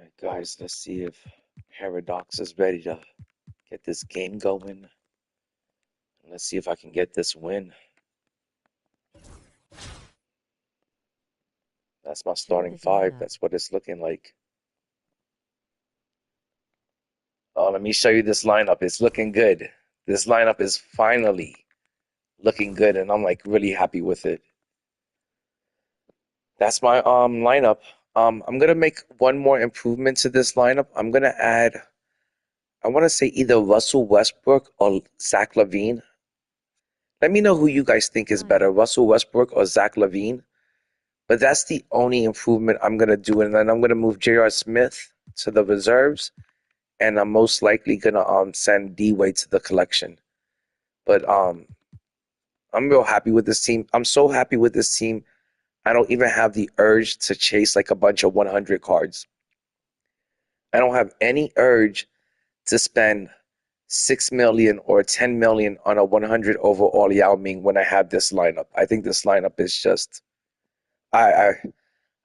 Alright, guys, let's see if Paradox is ready to get this game going. Let's see if I can get this win. That's my starting five. That's what it's looking like. Oh, let me show you this lineup. It's looking good. This lineup is finally looking good, and I'm like really happy with it. That's my lineup. I'm gonna make one more improvement to this lineup. I'm gonna add, I want to say either Russell Westbrook or Zach LaVine. Let me know who you guys think is better, Russell Westbrook or Zach LaVine. But that's the only improvement I'm gonna do, and then I'm gonna move J.R. Smith to the reserves, and I'm most likely gonna send D-Wade to the collection. But I'm real happy with this team. I'm so happy with this team. I don't even have the urge to chase like a bunch of 100 cards. I don't have any urge to spend 6 million or 10 million on a 100 overall Yao Ming when I have this lineup. I think this lineup is just I I,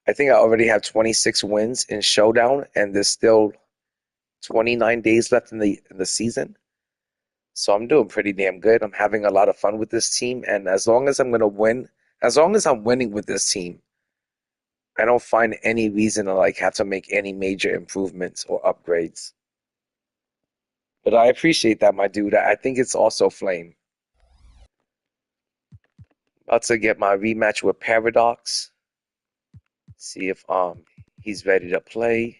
I think I already have 26 wins in Showdown, and there's still 29 days left in the season. So I'm doing pretty damn good. I'm having a lot of fun with this team, and as long as I'm gonna win, as long as I'm winning with this team, I don't find any reason to like have to make any major improvements or upgrades. But I appreciate that, my dude. I think it's also Flame. About to get my rematch with Paradox. See if he's ready to play.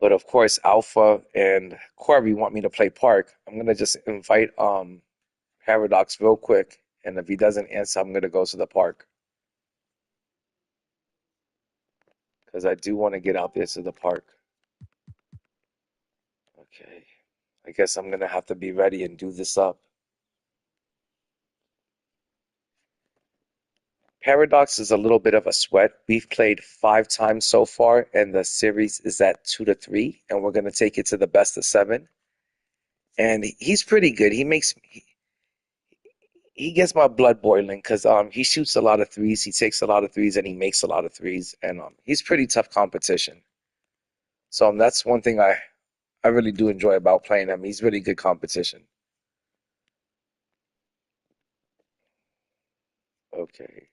But of course, Alpha and Corby want me to play Park. I'm gonna just invite Paradox real quick, and if he doesn't answer, I'm gonna go to the park because I do want to get out there to the park. Okay, I guess I'm gonna have to be ready and do this up. Paradox is a little bit of a sweat. We've played 5 times so far, and the series is at 2-3, and we're gonna take it to the best of 7. And he's pretty good. He gets my blood boiling because he shoots a lot of threes, he takes a lot of threes, and he makes a lot of threes, and he's pretty tough competition. So that's one thing I really do enjoy about playing him. He's really good competition. Okay.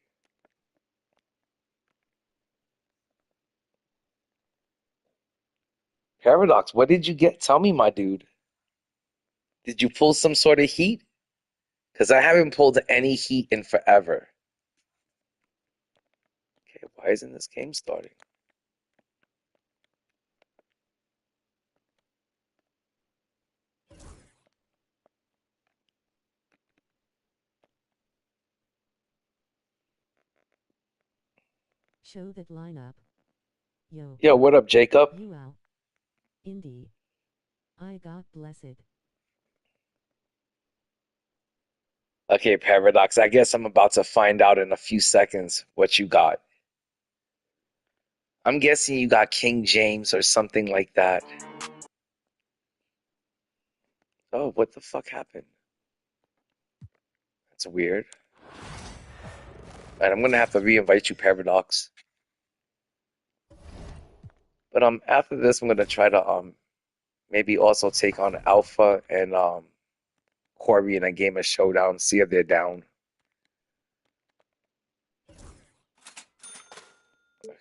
Paradox, what did you get? Tell me, my dude. Did you pull some sort of heat? Because I haven't pulled any heat in forever. Okay, why isn't this game starting? Show that lineup. Yo. Yo, what up, Jacob? You out. Indy. I got blessed. Okay, Paradox, I guess I'm about to find out in a few seconds what you got. I'm guessing you got King James or something like that. Oh, what the fuck happened? That's weird. And I'm gonna have to re-invite you, Paradox. But after this I'm gonna try to maybe also take on Alpha and Corby in a game of Showdown, see if they're down. Okay.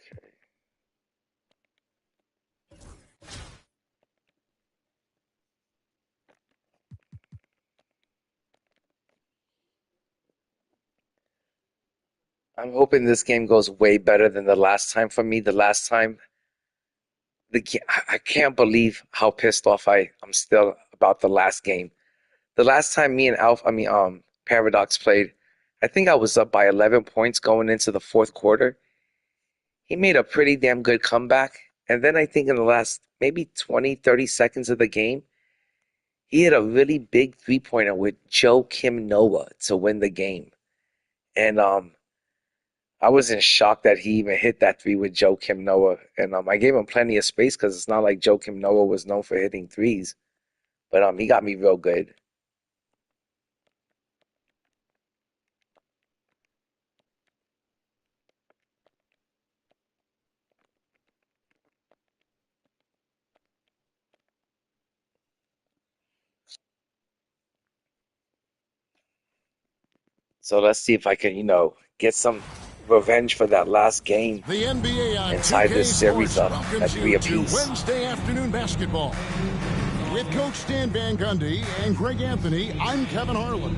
I'm hoping this game goes way better than the last time for me. The last time I can't believe how pissed off I'm still about the last game. The last time me and Paradox played, I think I was up by 11 points going into the fourth quarter. He made a pretty damn good comeback. And then I think in the last maybe 20, 30 seconds of the game, he hit a really big three-pointer with Joe Kim Noah to win the game. And I was in shock that he even hit that three with Joe Kim Noah. And I gave him plenty of space because it's not like Joe Kim Noah was known for hitting threes. But he got me real good. So let's see if I can, get some revenge for that last game The NBA on and tie 2K this series Sports up at welcomes 3 you to apiece. Wednesday afternoon basketball. With Coach Stan Van Gundy and Greg Anthony, I'm Kevin Harlan.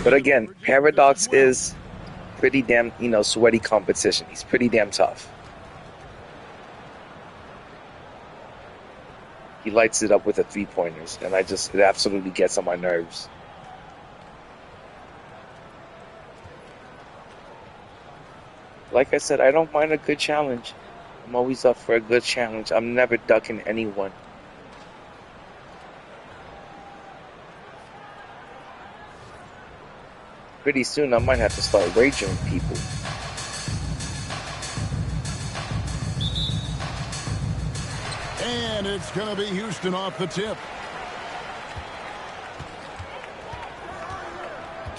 But again, Paradox is pretty damn, sweaty competition. He's pretty damn tough. He lights it up with the three-pointers, and it absolutely gets on my nerves. Like I said, I don't mind a good challenge. I'm always up for a good challenge. I'm never ducking anyone. Pretty soon, I might have to start wagering people. And it's going to be Houston off the tip.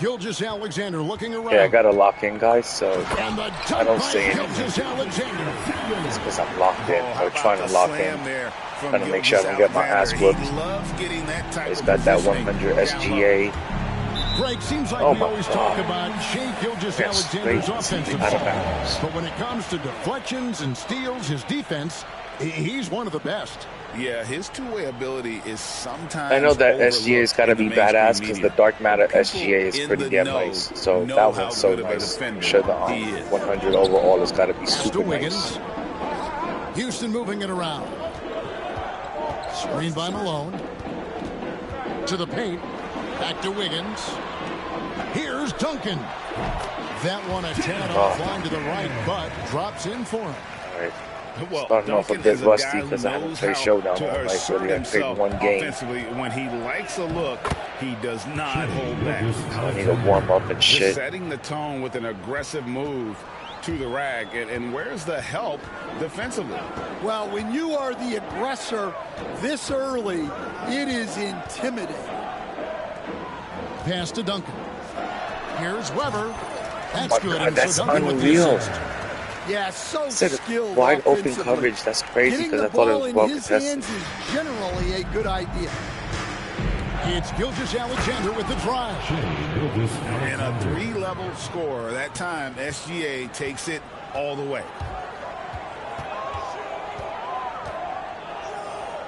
Gilgeous-Alexander looking around. Yeah, I gotta lock in, guys, so I don't say anything. Gilgeous-Alexander. It's because I'm locked in, or trying to lock in. Trying to make sure I don't get my ass whooped. He's got that 100 SGA. Greg, seems like Oh we my always God. talk about Shea Gilgeous-Alexander's offensive Out of side. bounds. But when it comes to deflections and steals, his defense, he's one of the best. Yeah, his two-way ability is sometimes I know that overlooked SGA's got to in the be mainstream badass because the media. Dark Matter People SGA is in pretty the damn know nice. So know that how one's so good of a nice. defender Sure, the he is. 100 overall has got to be Pass to super Wiggins. nice. Houston moving it around. Screen by Malone. To the paint. Back to Wiggins. Here's Duncan. That one a tad offline to the right, but drops in for him. All right. Well, Starting off a Duncan bit is a rusty guy who because I haven't knows played how Showdown to all night. assert Really, I played himself one game. offensively. When he likes a look, he does not hold back. I need to warm up and Just shit. setting the tone with an aggressive move to the rack. And where's the help defensively? Well, when you are the aggressor this early, it is intimidating. Pass to Duncan. Here's Weber. That's my good. God, And that's so Duncan with the unreal. assist. Yeah, so Said skilled wide open offensively. coverage. That's crazy Getting because the I thought it ball was in well his contested. hands is generally a good idea. It's Gilgeous-Alexander with the drive. And a three-level score. That time, SGA takes it all the way.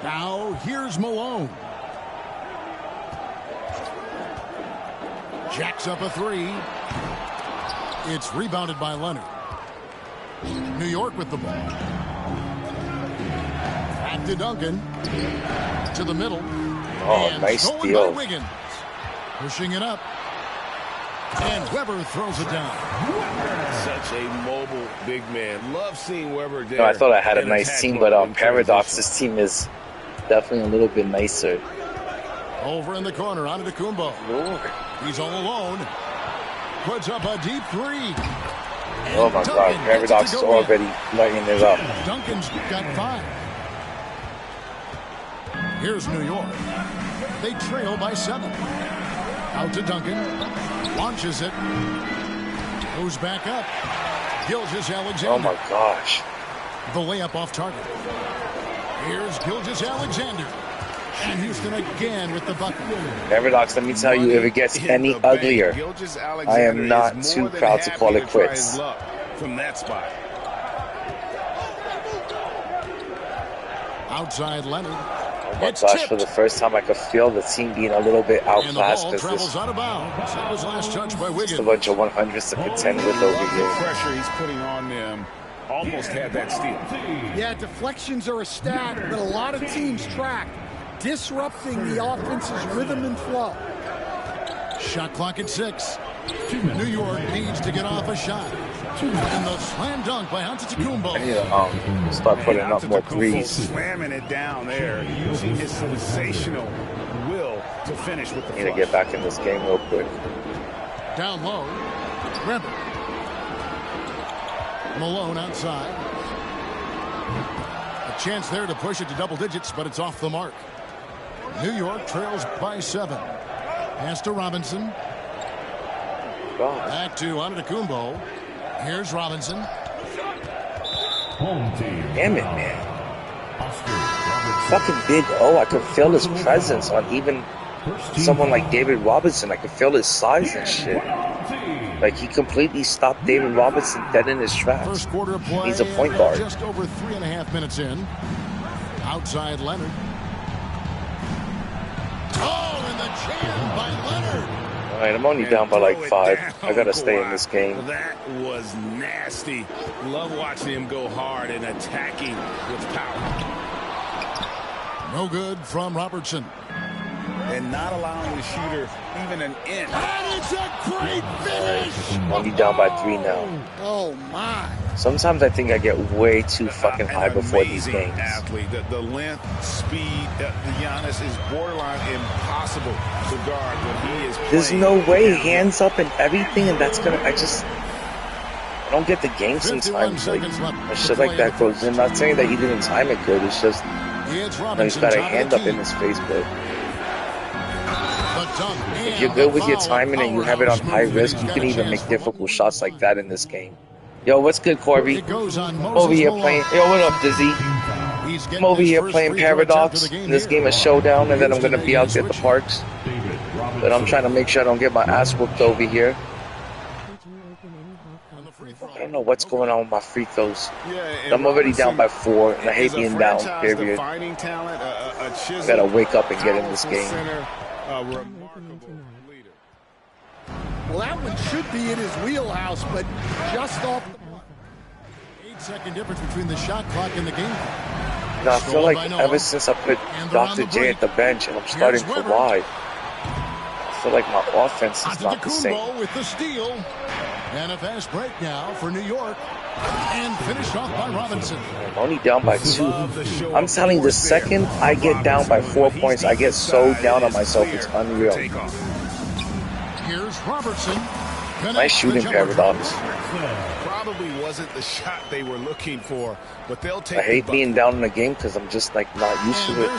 Now, here's Malone. Jacks up a three. It's rebounded by Leonard. New York with the ball. Back to Duncan. To the middle. Oh, And nice stolen steal. by Wiggins. Pushing it up. And Weber throws it down. Such a mobile big man. Love seeing Weber there. No, I thought I had a in nice attack team, mode but in Paradox, transition. this team is definitely a little bit nicer. Over in the corner, Antetokounmpo. Lord. He's all alone. Puts up a deep three. Oh my God, Paradox is already lighting it up. Duncan's got 5. Here's New York. They trail by 7. Out to Duncan. Launches it. Goes back up. Gilgeous-Alexander. Oh my gosh. The layup off target. Here's Gilgeous-Alexander. And Houston again with the bucket. Paradox, let me tell you, if it gets In any the bank. uglier, Gilgeous-Alexander I am not is too more than proud to happy call it try quits. his luck from that spot. Outside Leonard. Oh my It's gosh, tipped. for the first time I could feel the team being a little bit And the outclassed ball because travels there's out of bounds. That was last touched by just Wiggins. a bunch of 100s to contend with over The here. pressure he's putting on them almost had that steal. Yeah, deflections are a stat that a lot of teams track, disrupting the offense's rhythm and flow. Shot clock at 6. New York needs to get off a shot. And the slam dunk by I need Antetokounmpo. to start putting up more Antetokounmpo threes. slamming it down there, using his sensational will to finish with the I need to flush. get back in this game real quick. Down low. Weber. Malone outside. A chance there to push it to double digits, but it's off the mark. New York trails by 7. Pass to Robinson. God. Back to Antetokounmpo. Here's Robinson. Damn it, man. Fucking Big O, I could feel his presence on even someone like David Robinson. I could feel his size and shit. Like, he completely stopped David Robinson dead in his tracks. First quarter of play. He's a point guard. Just over 3.5 minutes in. Outside Leonard. Oh, and the jam by Leonard. All right, I'm only down by like 5. I gotta stay in this game. That was nasty. Love watching him go hard and attacking with power. No good from Robertson. And not allowing the shooter even an inch. And it's a great finish. I'm only down by 3 now. Oh, my. Sometimes I think I get way too fucking high before these Amazing games. athlete. The length, speed, the Giannis is borderline impossible to guard when he is playing. There's no way, hands up and everything, and that's gonna, I don't get the game sometimes. Like, shit like that goes in. Not saying that he didn't time it good, it's just, he's got a hand up in his face, but if you're good with your timing and you have it on high risk, you can even make difficult shots like that in this game. Yo, what's good, Corby? I'm over here playing. Yo, what up, Dizzy? I'm over here playing Paradox in this game of Showdown, and then I'm gonna be out there at the parks. But I'm trying to make sure I don't get my ass whooped over here. I don't know what's going on with my free throws. I'm already down by 4, and I hate being down, period. I gotta wake up and get in this game. Well, that one should be in his wheelhouse, but just off the 8-second difference between the shot clock and the game clock. Now, I feel like ever since I put Dr. J at the bench and I'm starting to ride, I feel like my offense is not the same. With the steal. And a fast break now for New York. And finished off by Robinson. I'm only down by 2. I'm telling you, the second I get down by 4 points, I get so down on myself, it's unreal. Here's Robertson. Nice shooting, Paradox. Probably wasn't the shot they were looking for, but they'll take. I hate being down in the game because I'm just like not used to it.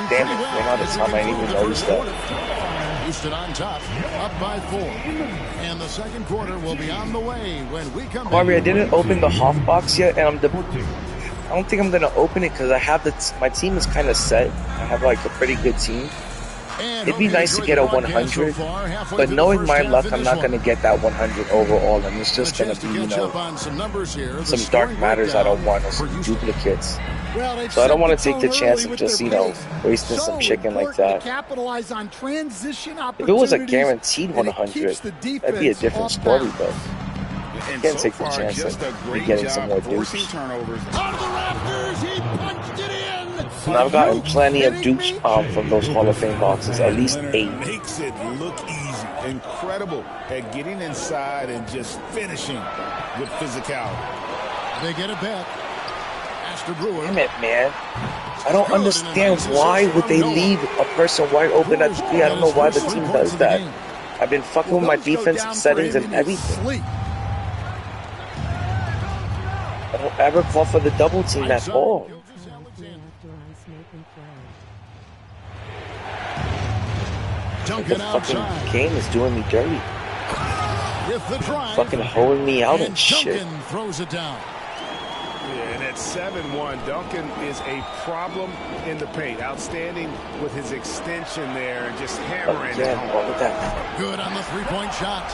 Damn it, ran out of time. I didn't even notice that. Houston on top, up by 4. And the second quarter will be on the way when we come. Corby, I didn't open the Hoff box yet, and I don't think I'm gonna open it because I have my team is kind of set. I have like a pretty good team. It'd be nice to get a 100, but knowing my luck, I'm not going to get that 100 overall, and it's just going to be, some dark matters I don't want, or some duplicates. So I don't want to take the chance of just, wasting some chicken like that. If it was a guaranteed 100, that'd be a different story, but I can't take the chance of me getting some more dupes. And I've gotten plenty of dupes from those Hall of Fame boxes, at least 8. Makes it look easy. Incredible at getting inside and just finishing with physicality. They get it back. Damn it, man. I don't understand why would they leave a person wide open at 3. I don't know why the team does that. I've been fucking with my defensive settings and everything. I don't ever call for the double team at all. The fucking game is doing me dirty. Fucking holding me out and shit. Throws it down. Yeah, and at 7-1, Duncan is a problem in the paint. Outstanding with his extension there and just hammering. Good on the three-point shot.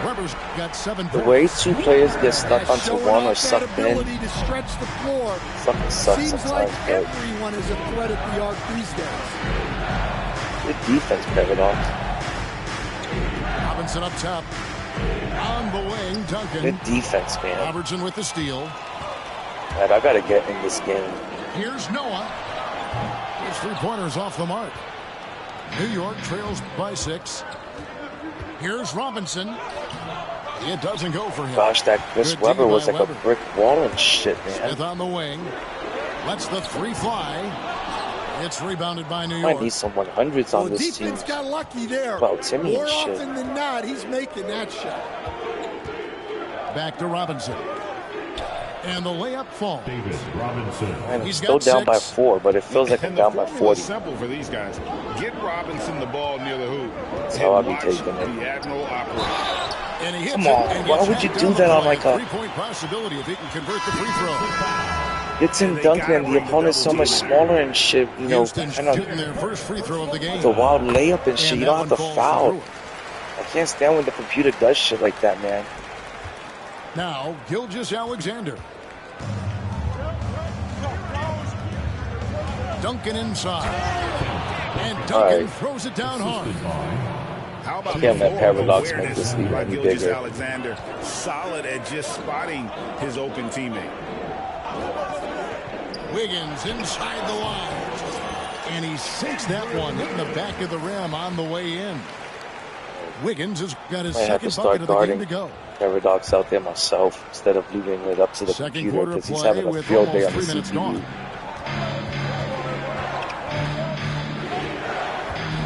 Weber's got 7 points. The way 2 players get stuck onto one or sucked in, fucking sucks sometimes. Everyone is a threat at the arc these days. Good defense, Paradox. Robinson up top. On the wing, Duncan. Good defense, man. Robertson with the steal. Man, I gotta get in this game. Here's Noah. His 3-pointers off the mark. New York trails by 6. Here's Robinson. It doesn't go for him. Gosh, that Chris Webber was like a brick wall and shit, man. Smith on the wing. Lets the 3 fly. It's rebounded by New York. I need some 100s on this team. Defense got lucky there. Well, Timmy More and shit. often than not, he's making that shot. Back to Robinson. And the layup falls. David Robinson. And he's still down by 4, but it feels like I'm down by 40. Simple for these guys. Get Robinson the ball near the hoop. That's how I'll be taking it. The Admiral operate. Come on, why would you do that on like a... Three-point possibility if he can convert the free throw. It's in Duncan and the opponent's so much smaller and shit, kind of their first free throw of the game. the wild layup and shit. You don't have to foul. Like, can't stand when the computer does shit like that, man. Now, Gilgeous Alexander. Duncan inside. And Duncan throws it down hard. How about Can't the let Paradox awareness make this lead by any Gilgeous bigger. Alexander, solid at just spotting his open teammate. Wiggins inside the line. And he sinks that one, hitting the back of the rim on the way in. Wiggins has got his I have to second bucket start of the game guarding to go. Paradox out there myself instead of leaving it up to the Second computer quarter because he's play having a with field day on almost the 3 minutes CPU. gone.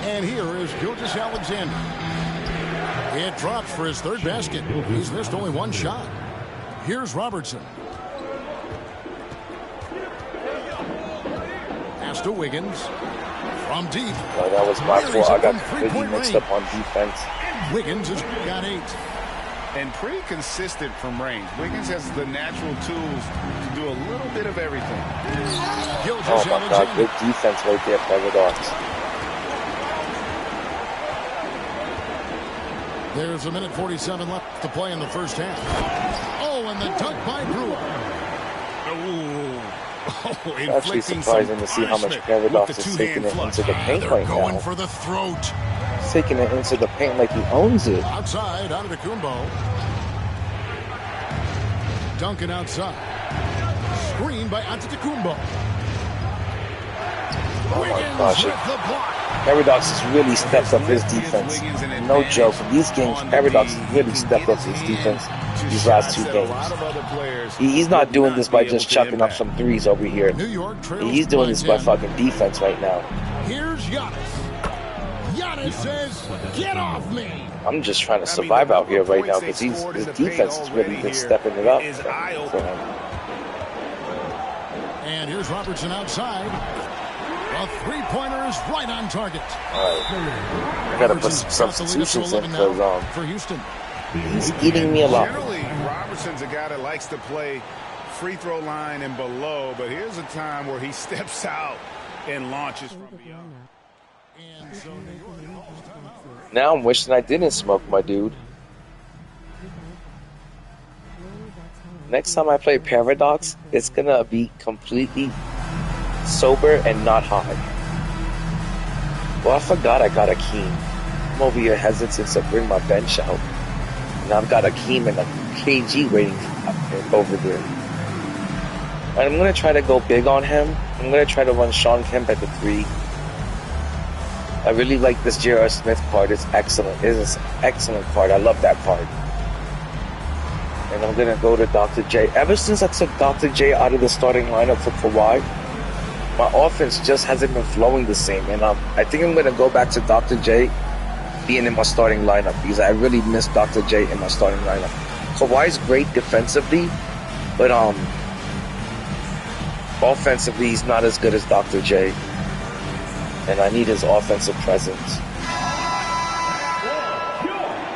And here is Gilgeous Alexander. It drops for his third basket. He's missed only one shot. Here's Robertson. Pass to Wiggins. From deep. Well, that was my fault. I got completely mixed up on defense. Wiggins has got 8. And pretty consistent from range. Wiggins has the natural tools to do a little bit of everything. Gilgeous Oh my God, Alexander. good defense right there, Paradox. There's 1:47 left to play in the first half. Oh, and the dunk by Brewer. It's actually surprising to see how much Paradox is taking it into the paint right Going now. for the throat. He's taking it into the paint like he owns it. Outside, out of the Kumbo. Duncan outside. Screen by Antetokounmpo. Oh my Wiggins gosh, with the block. Paradox has really stepped up his defense. No joke. In these games, Paradox has really stepped up his defense these last 2 games. He's not doing this by just chucking up some threes over here. New York trails He's doing this by 10. fucking defense right now. Here's Giannis. Giannis says, "Get off me." I'm just trying to survive out here right now because his defense has really been stepping it up for him. And here's Robertson outside. A three-pointer is right on target. I gotta put some substitutions in because for Houston. he's eating me alive. Generally, Robertson's a guy that likes to play free throw line and below, but here's a time where he steps out and launches from beyond. And so New York calls timeout. Now I'm wishing I didn't smoke, my dude. Next time I play Paradox, it's gonna be completely sober and not high. Well, I forgot I got a Keem. I'm over here hesitant to bring my bench out. And I've got a Keem and a KG waiting over there. And I'm gonna try to go big on him. I'm gonna try to run Sean Kemp at the 3. I really like this J.R. Smith card. It's excellent. It is an excellent card. I love that card. And I'm going to go to Dr. J. Ever since I took Dr. J out of the starting lineup for Kawhi, my offense just hasn't been flowing the same. And I think I'm going to go back to Dr. J being in my starting lineup because I really miss Dr. J in my starting lineup. Kawhi's great defensively, but offensively, he's not as good as Dr. J. And I need his offensive presence.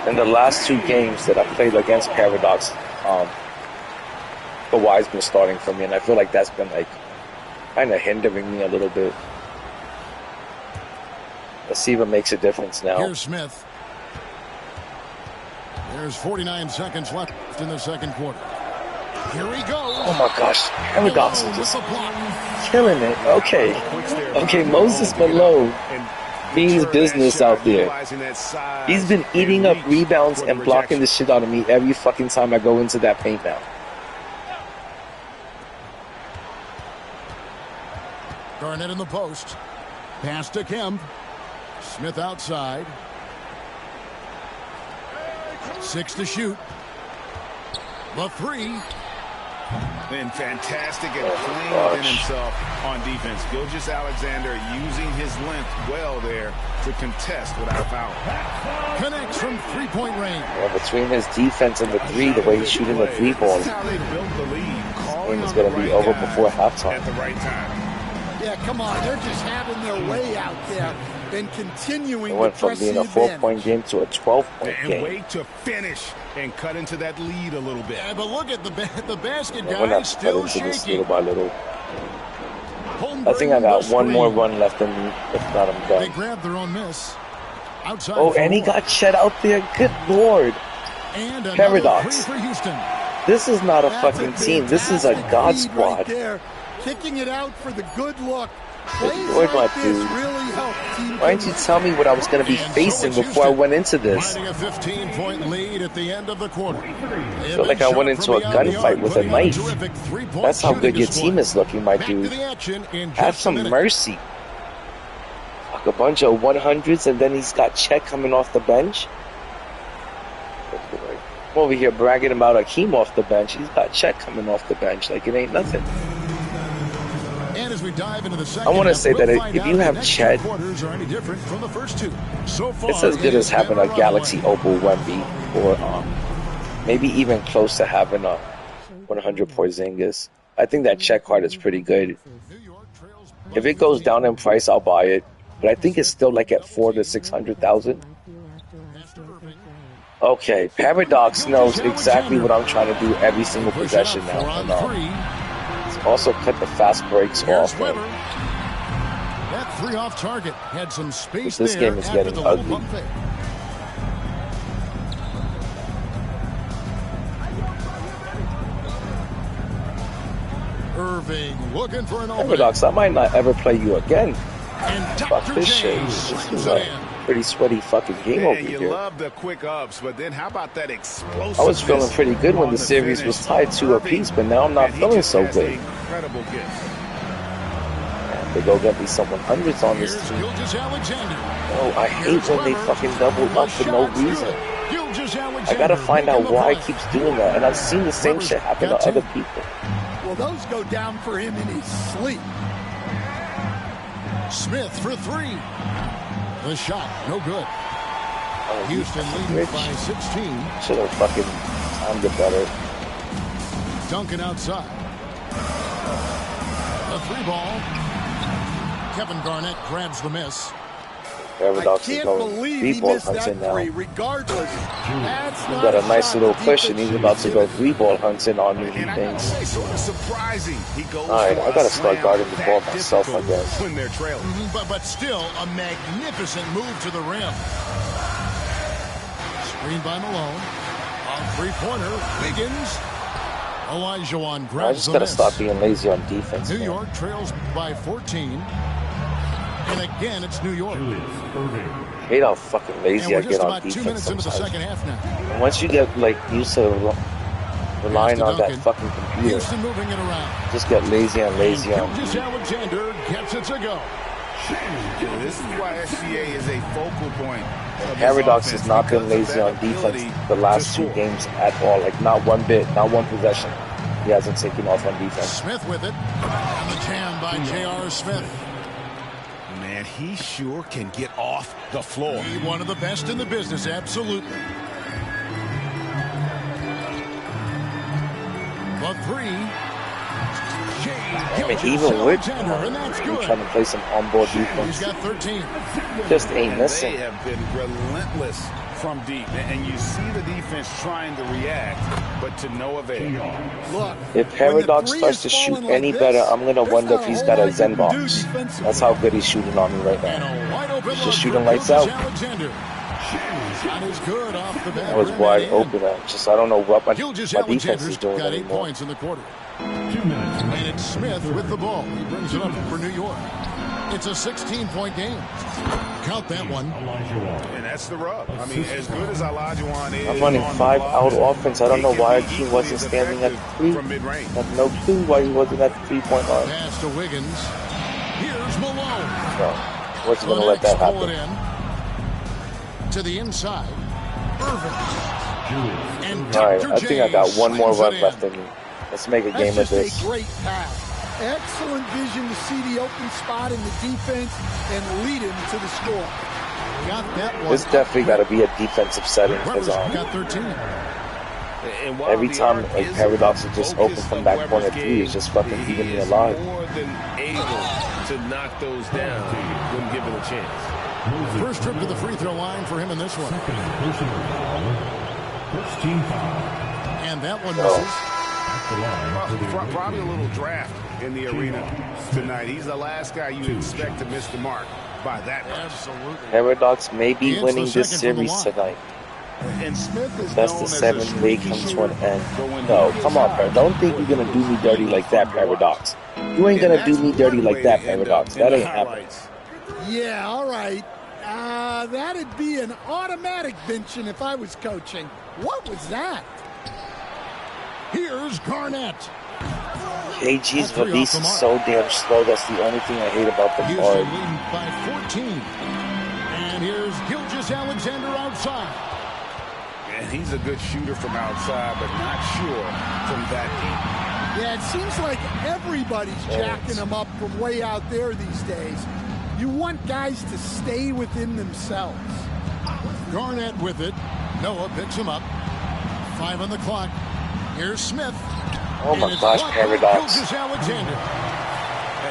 In the last 2 games that I played against Paradox, Kawhi's been starting for me, and I feel like that's been like kind of hindering me a little bit. Let's see if it makes a difference now. Here's Smith. There's 49 seconds left in the second quarter. Here he goes. Oh my gosh, Paradox is just killing it. Okay, Moses Malone means business out there. He's been eating up rebounds and blocking the shit out of me every fucking time I go into that paint now. Garnett in the post. Pass to Kemp. Smith outside. 6 to shoot. The 3. Been fantastic at playing within himself on defense. Gilgeous Alexander using his length well there to contest without a foul. Connects from three-point range. Well, between his defense and the 3, the way he's shooting the 3 ball, This is how they built the lead. Calling it's on going the to be right over guy before halftime. at the right time. Yeah, come on. They're just having their way out there and continuing It to went from press being the a 4-point advantage. game to a 12-point And game. wait to finish and cut into that lead a little bit. Yeah, but look at the basket, And we're guys. not Still into this shaking. little by little. I think I got one more run left in me. If not, I'm They done. grabbed their own miss. Outside Oh, for and he more. got Chet out there. Good lord. And another Paradox. three for Houston. This is not a That's fucking team. This is a fantastic god feed squad. right there. Kicking it out for the good look. Good Plays lord, like my this dude. really help team. Why didn't you tell me what I was going to be And so facing it's before I Houston, went into this? finding a 15-point lead at the end of the quarter. I feel like I went into a gunfight with a knife. That's how good your team is looking, my dude. Have some mercy. Like a bunch of 100s, and then he's got Chet coming off the bench. I'm over here bragging about Akeem off the bench. He's got Chet coming off the bench like it ain't nothing. And as we dive into the second I want to half, say that we'll if find you out have the next Chet, two quarters are any different from the first two. So far, it's as good as having a been Galaxy runaway. Opal Wemby, or maybe even close to having a 100 Porzingis. I think that Chet card is pretty good. If it goes down in price, I'll buy it. But I think it's still like at 400 to 600,000. Okay, Paradox knows exactly what I'm trying to do every single possession now. And it's also cut the fast breaks Here's off. Weber. That three off target had some space This there game is after getting the little ugly. pump fake. Irving looking for an opening. Paradox, I might not ever play you again. And Fuck Dr. this shit. James This slams is it a in. pretty sweaty fucking game over Man, you here. love the quick ups, but then how about that explosiveness? I was feeling pretty good when on the series finish? was tied 2 apiece, but now I'm not Man, he feeling just so has good. Incredible gift. They go get me some 100s on this Here's team. Gilgeous Alexander. Oh, I hate when they fucking double up for no reason. Gilgeous I Alexander gotta find out making the why play. he keeps doing that, and I've seen the same shit happen to got other 10. people. Well, those go down for him in his sleep. Smith for three. The shot, no good. Oh, you Houston fucking leads rich. by 16. Should have fucking timed it better. Duncan outside. The three ball. Kevin Garnett grabs the miss. I Paradox is can't going believe he 3-ball missed that hunting now. three. He's Regardless, that's not got a nice shot little the cushion. defense He's about to should go give 3-ball hunting on me, he And I gotta thinks. say, sort of surprising. He goes Alright, for I a gotta start slam guarding the that ball myself, I difficult guess. when they're trailing. But still, a magnificent move to the rim. Screen by Malone. On three-pointer, Wiggins. Olajuwon I grabs just the gotta miss. stop being lazy on defense, New man. York trails by 14. And again, it's New York. I hate how fucking And lazy I we're just get on about 2 defense minutes into the sometimes. second half now. And once you get like used to relying Here's to on that Duncan. fucking computer, Houston moving it around. just get lazy and lazy on Gilgeous Alexander gets it to go. This is why SGA is a focal point. of this Paradox offense has not been because of lazy that on defense ability the last to 2 score. games at all. Like not one bit, not one possession. He hasn't taken off on defense. Smith with it. And the jam by J.R. Smith. Man, he sure can get off the floor. He one of the best in the business, absolutely. The three. I mean, even with and that's you good. trying to play some on-board He's defense, got 13. just ain't Man, missing. they have been relentless from deep, and you see the defense trying to react, but to no avail. Look, If Paradox starts to shoot any better, I'm gonna wonder if he's got a Zen box. That's how good he's shooting on me right And now. a wide open He's look just for shooting lights Gilgeous out. Alexander. Shot is good off the back That was rim wide and in. open. I don't know what my Gilgeous defense is Alexander's doing got 8 anymore. points in the quarter. And it's Smith with the ball. He brings it up for New York. It's a 16-point game. Count that one. And that's the rub. I mean, as good as Olajuwon is, I'm running on the 5 block, out offense. I don't know he can why be he equally wasn't as standing at effective 3. from mid-range. I have no clue why he wasn't at the 3-point line. Pass to Wiggins. Here's Malone. No, wasn't gonna let that Pull it happen. in. To the inside. Irving. And All right, Dr. I think I got J one more slams run it left in. in me. Let's make a That's game of just this. a great pass. Excellent vision to see the open spot in the defense and lead him to the score. Got that one. This definitely got to be a defensive setting Weber's because got 13. And while every the time arc like is Paradox a is just focus open from of that Weber's corner 3 game, is just fucking he keeping me is alive. more than able to knock those down when given a chance. First trip to the free throw line for him in this one. And that one misses. Probably a little draft in the arena tonight. He's the last guy you expect to miss the mark. by that much. Absolutely. Paradox may be It's winning the this second from the series line. tonight. And Smith is Best known of as a 7 may streaky come to shooter. an end. So when No, he gets come on, hot, Don't think boy, you're he gonna do looks me dirty really like that, fun to watch. Paradox. You ain't And gonna do that's me dirty one like way that, to end Paradox. up in That the ain't happening. highlights. Yeah, all right. That'd be an automatic benching if I was coaching. What was that? Here's Garnett. KG's release is so damn slow. That's the only thing I hate about the Houston card. leading by 14. And here's Gilgeous-Alexander outside. And he's a good shooter from outside, but not sure from that deep. Yeah, it seems like everybody's jacking them up from way out there these days. You want guys to stay within themselves. Garnett with it. Noah picks him up. 5 on the clock. Here's Smith. Oh my And it's gosh, blocked by Paradox. Gilgeous-Alexander.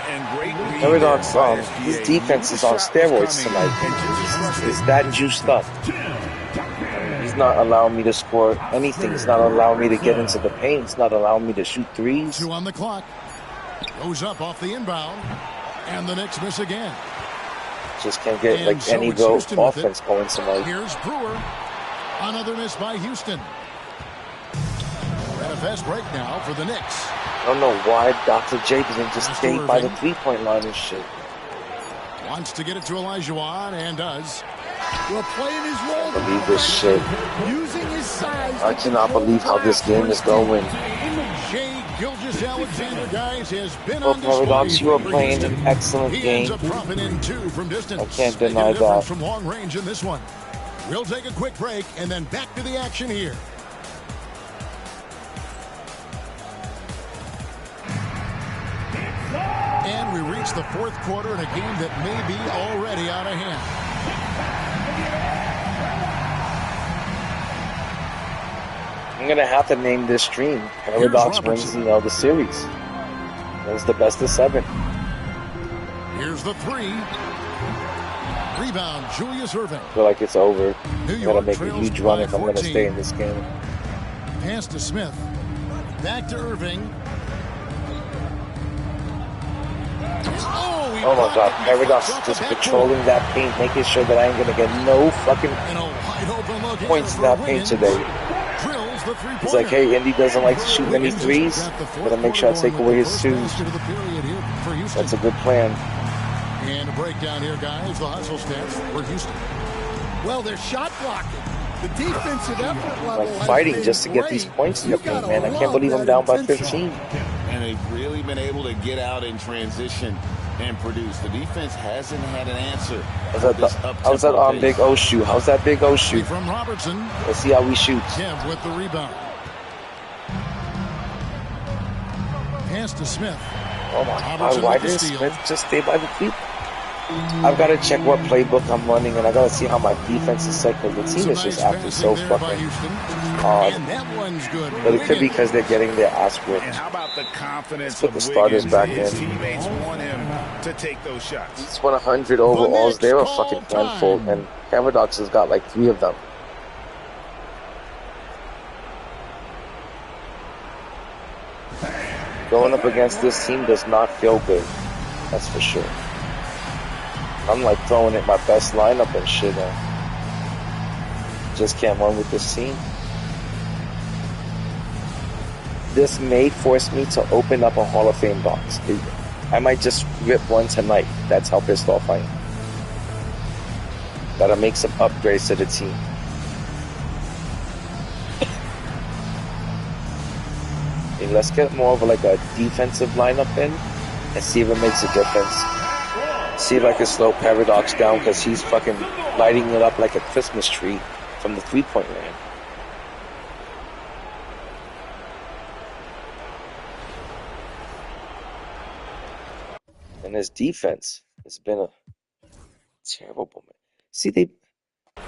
And great read Paradox, there by his SGA. defense Knew is the on shot was steroids coming tonight. and just trusted He's that juiced up. He's not allowing me to score anything. He's not allowing me to get into the paint. He's not allowing me to shoot threes. 2 on the clock. Goes up off the inbound. And the Knicks miss again. Just can't get And like so any it's real Houston with it. offense going tonight. Here's Brewer. Another miss by Houston. And a fast break now for the Knicks. I don't know why Dr. J doesn't just stay by the three-point line and shit. Wants to get it to Olajuwon and does. Well, playing his role. Believe this shit. Using his size. I cannot believe how this game is going. Shea Gilgeous-Alexander, guys, has been Well, on display. Paradox, you are for playing Houston. an excellent He ends game. up dropping in 2 from distance. I can't Making deny a difference that. from long range in this one. We'll take a quick break and then back to the action here. And we reach the fourth quarter in a game that may be already out of hand. I'm gonna have to name this stream Paradox wins, the series. Wins the best of 7. Here's the 3. Rebound, Julius Erving. I feel like it's over. New I gotta York make a trails huge run by if I'm gonna 14. stay in this game. Pass to Smith. Back to Irving. Oh my god, Paradox is just patrolling that paint, making sure that I ain't gonna get no fucking points in that paint today. He's like, hey, Indy doesn't like to shoot many threes. Gotta make sure I take away his twos. That's a good plan. And a breakdown here, guys. The hustle stats for Houston. Well, they're shot blocking. The defensive effort level Like has fighting been just to get great. these points in the You paint, gotta man. I can't love believe I'm that down by intention. 15. And they've really been able to get out in transition and produce. The defense hasn't had an answer. How's that Big O shoot? How's that Big O shoot? From Robertson. Let's see how he shoots. Kev with the rebound. Pass to Smith. Oh my Robertson god, why with the didn't steal. Smith just stay by the three? I've got to check what playbook I'm running, and I got to see how my defense is set, because the team is just acting so fucking odd. And that one's good. But it could be because they're getting their ass whipped. And how about the confidence Let's put of the starters Wiggins? back His in. teammates want him to take those shots. He's won 100 overalls. They're a fucking handful, and Paradox has got like 3 of them. Going up against this team does not feel good. That's for sure. I'm like throwing it my best lineup and shit. Just can't run with this team. This may force me to open up a Hall of Fame box. I might just rip one tonight. That's how pissed off I am. Gotta make some upgrades to the team. Okay, let's get more of like a defensive lineup in and see if it makes a difference. See if I can slow Paradox down, because he's fucking lighting it up like a Christmas tree from the three-point line. And his defense has been a terrible moment. See,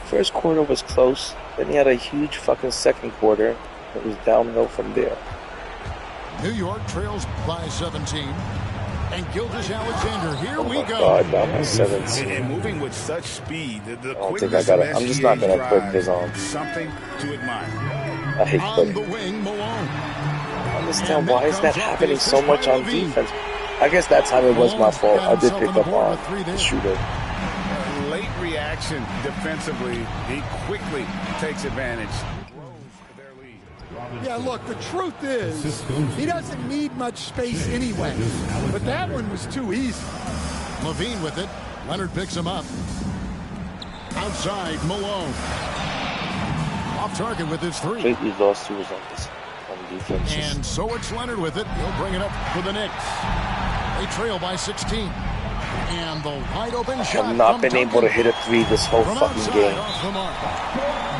first quarter was close. Then he had a huge fucking second quarter. It was downhill from there. New York trails by 17. And Gilgeous-Alexander, here we go. God, down by 17. And moving with such speed, the I don't think quickness I of gotta. I'm just not gonna SGA's put drive, this on. something to admire. I hate On putting. the wing, Malone. I understand why is that happening so much on defense. I guess that time it was my fault. I did pick up on the shooter. late reaction defensively. He quickly takes advantage. Yeah, look, the truth is, he doesn't need much space anyway. But that one was too easy. Levine with it. Leonard picks him up. Outside, Malone. Off target with his three. Completely lost who was on this on defense. And so it's Leonard with it. He'll bring it up for the Knicks. They trail by 16. And the wide open shot. I've not been able to hit a three this whole fucking game. Off the mark.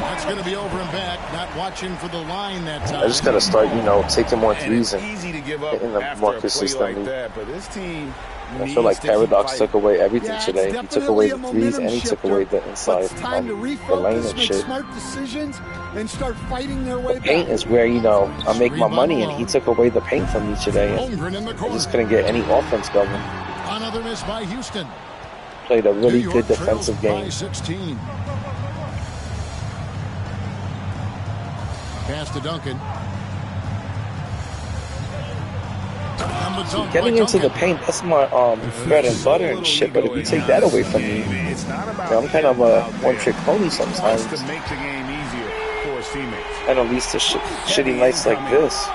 That's going to be over and back. Not watching for the line that time. I just got to start, taking more threes and easy to give up hitting them after more a play consistently. like that, but this team I feel like Paradox took away everything Yeah, today. it's He took away the definitely a threes and he took momentum away the shifter, inside, but it's time to the lane refocus, and make shit. smart decisions, and start fighting their way The paint back. is where, I make my money, and he took away the paint from me today. And Holmgren in the I corner. just couldn't get any offense going. Another miss by Houston. Played a really New good York defensive trails by game. 16. Pass to Duncan. And the dunk Getting by into the Duncan. paint, that's my bread and butter and shit. But if you take that away from me, It's not about I'm kind of a out one-trick there. pony He sometimes. wants to make the game easier for his teammates. And at least the shitty nights like this,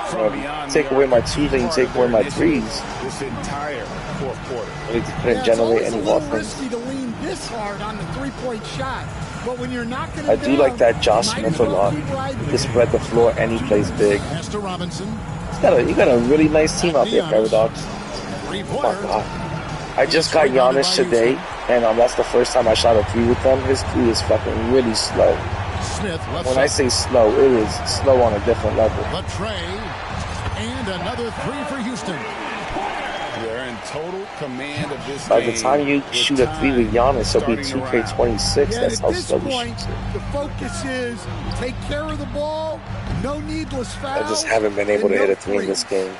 take away my twos and you take away my threes. This entire fourth quarter. Really couldn't It's generate always any a little offense. risky to lean this hard on the three-point shot, but when you're knocking it I do down, like that Josh you might Smith a as well lot. keep riding He it. can spread the floor and he plays big. Pass to Robinson. You got a really nice team out there, Paradox. Oh my Three-pointer. god. I just got Giannis today, and that's the first time I shot a three with them. His three is fucking really slow. Smith left When I side. say slow, it is slow on a different level. The tray. And another three for Houston. They're in total command of this By game. the time you shoot a three with Giannis, it'll be starting to run out. 2K26. Yeah, That's at how this slow he point, shoots it. the focus is take care of the ball, no needless fouls. I just haven't been able to and hit no a three in this threes. game.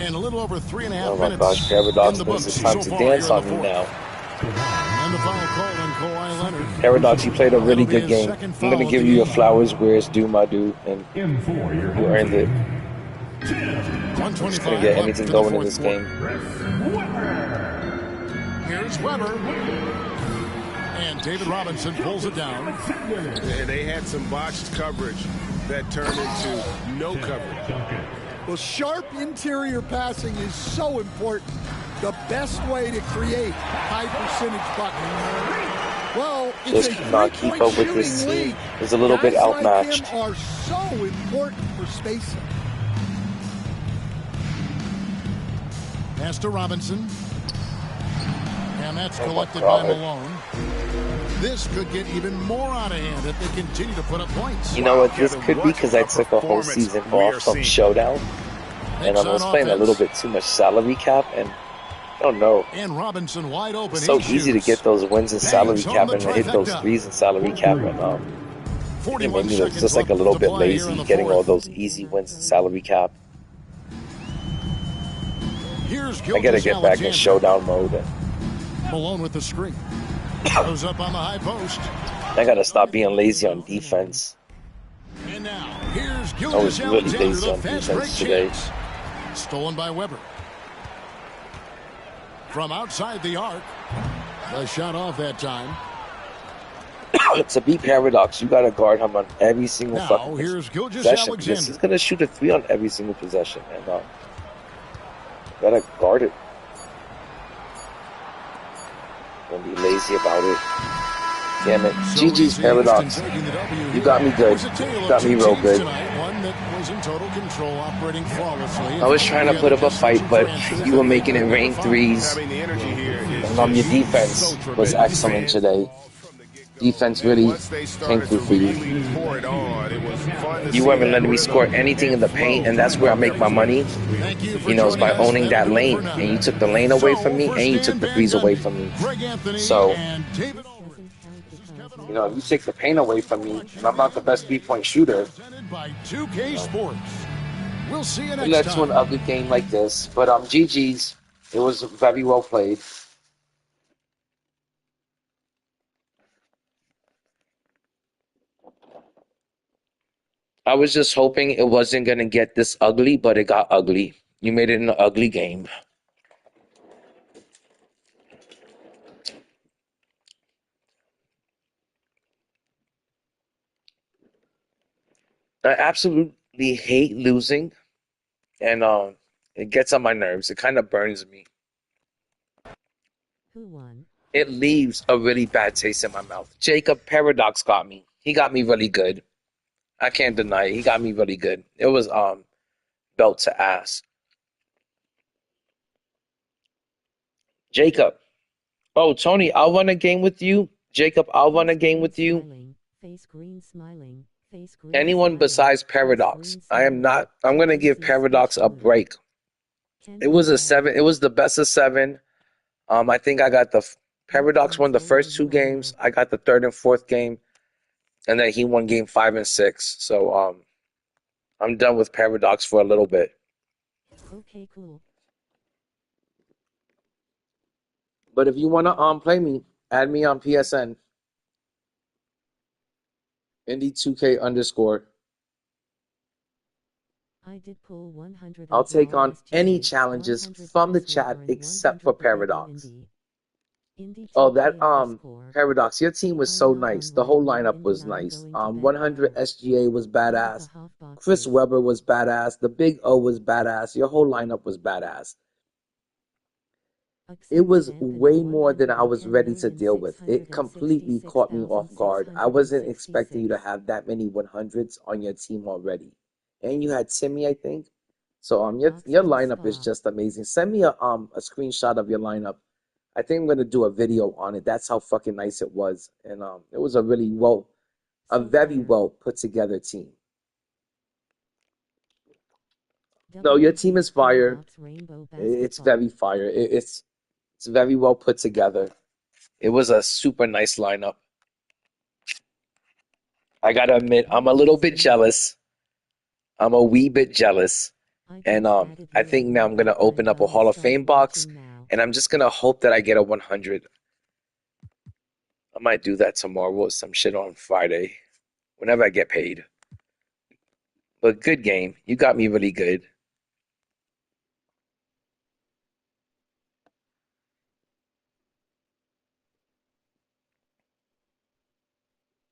And a little over 3.5 Oh my minutes. gosh, Paradox in the thinks books it's time so to far dance here on in me the now. fourth. And the foul call on Kawhi Leonard. Paradox, you played a really That'll be good his game. second I'm foul going to of give the you your game. flowers where it's due, my dude, and you earned it. 125 Just couldn't get left anything to the going in fourth this quarter. game. Here's Weber. And David Robinson pulls it down. They had some botched coverage that turned into no coverage. Well, sharp interior passing is so important. The best way to create high percentage buckets. Well, it's Just a cannot keep three-point up with this shooting team. league. It's a little bit Guys like outmatched. him are so important for spacing. Pass to Robinson. And that's Oh my collected by God. Malone. This could get even more out of hand if they continue to put up points. You know what this Kevin, could be? what Because I a took a whole performance season we are off from seeing. Showdown, and I Knicks was on playing a offense. little bit too much salary cap, and I don't know. And Robinson wide open. It's so He easy to shoots. get those wins in salary Bangs on cap the and to hit those trifecta. threes in salary cap, and it 41 made me look seconds just like a left little to bit play here in lazy the getting all fourth. those easy wins in salary cap. Here's I gotta get back in Gilgeous-Alexander. Showdown mode, and Malone with the screen. Goes up on the high post. I gotta stop being lazy on defense. And now, here's I was really Gilgeous-Alexander, lazy the on fast defense break today. chance. Stolen by Weber. From outside the arc. The shot off that time. To be Paradox, you gotta guard him on every single Now, fucking here's possession, because Gilgeous-Alexander. he's gonna shoot a three on every single possession, and gotta guard it. Don't be lazy about it. Damn it. So GG's easy, Paradox. Houston taking the W You here. got me good. It was a tale of Got me two real teams good. tonight, one that was in total control, operating flawlessly. I was trying to put up a fight, but you were making it rain threes. Having the energy here is And your just defense so was tremendous. excellent today. Defense really Once they came started through to for you. really pour it on, it was fun to You see weren't that letting me rhythm score anything in the paint, and that's where I make my money. Thank you for It's by joining us. owning that That'll do it lane. for now. And you took the lane away from me, So, and you for took the Stan threes Van away Gundy, from me. Greg Anthony So, and David Aldridge. you take the paint away from me, and I'm not the best three-point shooter. Presented by 2K Sports. We'll see you It next led to an time. ugly game like this, but GG's. It was very well played. I was just hoping it wasn't gonna get this ugly, but it got ugly. You made it an ugly game. I absolutely hate losing, and it gets on my nerves. It kind of burns me. Who won? It leaves a really bad taste in my mouth. Jacob Paradox got me. He got me really good. I can't deny it. He got me really good. It was belt to ass. Jacob. Oh, Tony, I'll run a game with you. Jacob, I'll run a Face game green with you. smiling, face green smiling, face green Anyone smiling, besides face Paradox. green I am smiling. not. I'm gonna give GGC Paradox speech a owner. break. 10 It was for a all. 7. It was the best of 7. I think I got the Paradox won the Holder first 2 you games. owner. I got the third and fourth game, and then he won game 5 and 6. So I'm done with Paradox for a little bit. Okay, cool. But if you wanna play me, add me on PSN. Indy2k underscore. I did pull 100 I'll take overall on any SGA, challenges 100 from the US chat Rubber and except for 100 the Golden Paradox. Indy. Indy Oh, 2K that underscore. Paradox, your team was I'm so not nice. done The whole ranking lineup Indy. was I'm nice. going to bed 100 now. SGA was Look at the badass. half Chris boxes. Webber was badass. The Big O was badass. Your whole lineup was badass. It Accept was champ and way more than I was ready to deal with. It completely caught me off guard. I wasn't expecting you to 10,666,666. have that many 100s on your team already. And you had Timmy, I think. So Box your and lineup is spa. just amazing. Send me a screenshot of your lineup. I think I'm gonna do a video on it. That's how fucking nice it was. And it was a So very fire. well put together team. No, your team is WTF fire. Paradox Rainbow It's Basketball. very fire. It's very well put together. It was a super nice lineup. I gotta admit, I'm a little Nice bit winner. jealous. I'm a wee bit jealous. I And just added I you think on now I'm gonna WhatsApp. I open up a gotta Hall of start Fame box, watching now. and I'm just gonna hope that I get a 100. I might do that tomorrow or some shit on Friday, whenever I get paid. But good game. You got me really good.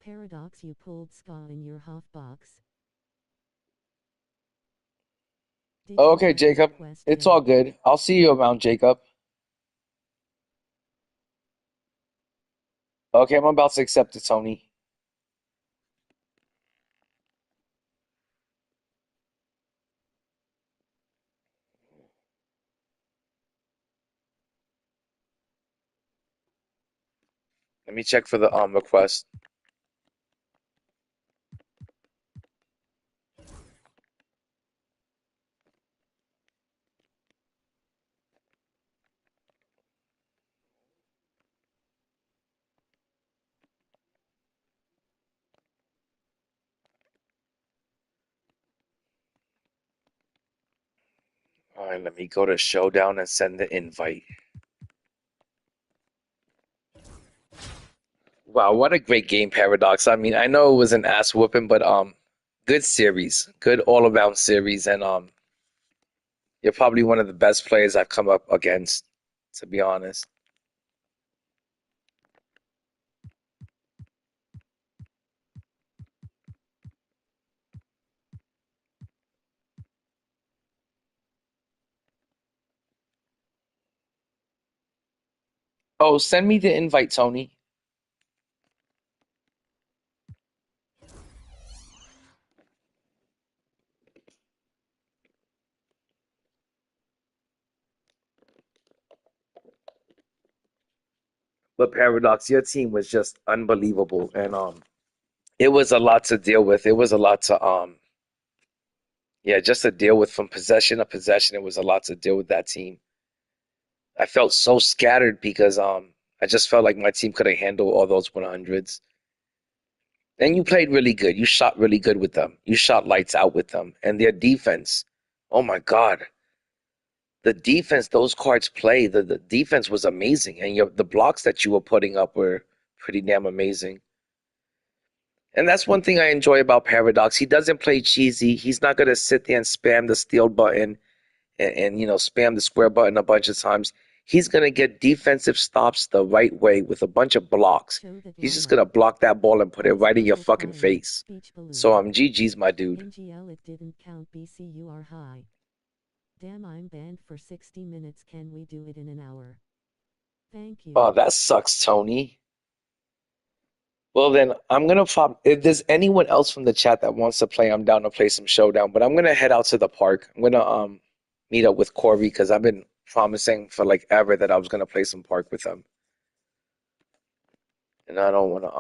Paradox, you pulled ska in your half box. Did you Okay, get the Jacob. request It's yet? all good. I'll see you around, Jacob. Okay, I'm about to accept it, Tony. Let me check for the request. All right, let me go to Showdown and send the invite. Wow, what a great game, Paradox. I mean, I know it was an ass whooping, but good series, good all around series, and you're probably one of the best players I've come up against, to be honest. Oh, send me the invite, Tony. But Paradox, your team was just unbelievable, and it was a lot to deal with. It was a lot to yeah, just to deal with from possession to possession. It was a lot to deal with that team. I felt so scattered because I just felt like my team could have handled all those 100s. And you played really good. You shot really good with them. You shot lights out with them. And their defense, oh my God. The defense those cards play, the defense was amazing. And the blocks that you were putting up were pretty damn amazing. And that's one thing I enjoy about Paradox. He doesn't play cheesy. He's not going to sit there and spam the steal button and spam the square button a bunch of times. he's gonna get defensive stops the right way with a bunch of blocks. Show that He's just lineup. gonna block that ball and put it right in your Special fucking client, face. Beach Balloon. So GG's, my dude. NGL it didn't count. BC you are high. Damn, I'm banned for 60 minutes. Can we do it in an hour? Thank you. Oh, that sucks, Tony. Well, then I'm gonna pop. If there's anyone else from the chat that wants to play, I'm down to play some Showdown. But I'm gonna head out to the park. I'm gonna meet up with Corey because I've been promising for like ever that I was gonna play some park with him, and I don't want to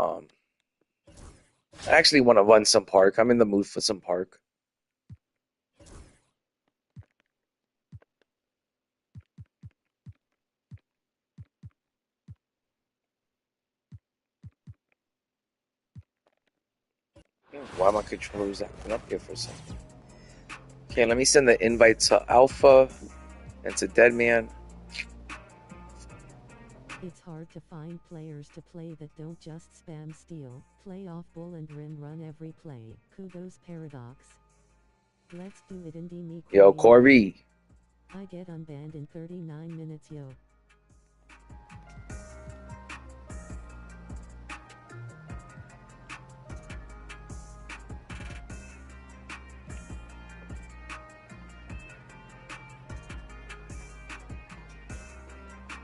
I actually want to run some park. I'm in the mood for some park. Why my controller's acting up here for a second? Okay, let me send the invite to Alpha and to Deadman. It's hard to find players to play that don't just spam steal, play off bull and rim run every play. Kudos Paradox. Let's do it indie me. Yo, Corey. I get unbanned in 39 minutes, yo.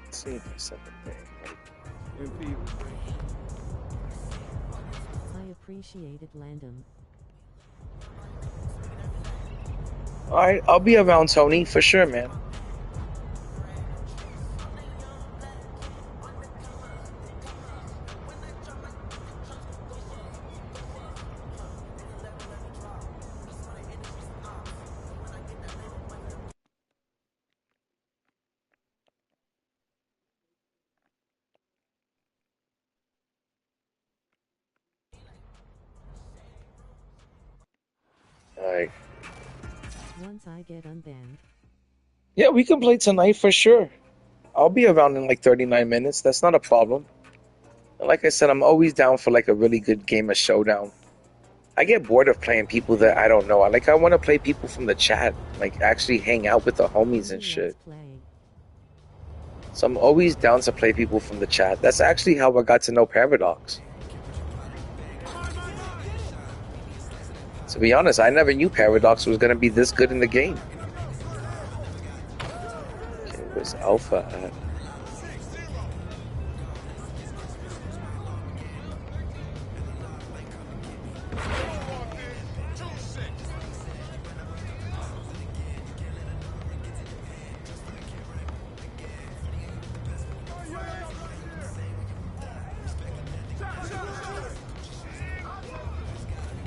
Let's see if I sent the thing. I appreciate it, Landom. Alright, I'll be around, Tony, for sure, man. Alright. Once I get unbanned. Yeah, we can play tonight for sure. I'll be around in like 39 minutes. That's not a problem. And like I said, I'm always down for like a really good game of Showdown. I get bored of playing people that I don't know. I want to play people from the chat. Like actually hang out with the homies and shit. So I'm always down to play people from the chat. That's actually how I got to know Paradox. To be honest, I never knew Paradox was going to be this good in the game. Okay, where's Alpha at?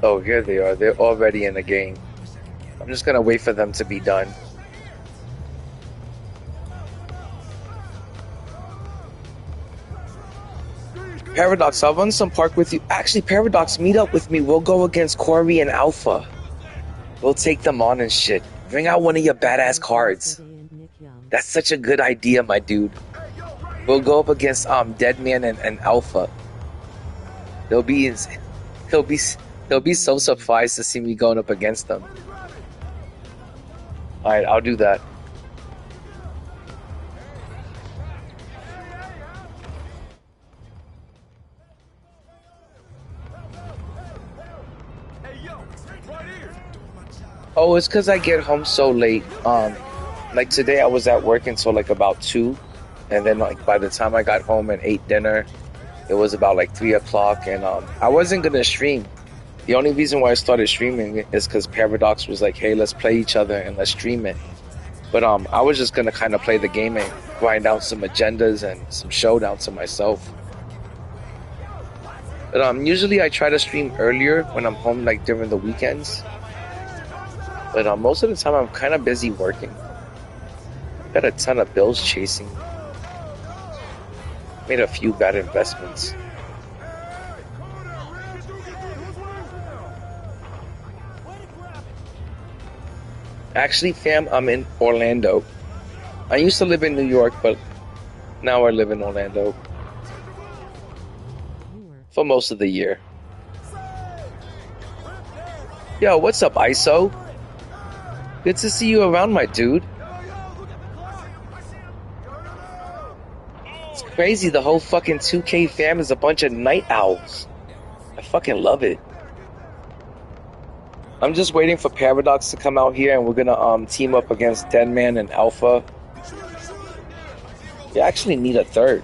Oh, here they are. They're already in the game. I'm just going to wait for them to be done. Paradox, I'll run some park with you. Actually, Paradox, meet up with me. We'll go against Corey and Alpha. We'll take them on and shit. Bring out one of your badass cards. That's such a good idea, my dude. We'll go up against Deadman and Alpha. They'll be so surprised to see me going up against them. Alright, I'll do that. Oh, it's because I get home so late. Like today I was at work until like about 2. And then like by the time I got home and ate dinner, it was about like 3 o'clock. And I wasn't going to stream. The only reason why I started streaming is because Paradox was like, hey, let's play each other and let's stream it. But I was just going to kind of play the game and grind out some agendas and some showdowns to myself. But usually I try to stream earlier when I'm home, like during the weekends. But most of the time I'm kind of busy working. Got a ton of bills chasing. Made a few bad investments. Actually, fam, I'm in Orlando. I used to live in New York, but now I live in Orlando. For most of the year. Yo, what's up, ISO? Good to see you around, my dude. Crazy, the whole fucking 2K fam is a bunch of night owls. I fucking love it. I'm just waiting for Paradox to come out here, and we're gonna team up against Deadman and Alpha. We actually need a third.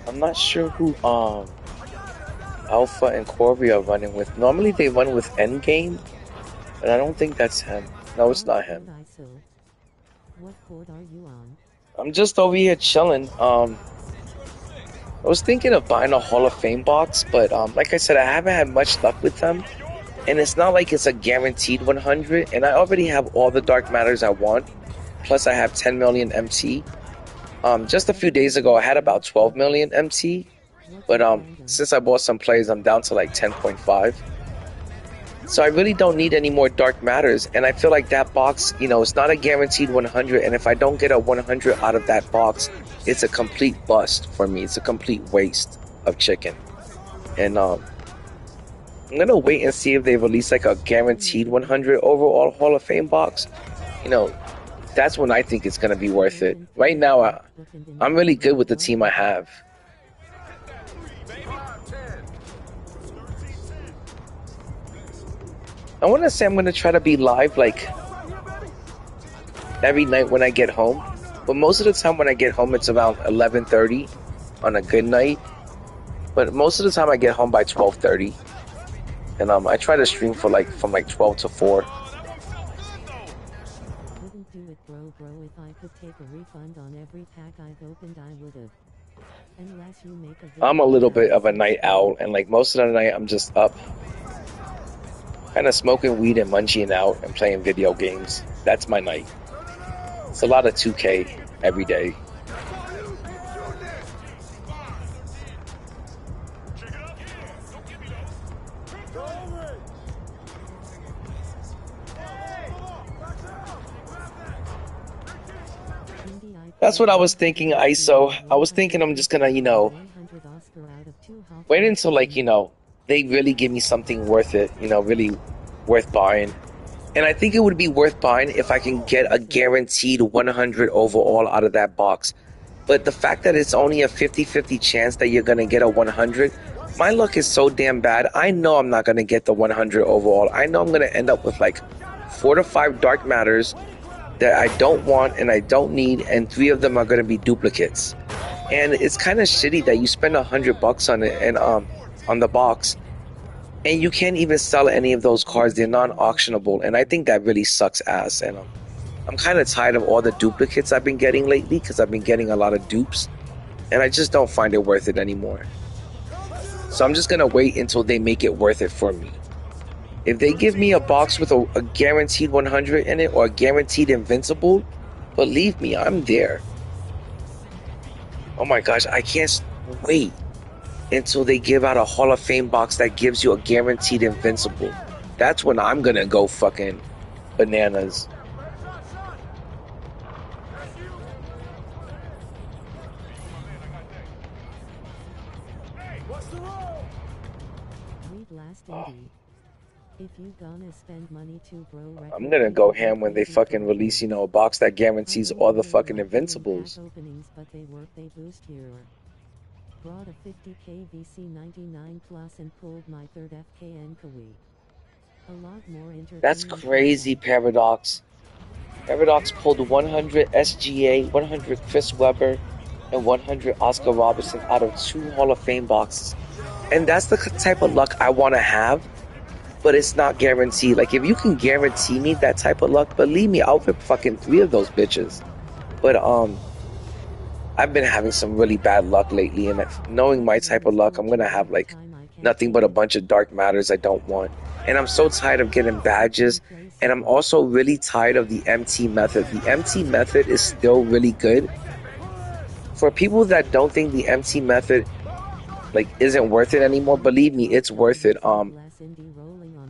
I'm not sure who Alpha and Corby are running with. Normally they run with Endgame, but I don't think that's him. No, it's not him. What court are you on? I'm just over here chilling. I was thinking of buying a Hall of Fame box, but like I said, I haven't had much luck with them. And it's not like it's a guaranteed 100, and I already have all the Dark Matters I want. Plus I have 10 million MT. Just a few days ago I had about 12 million MT. But since I bought some plays, I'm down to like 10.5. So I really don't need any more Dark Matters. And I feel like that box, you know, it's not a guaranteed 100. And if I don't get a 100 out of that box, it's a complete bust for me. It's a complete waste of chicken. And I'm going to wait and see if they release like a guaranteed 100 overall Hall of Fame box. You know, that's when I think it's going to be worth it. Right now, I'm really good with the team I have. I want to say I'm going to try to be live like every night when I get home. But most of the time when I get home, it's around 11:30 on a good night. But most of the time I get home by 12:30. And I try to stream for like from like 12 to 4. Wouldn't do it, bro. If I could take a refund on every pack I've opened, I would've. Unless you make a I'm a little bit of a night owl, and like most of the night I'm just up kind of smoking weed and munching out and playing video games. That's my night. It's a lot of 2K every day. That's what I was thinking, ISO. I was thinking I'm just gonna, you know, wait until like, you know, they really give me something worth it, you know, really worth buying. And I think it would be worth buying if I can get a guaranteed 100 overall out of that box. But the fact that it's only a 50-50 chance that you're going to get a 100, my luck is so damn bad. I know I'm not going to get the 100 overall. I know I'm going to end up with like 4 to 5 Dark Matters that I don't want and I don't need, and 3 of them are going to be duplicates. And it's kind of shitty that you spend $100 on it and on the box, and you can't even sell any of those cards. They're non-auctionable, and I think that really sucks ass. And I'm kind of tired of all the duplicates I've been getting lately, because I've been getting a lot of dupes, and I just don't find it worth it anymore. So I'm just gonna wait until they make it worth it for me. If they give me a box with a guaranteed 100 in it, or a guaranteed invincible, believe me, I'm there. Oh my gosh, I can't wait until they give out a Hall of Fame box that gives you a guaranteed invincible. That's when I'm gonna go fucking bananas. If you gonna spend money to bro, I'm gonna go ham when they fucking release, you know, a box that guarantees all the fucking invincibles. Openings, but they work, they boost your. Brought a 50k VC 99 plus and pulled my third FKN Kawi. A lot more entertaining. That's crazy, Paradox. Paradox pulled 100 SGA, 100 Chris Webber, and 100 Oscar Robertson out of 2 Hall of Fame boxes. And that's the type of luck I want to have, but it's not guaranteed. Like, if you can guarantee me that type of luck, believe me, I'll rip fucking 3 of those bitches. But, I've been having some really bad luck lately, and knowing my type of luck, I'm gonna have like nothing but a bunch of Dark Matters I don't want. And I'm so tired of getting badges, and I'm also really tired of the MT method. The MT method is still really good. For people that don't think the MT method like isn't worth it anymore, believe me, it's worth it.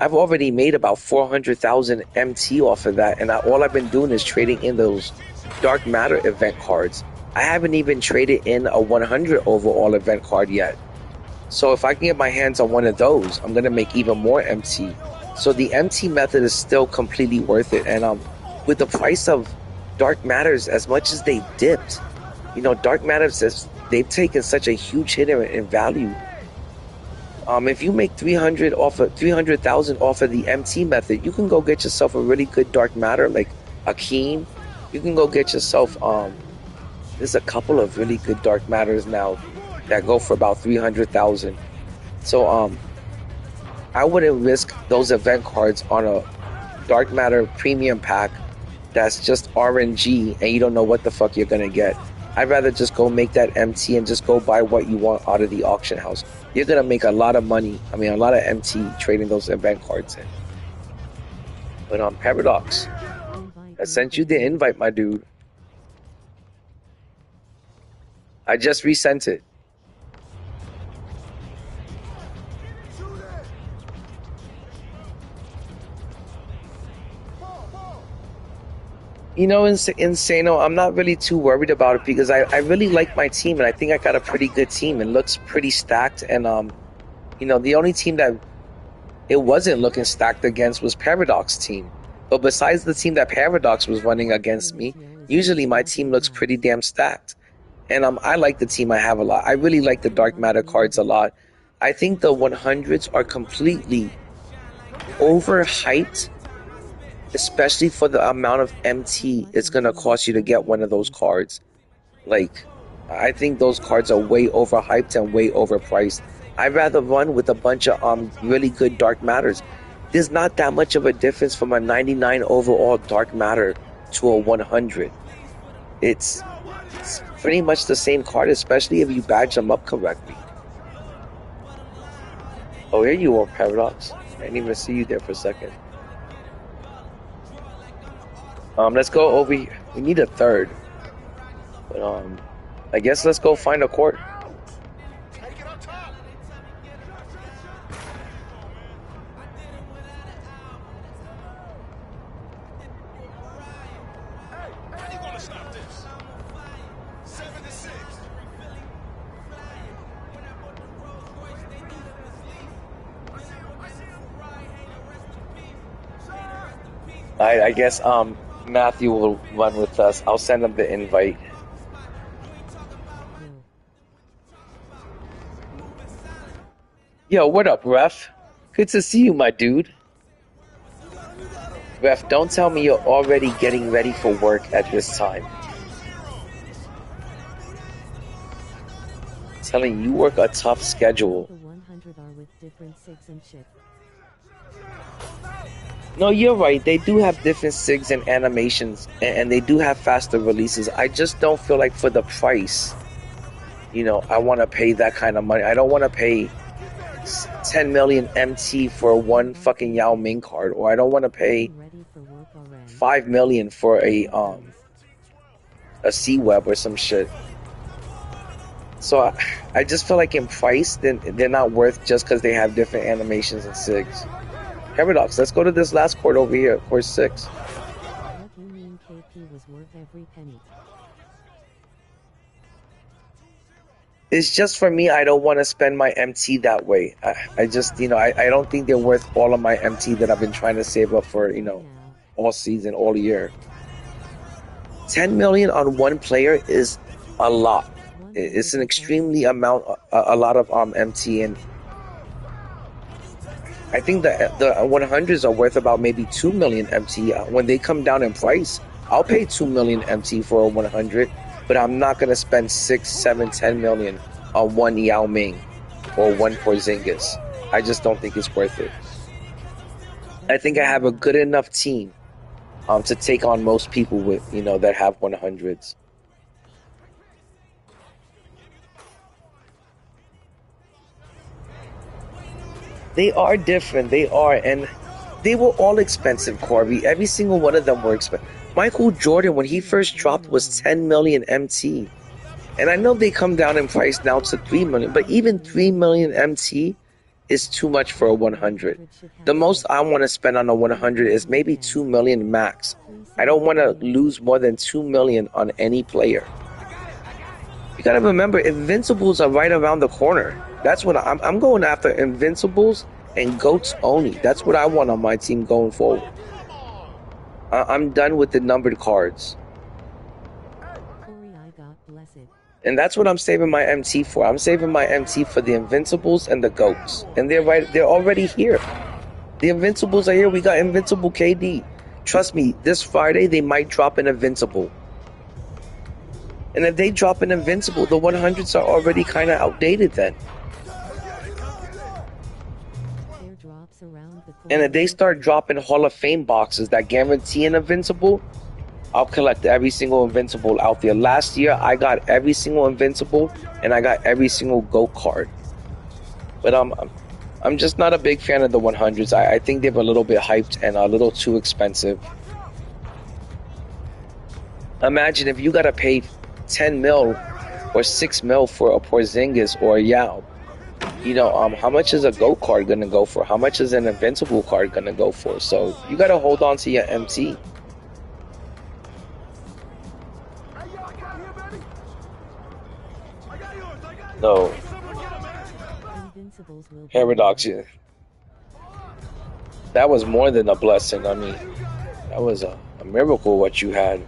I've already made about 400,000 MT off of that, and all I've been doing is trading in those Dark Matter event cards. I haven't even traded in a 100 overall event card yet. So if I can get my hands on one of those, I'm going to make even more MT. So the MT method is still completely worth it. And with the price of Dark Matters, as much as they dipped, Dark Matters, they've taken such a huge hit in value. If you make 300,000 off of the MT method, you can go get yourself a really good Dark Matter like Akeem. You can go get yourself there's a couple of really good Dark Matters now that go for about 300,000. So I wouldn't risk those event cards on a Dark Matter premium pack that's just RNG and you don't know what the fuck you're gonna get. I'd rather just go make that MT and just go buy what you want out of the auction house. You're gonna make a lot of money. I mean, a lot of MT trading those event cards in. But Paradox, I sent you the invite, my dude. I just resent it. Insano, I'm not really too worried about it because I really like my team and I think I got a pretty good team. It looks pretty stacked and the only team that it wasn't looking stacked against was Paradox team. But besides the team that Paradox was running against me, usually my team looks pretty damn stacked. And I like the team I have a lot. I really like the Dark Matter cards a lot. I think the 100s are completely overhyped, especially for the amount of MT it's going to cost you to get one of those cards. Like, I think those cards are way overhyped and way overpriced. I'd rather run with a bunch of really good Dark Matters. There's not that much of a difference from a 99 overall Dark Matter to a 100. It's pretty much the same card, especially if you badge them up correctly. Oh, here you are, Paradox. I didn't even see you there for a second. Let's go over here. We need a third. But I guess let's go find a court. I guess Matthew will run with us. I'll send him the invite. Yo, what up, Ref? Good to see you, my dude. Ref, don't tell me you're already getting ready for work at this time. Telling you work a tough schedule. The 100 are with different SIGs and shit. No, you're right. They do have different SIGs and animations, and they do have faster releases. I just don't feel like for the price, I want to pay that kind of money. I don't want to pay 10 million MT for one fucking Yao Ming card, or I don't want to pay 5 million for a C-Web or some shit. So I just feel like in price, then they're not worth just because they have different animations and SIGs. Paradox, let's go to this last court over here, court 6. What you mean KP was worth every penny? It's just for me, I don't want to spend my MT that way. I just, I don't think they're worth all of my MT that I've been trying to save up for, all season, all year. 10 million on one player is a lot. It's an extremely a lot of MT, and I think that the 100s are worth about maybe 2 million MT. When they come down in price, I'll pay 2 million MT for a 100, but I'm not going to spend 6, 7, 10 million on one Yao Ming or one Porzingis. I just don't think it's worth it. I think I have a good enough team to take on most people with, that have 100s. They are different. They are, and they were all expensive, Corby. Every single one of them were expensive. Michael Jordan, when he first dropped, was 10 million MT. And I know they come down in price now to 3 million, but even 3 million MT is too much for a 100. The most I want to spend on a 100 is maybe 2 million max. I don't want to lose more than 2 million on any player. You gotta remember, Invincibles are right around the corner. That's what I'm going after, Invincibles and GOATs only. That's what I want on my team going forward. I'm done with the numbered cards. And that's what I'm saving my MT for. I'm saving my MT for the Invincibles and the GOATs. And they're already here. The Invincibles are here. We got Invincible KD. Trust me, this Friday they might drop an Invincible. And if they drop an Invincible, the 100s are already kind of outdated then. And if they start dropping Hall of Fame boxes that guarantee an Invincible, I'll collect every single Invincible out there. Last year, I got every single Invincible, and I got every single GOAT card. But I'm just not a big fan of the 100s. I think they're a little bit hyped and a little too expensive. Imagine if you gotta pay 10 mil or 6 mil for a Porzingis or a Yao. You know, how much is a GOAT card gonna go for? How much is an Invincible card gonna go for? So you gotta hold on to your MT. No. Paradox, yeah. That was more than a blessing. I mean, that was a miracle what you had.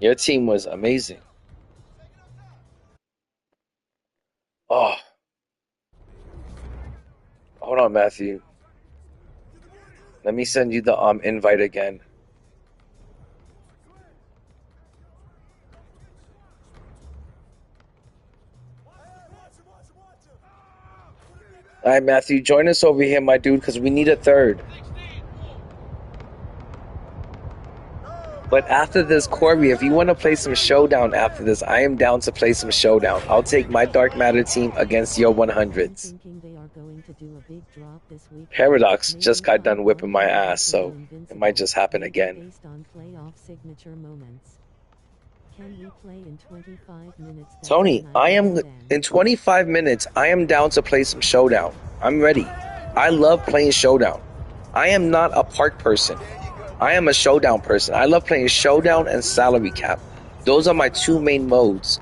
Your team was amazing. Oh. Hold on, Matthew. Let me send you the invite again. All right, Matthew, join us over here, my dude, because we need a third. But after this, Corey, if you want to play some Showdown after this, I am down to play some Showdown. I'll take my Dark Matter team against your 100s. Paradox just got done whipping my ass, so it might just happen again. Tony, in 25 minutes, I am down to play some Showdown. I'm ready. I love playing Showdown. I am not a park person. I am a Showdown person. I love playing Showdown and Salary Cap. Those are my two main modes.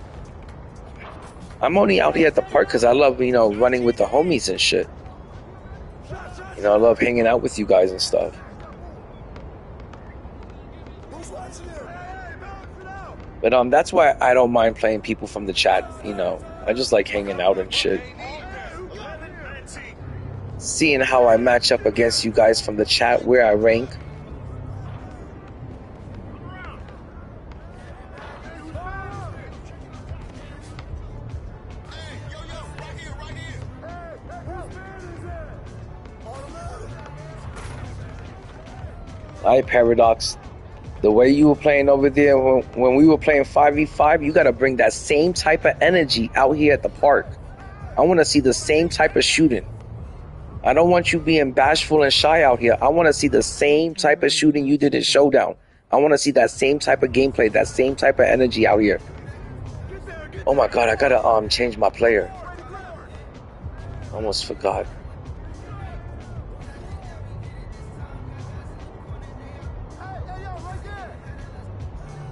I'm only out here at the park because I love, you know, running with the homies and shit. You know, I love hanging out with you guys and stuff. But that's why I don't mind playing people from the chat, you know. I just like hanging out and shit. Seeing how I match up against you guys from the chat, where I rank. Alright, Paradox. The way you were playing over there when we were playing 5v5, you got to bring that same type of energy out here at the park. I want to see the same type of shooting. I don't want you being bashful and shy out here. I want to see the same type of shooting you did in Showdown. I want to see that same type of gameplay, that same type of energy out here. Oh my god, I got to change my player. Almost forgot.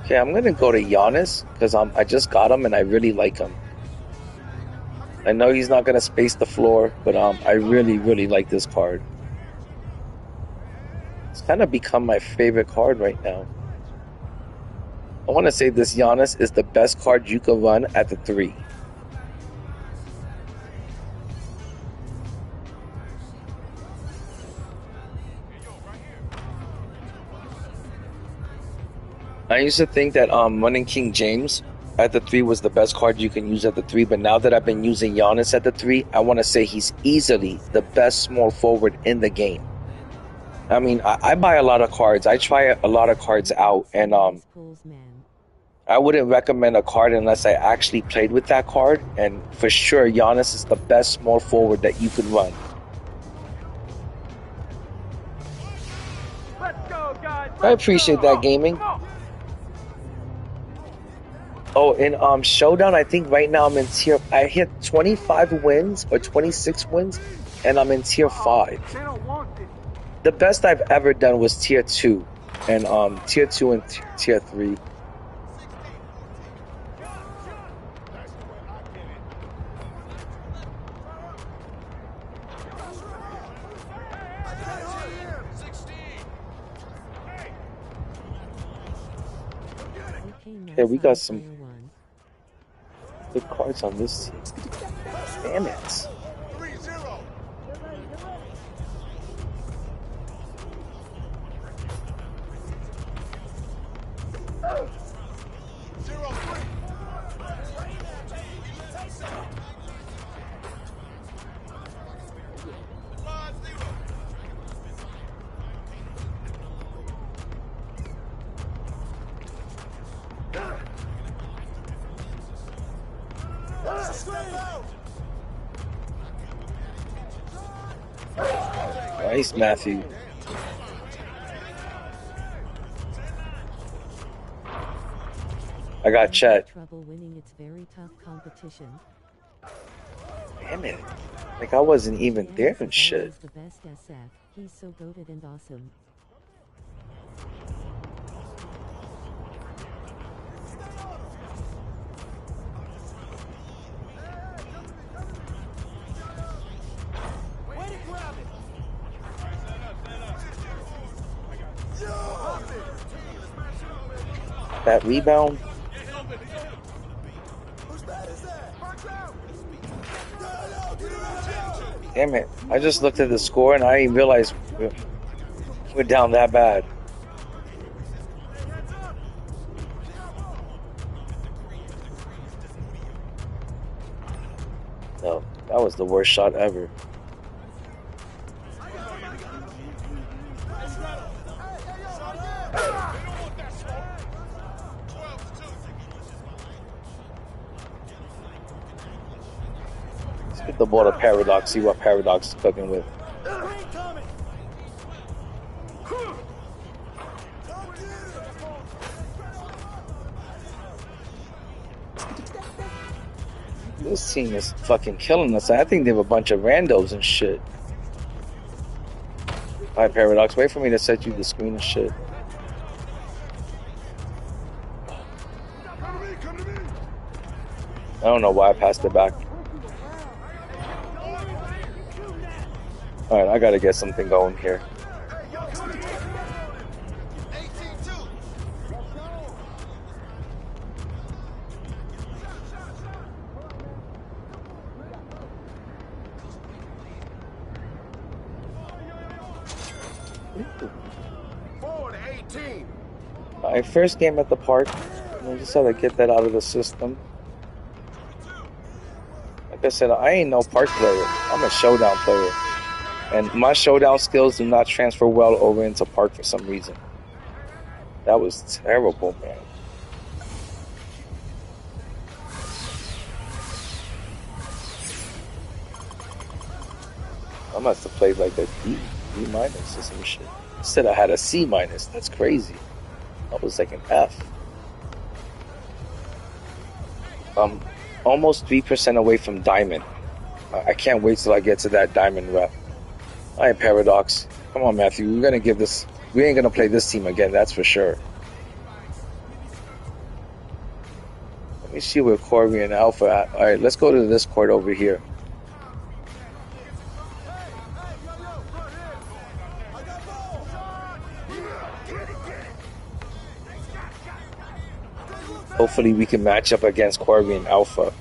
Okay, I'm gonna go to Giannis because I just got him and I really like him. I know he's not gonna space the floor, but I really like this card. It's kind of become my favorite card right now. I want to say this Giannis is the best card you could run at the 3. I used to think that running King James at the 3 was the best card you can use at the 3, but now that I've been using Giannis at the 3, I want to say he's easily the best small forward in the game. I mean, I buy a lot of cards. I try a lot of cards out, and I wouldn't recommend a card unless I actually played with that card, and for sure, Giannis is the best small forward that you could run. I appreciate that, gaming. Oh, in Showdown, I think right now I'm in tier... I hit 25 wins or 26 wins, and I'm in tier 5. The best I've ever done was tier 2, and tier 2 and tier 3. Okay, we got some good cards on this team. Damn it. Nice, Matthew. I got Chet. Trouble winning. It's very tough competition. Damn it. Like I wasn't even there and shit. He's the best SF. He's so goated and awesome. That rebound. Damn it. I just looked at the score and I didn't realize we're down that bad. No, that was the worst shot ever. Let's get the ball to Paradox, see what Paradox is cooking with. This team is fucking killing us. I think they have a bunch of randos and shit. Alright, Paradox, wait for me to set you the screen and shit. I don't know why I passed it back. Alright, I gotta get something going here. My first game at the park. I just had to get that out of the system. Like I said, I ain't no park player. I'm a showdown player. And my showdown skills do not transfer well over into park for some reason. That was terrible, man. I must have played like a D minus or some shit. Instead I had a C minus. That's crazy. That was like an F. I'm almost 3% away from diamond. I can't wait till I get to that diamond rep. Alright, Paradox. Come on, Matthew. We're gonna give this. We ain't gonna play this team again, that's for sure. Let me see where Corby and Alpha at. Alright, let's go to this court over here. Hopefully we can match up against Corby and Alpha.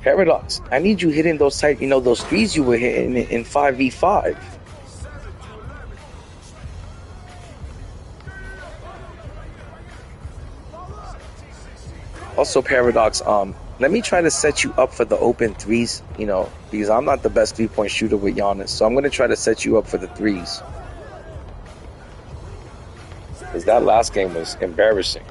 Paradox, I need you hitting those tight, those threes you were hitting in 5v5. Also, Paradox, let me try to set you up for the open threes, because I'm not the best three-point shooter with Giannis, so I'm going to try to set you up for the threes. Because that last game was embarrassing.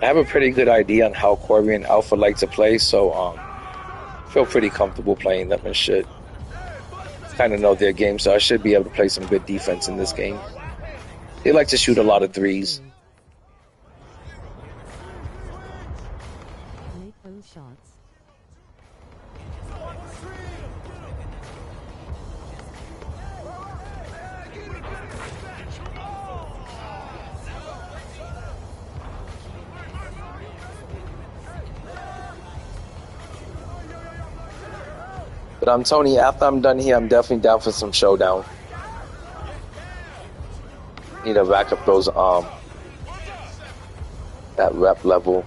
I have a pretty good idea on how Corby and Alpha like to play, so feel pretty comfortable playing them and shit. Kind of know their game, so I should be able to play some good defense in this game. They like to shoot a lot of threes. Make those shots. But Tony, after I'm done here, I'm definitely down for some showdown. Need to rack up those that rep level.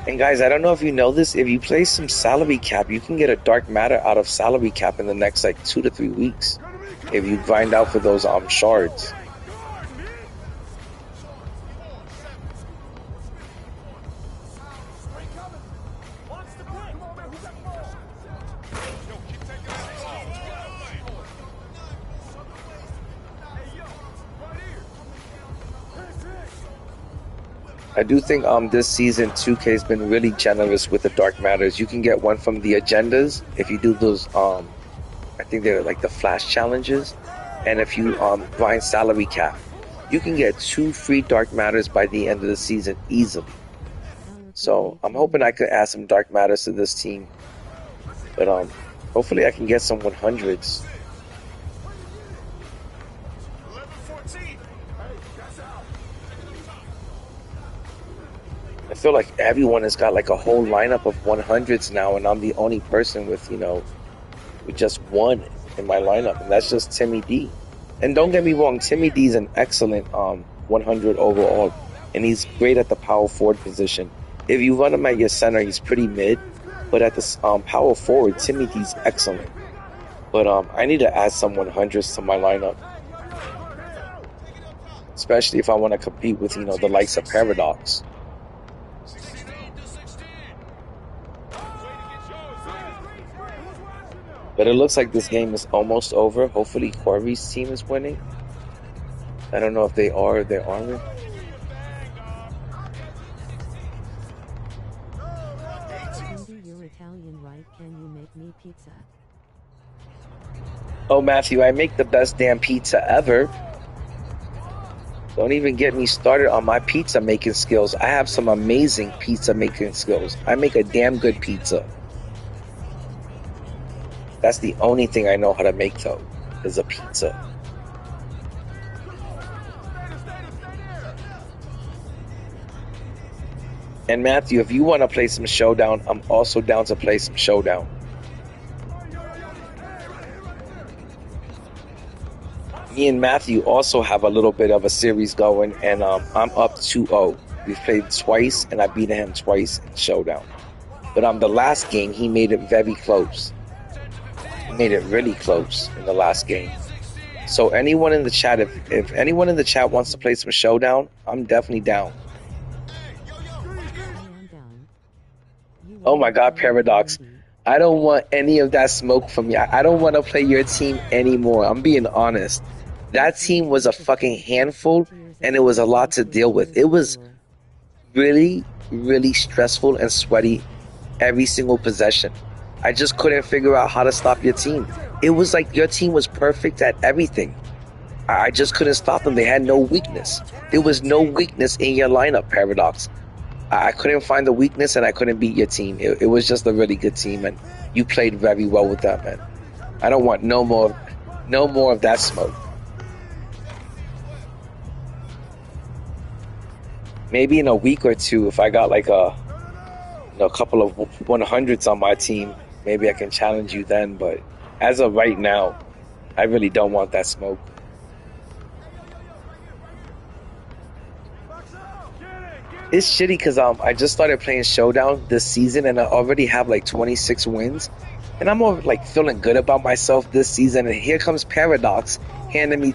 And guys, I don't know if you know this, if you play some salary cap, you can get a dark matter out of salary cap in the next like 2 to 3 weeks if you grind out for those shards. I do think this season 2K has been really generous with the dark matters. You can get one from the agendas if you do those I think they're like the flash challenges, and if you grind salary cap, you can get 2 free dark matters by the end of the season easily. So I'm hoping I could add some dark matters to this team, but hopefully I can get some 100s. I feel like everyone has got like a whole lineup of 100s now, and I'm the only person with, with just one in my lineup, and that's just Timmy D. And don't get me wrong, Timmy D is an excellent 100 overall, and he's great at the power forward position. If you run him at your center, he's pretty mid, but at the power forward, Timmy D's excellent. But I need to add some 100s to my lineup, especially if I want to compete with, the likes of Paradox. But it looks like this game is almost over. Hopefully Corby's team is winning. I don't know if they are or they aren't. Andy, you're Italian, right? Can you make me pizza? Oh, Matthew, I make the best damn pizza ever. Don't even get me started on my pizza making skills. I have some amazing pizza making skills. I make a damn good pizza. That's the only thing I know how to make, though, is a pizza. And Matthew, if you want to play some Showdown, I'm also down to play some Showdown. Me and Matthew also have a little bit of a series going, and I'm up 2-0. We've played twice, and I beat him twice in Showdown. But the last game, he made it very close. Made it really close in the last game. So anyone in the chat, if anyone in the chat wants to play some Showdown, I'm definitely down. Oh my God, Paradox, I don't want any of that smoke from you. I don't want to play your team anymore. I'm being honest. That team was a fucking handful, and it was a lot to deal with. It was really, really stressful and sweaty every single possession. I just couldn't figure out how to stop your team. It was like your team was perfect at everything. I just couldn't stop them. They had no weakness. There was no weakness in your lineup, Paradox. I couldn't find the weakness, and I couldn't beat your team. It was just a really good team, and you played very well with that, man. I don't want no more of that smoke. Maybe in a week or two, if I got like a couple of 100s on my team, maybe I can challenge you then, but as of right now, I really don't want that smoke. It's shitty because I just started playing Showdown this season, and I already have like 26 wins, and I'm more like feeling good about myself this season. And here comes Paradox handing me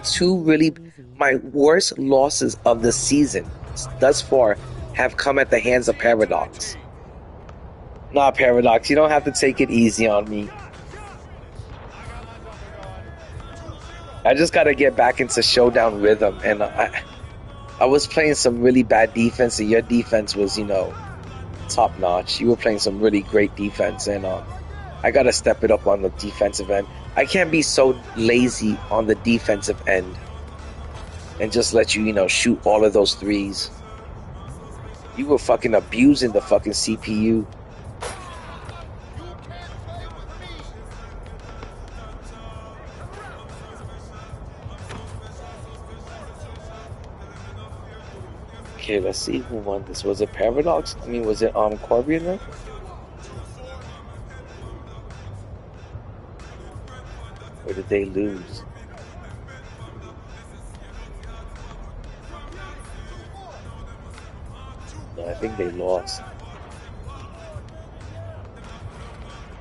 my worst losses of the season thus far have come at the hands of Paradox. Nah, Paradox, you don't have to take it easy on me. I just gotta get back into Showdown rhythm, and I was playing some really bad defense, and your defense was, top notch. You were playing some really great defense, and I gotta step it up on the defensive end. I can't be so lazy on the defensive end and just let you, shoot all of those threes. You were fucking abusing the fucking CPU. Okay, let's see who won this. Was it Paradox? I mean, was it Corby in there? did they lose? No, I think they lost.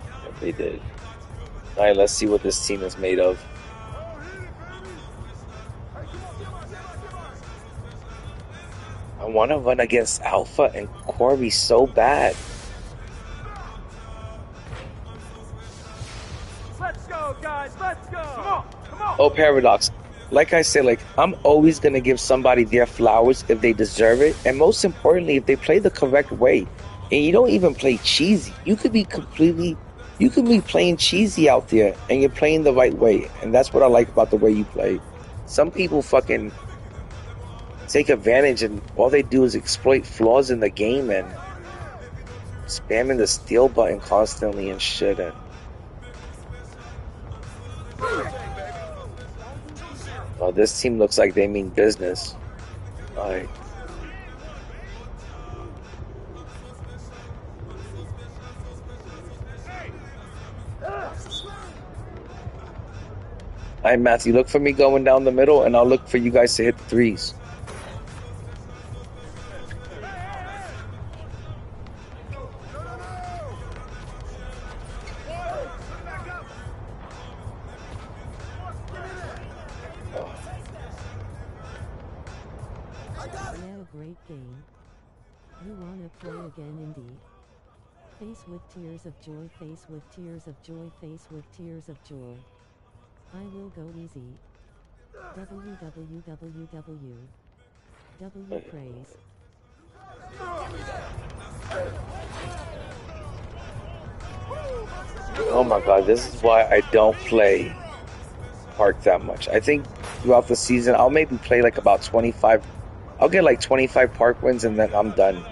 Yeah, they did. Alright, let's see what this team is made of. I want to run against Alpha and Corby so bad. Let's go, guys. Let's go. Come on. Come on. Oh, Paradox. Like I said, like I'm always gonna give somebody their flowers if they deserve it, and most importantly, if they play the correct way. And you don't even play cheesy. You could be playing cheesy out there, and you're playing the right way, and that's what I like about the way you play. Some people fucking take advantage, and all they do is exploit flaws in the game and spamming the steal button constantly and shit. And oh, this team looks like they mean business. Alright. Alright, Matthew, look for me going down the middle, and I'll look for you guys to hit the threes. Yeah, great game. You wanna play again, indeed? Face with tears of joy, face with tears of joy, face with tears of joy. I will go easy. www. W praise. Oh my god, this is why I don't play Park that much. I think throughout the season, I'll maybe play like about 25. I'll get like 25 Park wins and then I'm done.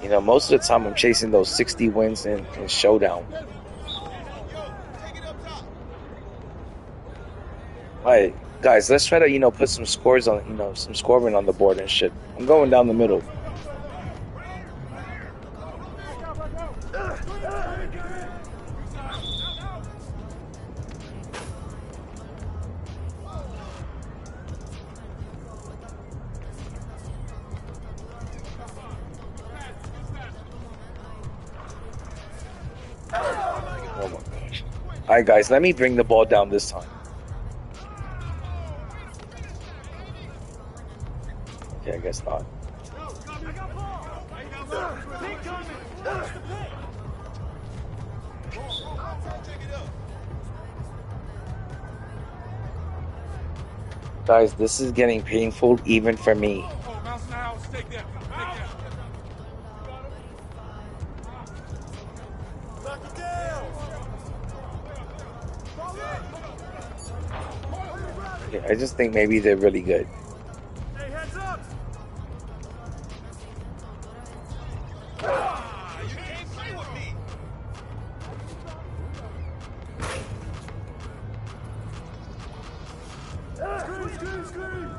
You know, most of the time I'm chasing those 60 wins in Showdown. Alright, guys, let's try to, you know, put some scores on, you know, some scoring on the board and shit. I'm going down the middle. Oh my gosh. Alright, guys, let me bring the ball down this time. Okay, I guess not. Guys, this is getting painful even for me. Okay, I just think maybe they're really good. Hey, heads up. You can't play with me. Screen.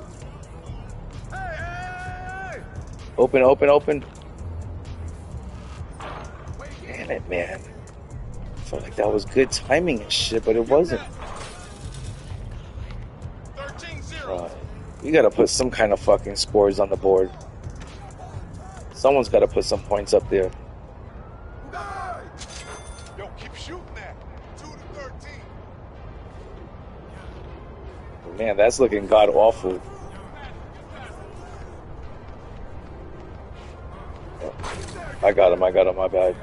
Hey. Open, open, open. Damn it, man. I felt like that was good timing and shit, but it wasn't. You gotta put some kind of fucking scores on the board. Someone's gotta put some points up there. Yo, keep shooting that. 2 to 13. Man, that's looking god awful. I got him, my bad.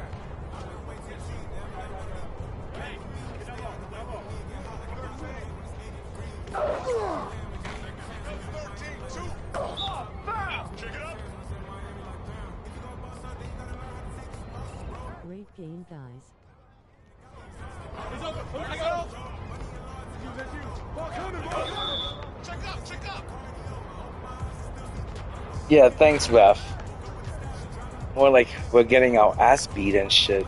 Great game, guys. Yeah, thanks, ref. More like we're getting our ass beat and shit.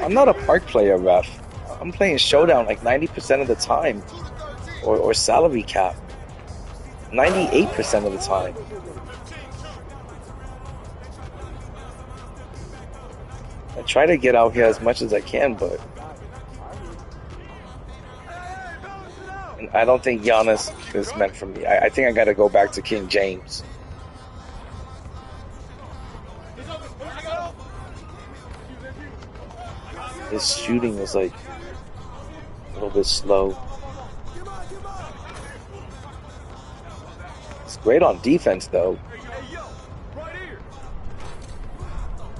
I'm not a park player, ref. I'm playing Showdown like 90% of the time. Or salary cap. 98% of the time. I try to get out here as much as I can, but I don't think Giannis is meant for me. I think I got to go back to King James. His shooting is like a little bit slow. It's great on defense, though.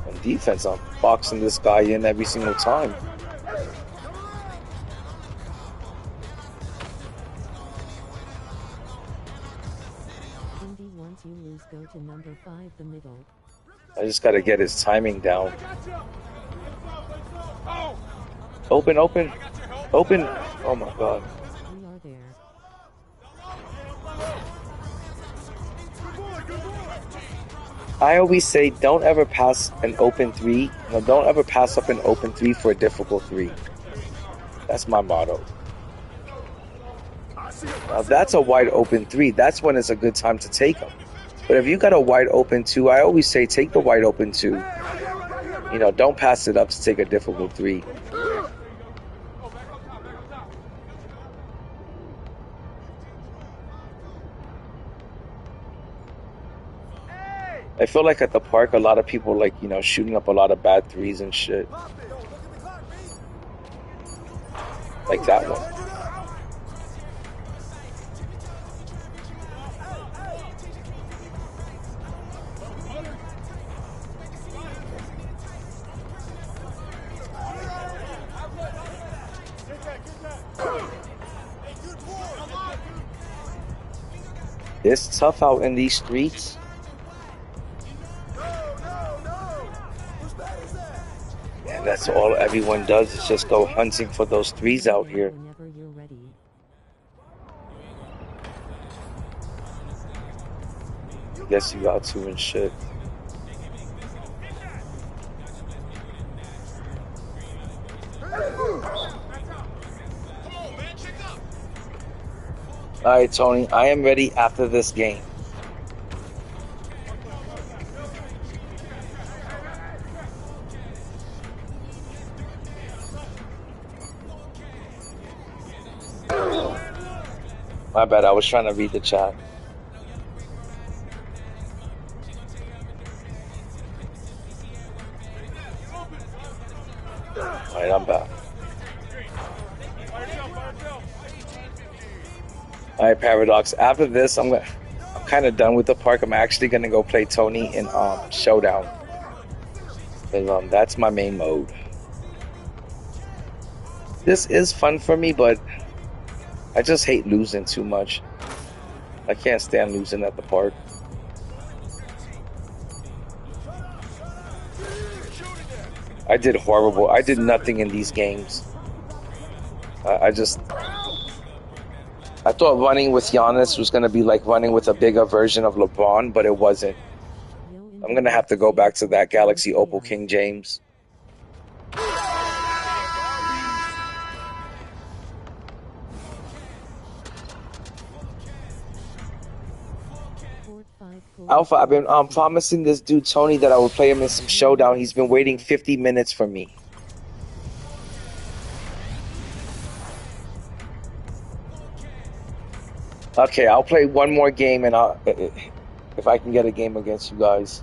On defense, I'm boxing this guy in every single time. Indy, once you lose, go to number 5, the middle. I just got to get his timing down. Open, open, open. Oh my God. We are there. I always say don't ever pass an open three. No, don't ever pass up an open three for a difficult three. That's my motto. Now, if that's a wide open three, that's when it's a good time to take them. But if you got a wide open two, I always say take the wide open two. You know, don't pass it up to take a difficult three. I feel like at the park, a lot of people like, you know, shooting up a lot of bad threes and shit. Like that one. It's tough out in these streets. And that's all everyone does is just go hunting for those threes out here. Whenever you're ready. Guess you out too and shit. Alright, Tony, I am ready after this game. My bad, I was trying to read the chat. Alright, I'm back. Alright, Paradox. After this, I'm kind of done with the park. I'm actually gonna go play Tony in Showdown. And that's my main mode. This is fun for me, but I just hate losing too much. I can't stand losing at the park. I did horrible. I did nothing in these games. I thought running with Giannis was going to be like running with a bigger version of LeBron, but it wasn't. I'm going to have to go back to that Galaxy Opal King James. Alpha, I've been promising this dude Tony that I would play him in some Showdown. He's been waiting 50 minutes for me. Okay, I'll play one more game, and if I can get a game against you guys.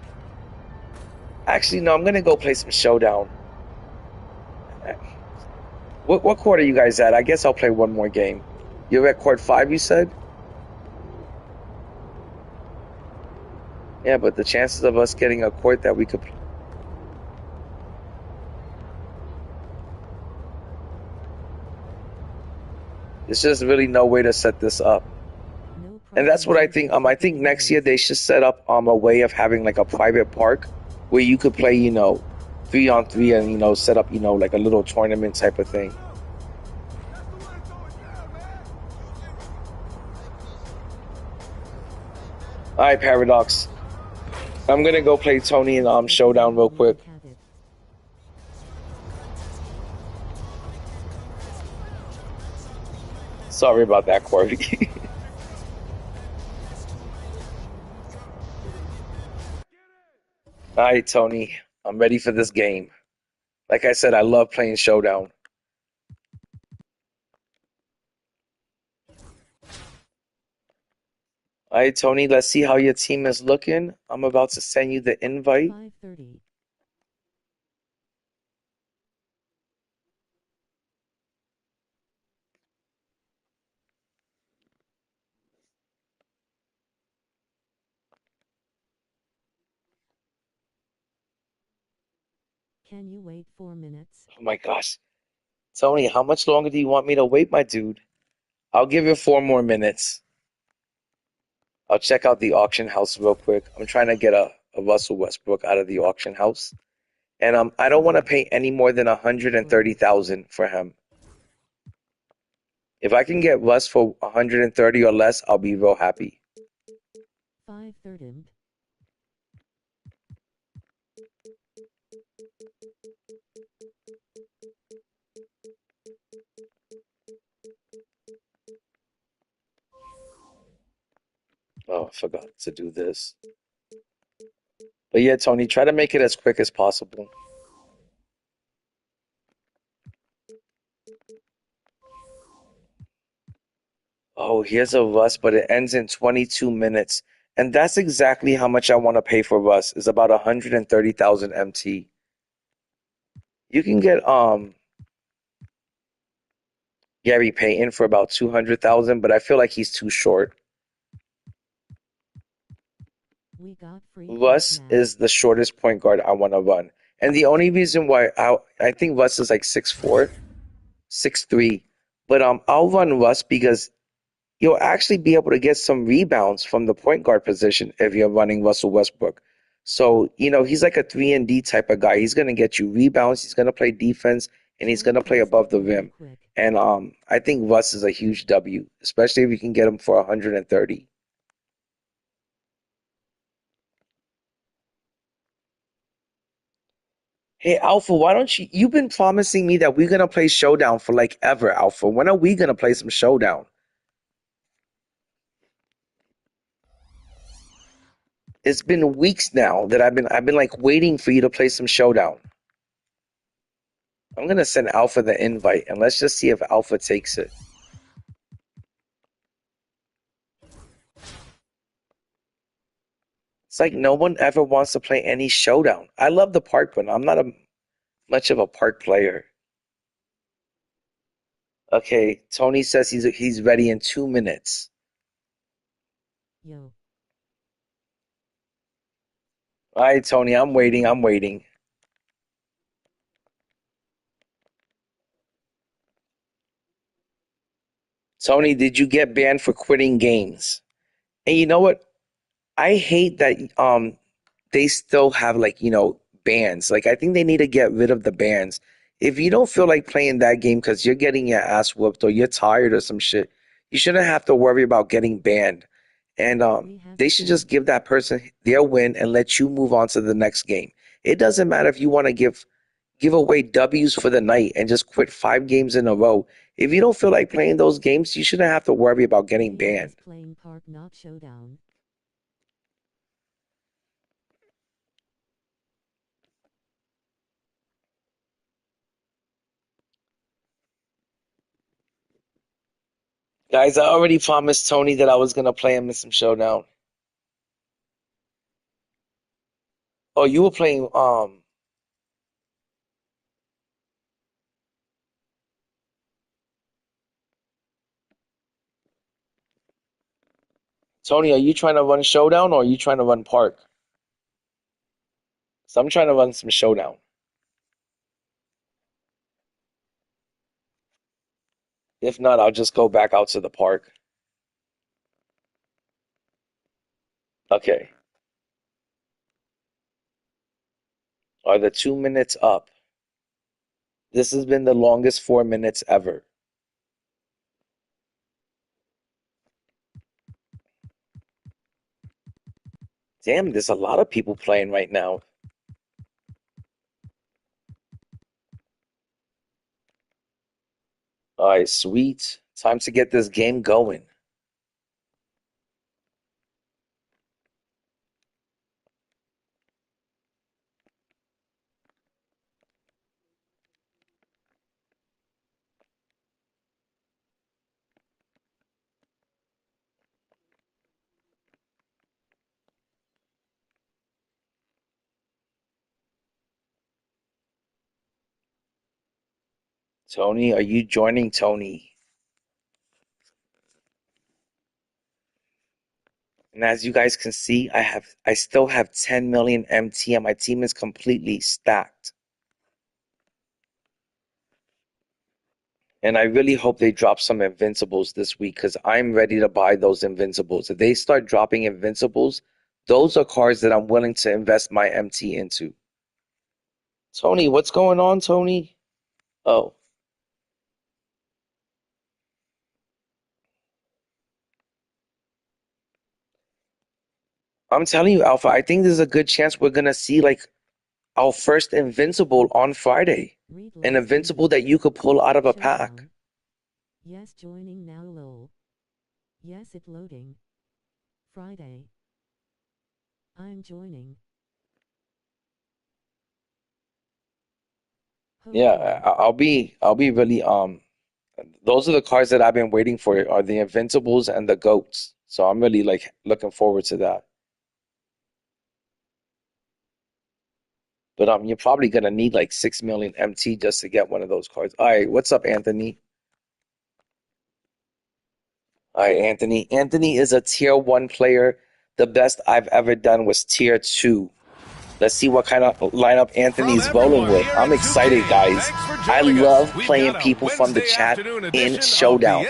Actually, no, I'm gonna go play some Showdown. What court are you guys at? I guess I'll play one more game. You're at court 5, you said? Yeah, but the chances of us getting a court that we could... There's just really no way to set this up. And that's what I think. I think next year they should set up a way of having like a private park where you could play, 3-on-3 and, set up, like a little tournament type of thing. All right, Paradox. I'm going to go play Tony in Showdown real quick. Sorry about that, Corby. All right, Tony. I'm ready for this game. Like I said, I love playing Showdown. All right, Tony, let's see how your team is looking. I'm about to send you the invite. 5:30. Can you wait 4 minutes? Oh my gosh. Tony, how much longer do you want me to wait, my dude? I'll give you 4 more minutes. I'll check out the auction house real quick. I'm trying to get a Russell Westbrook out of the auction house. And I don't want to pay any more than 130,000 for him. If I can get Russ for 130 or less, I'll be real happy. 5:30. Oh, I forgot to do this. But yeah, Tony, try to make it as quick as possible. Oh, here's a Russ, but it ends in 22 minutes. And that's exactly how much I want to pay for Russ, is about 130,000 MT. You can get Gary Payton for about 200,000, but I feel like he's too short. We got free Russ now. is the shortest point guard I want to run. And the only reason why I think Russ is like 6'4", 6'3", but I'll run Russ because you'll actually be able to get some rebounds from the point guard position if you're running Russell Westbrook. So, he's like a 3 and D type of guy. He's going to get you rebounds, he's going to play defense, and he's going to play above the rim. And I think Russ is a huge W, especially if you can get him for 130. Hey, Alpha, why don't you've been promising me that we're going to play Showdown for like ever, Alpha. When are we going to play some Showdown? It's been weeks now that I've been like waiting for you to play some Showdown. I'm gonna send Alpha the invite and let's just see if Alpha takes it. It's like no one ever wants to play any Showdown. I love the park, but I'm not much of a park player. Okay, Tony says he's ready in 2 minutes. Yo. All right, Tony, I'm waiting. I'm waiting. Tony, did you get banned for quitting games? And you know what? I hate that they still have like, bans. Like I think they need to get rid of the bans. If you don't feel like playing that game because you're getting your ass whooped or you're tired or some shit, you shouldn't have to worry about getting banned. And they should just give that person their win and let you move on to the next game. It doesn't matter if you want to give away W's for the night and just quit 5 games in a row. If you don't feel like playing those games, you shouldn't have to worry about getting banned. Playing park, not Showdown. Guys, I already promised Tony that I was gonna play him in some Showdown. Oh, you were playing Tony, are you trying to run Showdown or are you trying to run Park? So I'm trying to run some Showdown. If not, I'll just go back out to the park. Okay. Are the 2 minutes up? This has been the longest 4 minutes ever. Damn, there's a lot of people playing right now. All right, sweet. Time to get this game going. Tony, are you joining Tony? And as you guys can see, I still have 10 million MT and my team is completely stacked. And I really hope they drop some Invincibles this week because I'm ready to buy those Invincibles. If they start dropping Invincibles, those are cards that I'm willing to invest my MT into. Tony, what's going on, Tony? Oh. I'm telling you, Alpha, I think there's a good chance we're going to see like our first Invincible on Friday. An Invincible that you could pull out of a pack. Yes, joining now, lol. Yes, it loading. Friday. I'm joining. Yeah, I'll be really those are the cards that I've been waiting for are the Invincibles and the Goats. So I'm really like looking forward to that. But you're probably gonna need like 6 million MT just to get one of those cards. All right, what's up, Anthony? All right, Anthony. Anthony is a tier 1 player. The best I've ever done was tier 2. Let's see what kind of lineup Anthony's rolling with. I'm excited, guys. I love playing people from the chat in Showdown.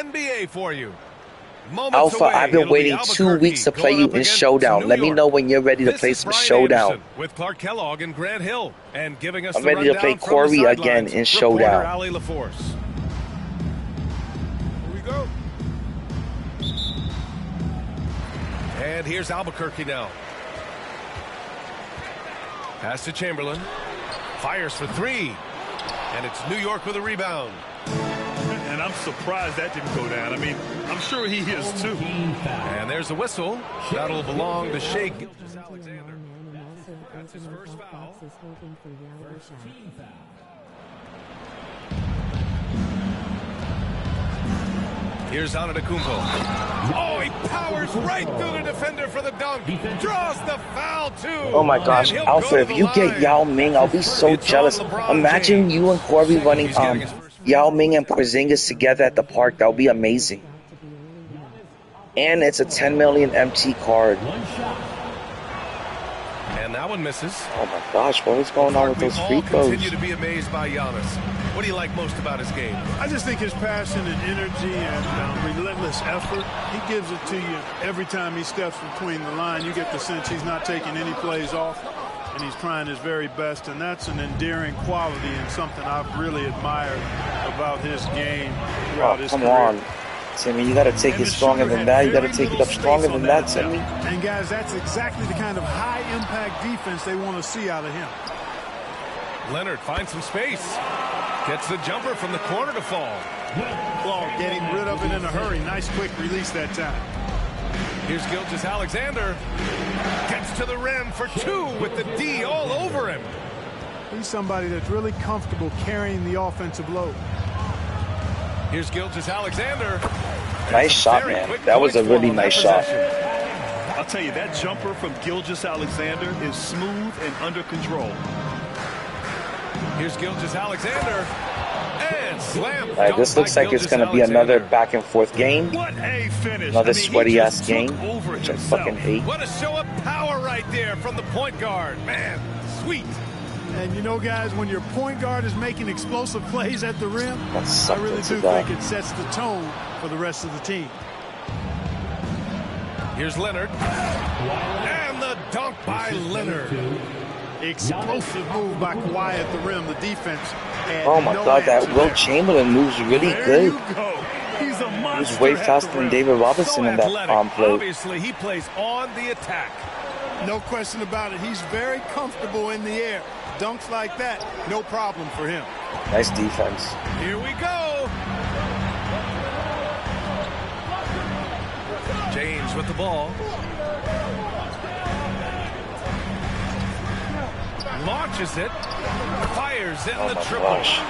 Alpha, I've been waiting 2 weeks to play you in Showdown. Let me know when you're ready to play some Showdown. With Clark Kellogg and Grant Hill, and giving us I'm ready to play Corey again in Showdown. Ali LaForce. Here we go. And here's Albuquerque now. Pass to Chamberlain. Fires for 3. And it's New York with a rebound. And I'm surprised that didn't go down. I mean, I'm sure he is too. And there's a whistle. That'll belong to Shea Gilgeous-Alexander. That's his first foul. Here's Antetokounmpo. Oh, he powers right through the defender for the dunk. Draws the foul, too. Oh, my gosh. Alpha, if you get Yao Ming, I'll be so jealous. Imagine you and Corey running Yao Ming and Porzingis together at the park. That would be amazing. And it's a 10 million MT card. And that one misses. Oh, my gosh. What is going on with those free throws? Continue to be amazed by Giannis. What do you like most about his game? I just think his passion and energy and relentless effort. He gives it to you every time he steps between the line. You get the sense he's not taking any plays off, and he's trying his very best, and that's an endearing quality and something I've really admired about his game throughout his career. Come on, Timmy. You got to take it stronger than that. You got to take it up stronger than that, Timmy. And, guys, that's exactly the kind of high-impact defense they want to see out of him. Leonard finds some space. Gets the jumper from the corner to fall. Ball getting rid of it in a hurry. Nice quick release that time. Here's Gilgeous-Alexander. Gets to the rim for 2 with the D all over him. He's somebody that's really comfortable carrying the offensive load. Here's Gilgeous-Alexander. Nice shot, man. That was a really nice shot. I'll tell you, that jumper from Gilgeous-Alexander is smooth and under control. Here's Gilgeous-Alexander. And slam. All right, this looks like it's going to be another back and forth game. What a finish. Another sweaty-ass game, which I fucking hate. What a show of power right there from the point guard. Man, sweet. And you know, guys, when your point guard is making explosive plays at the rim, I really do think it sets the tone for the rest of the team. Here's Leonard. And the dunk by Leonard. Explosive move by Kawhi at the rim. The defense. Oh my God, that Will Chamberlain moves really good. He's a monster. He's way faster than David Robinson in that play. Obviously, he plays on the attack. No question about it. He's very comfortable in the air. Dunks like that, no problem for him. Nice defense. Here we go. James with the ball. Launches it. Fires it in the triple. Gosh.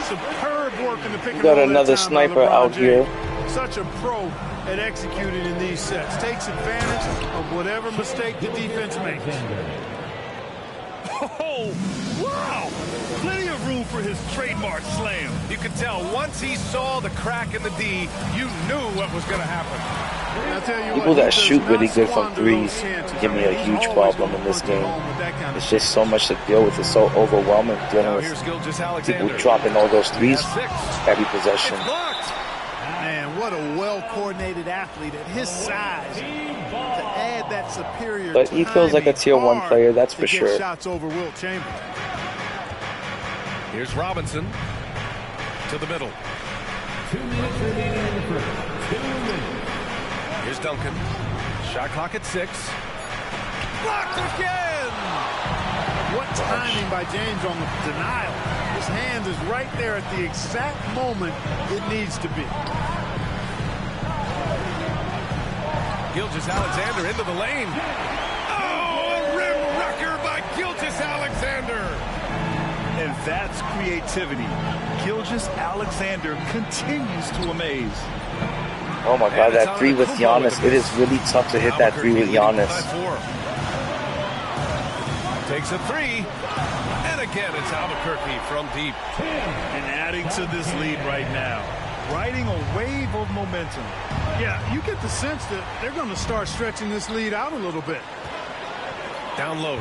Superb work in the pick and We got roll another that time by sniper LeBron out here. James. Such a pro at executing in these sets. Takes advantage of whatever mistake the defense makes. Oh, wow. Plenty of room for his trademark slam. You could tell once he saw the crack in the D, you knew what was going to happen. I'll tell you People what, that shoot really good from squander threes those chances. give me a He's huge always problem gonna in this punch it game. home with that kind of It's just so much to deal with. It's so overwhelming dealing Now with here's Gilgeous people Alexander. dropping all those threes Has 6. every possession. It's blocked. Man, what a well-coordinated athlete at his size to add that superior. But he feels like a tier 1 player, that's for sure. Shots over Wilt Chamberlain. Here's Robinson to the middle. 2 minutes remaining in the first. 2 minutes. Here's Duncan. Shot clock at 6. Blocked again. What timing by James on the denial. His hand is right there at the exact moment it needs to be. Gilgeous Alexander into the lane. Oh, a rim wrecker by Gilgeous Alexander. And that's creativity. Gilgeous Alexander continues to amaze. Oh my God, that 3 with Giannis. It is really tough to hit that 3 with Giannis. Takes a 3. And again, it's Albuquerque from deep. And adding to this lead right now. Riding a wave of momentum. Yeah, you get the sense that they're going to start stretching this lead out a little bit. Down low.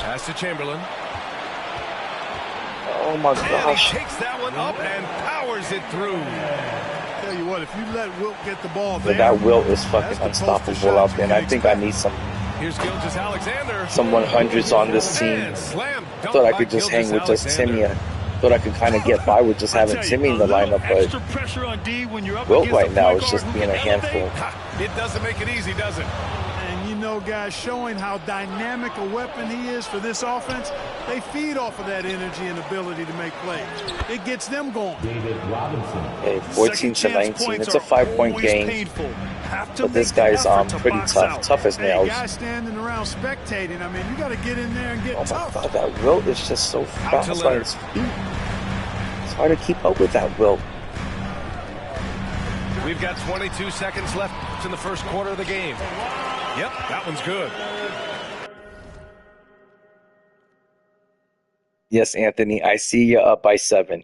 Pass to Chamberlain. Oh my And gosh. he takes that one up and powers it through. Tell you what, if you let Wilt get the ball But there, that Wilt is fucking unstoppable out there, and I think I need some Here's Gilgeous Alexander. 100s on this team. And slam I dunk thought I by could just Gilgeous hang with just Alexander. Timmy. I thought I could kind of get by with just having Timmy in the lineup, but extra pressure on D when you're up Wilt against right a now point is guard just who being a can elevate. handful. Ha, it doesn't make it easy, does it? and you know, guys, showing how dynamic a weapon he is for this offense, they feed off of that energy and ability to make plays. It gets them going. David Robinson. Hey, 14 to 19. It's a 5-point game. But this guy's pretty tough. Tough as Hey, nails. guys standing around spectating, I mean, you got to get in there and get Oh my tough. God, that Wilt is just so Out to fast on Leonard. his feet. It's hard to keep up with that Wilt. We've got 22 seconds left in the first quarter of the game. Yep, that one's good. Yes, Anthony, I see you're up by 7.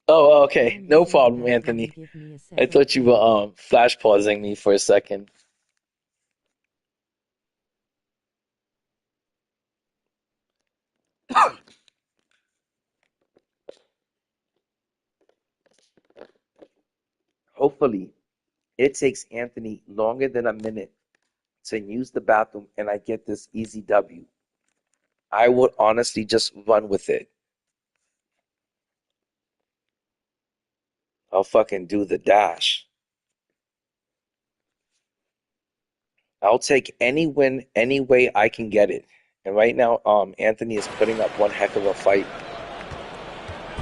Oh, okay. No problem, Anthony. Give me a I second. thought you were flash pausing me for a second. Hopefully, it takes Anthony longer than a minute to use the bathroom and I get this easy W. I would honestly just run with it. I'll fucking do the dash. I'll take any win any way I can get it. And right now, Anthony is putting up one heck of a fight.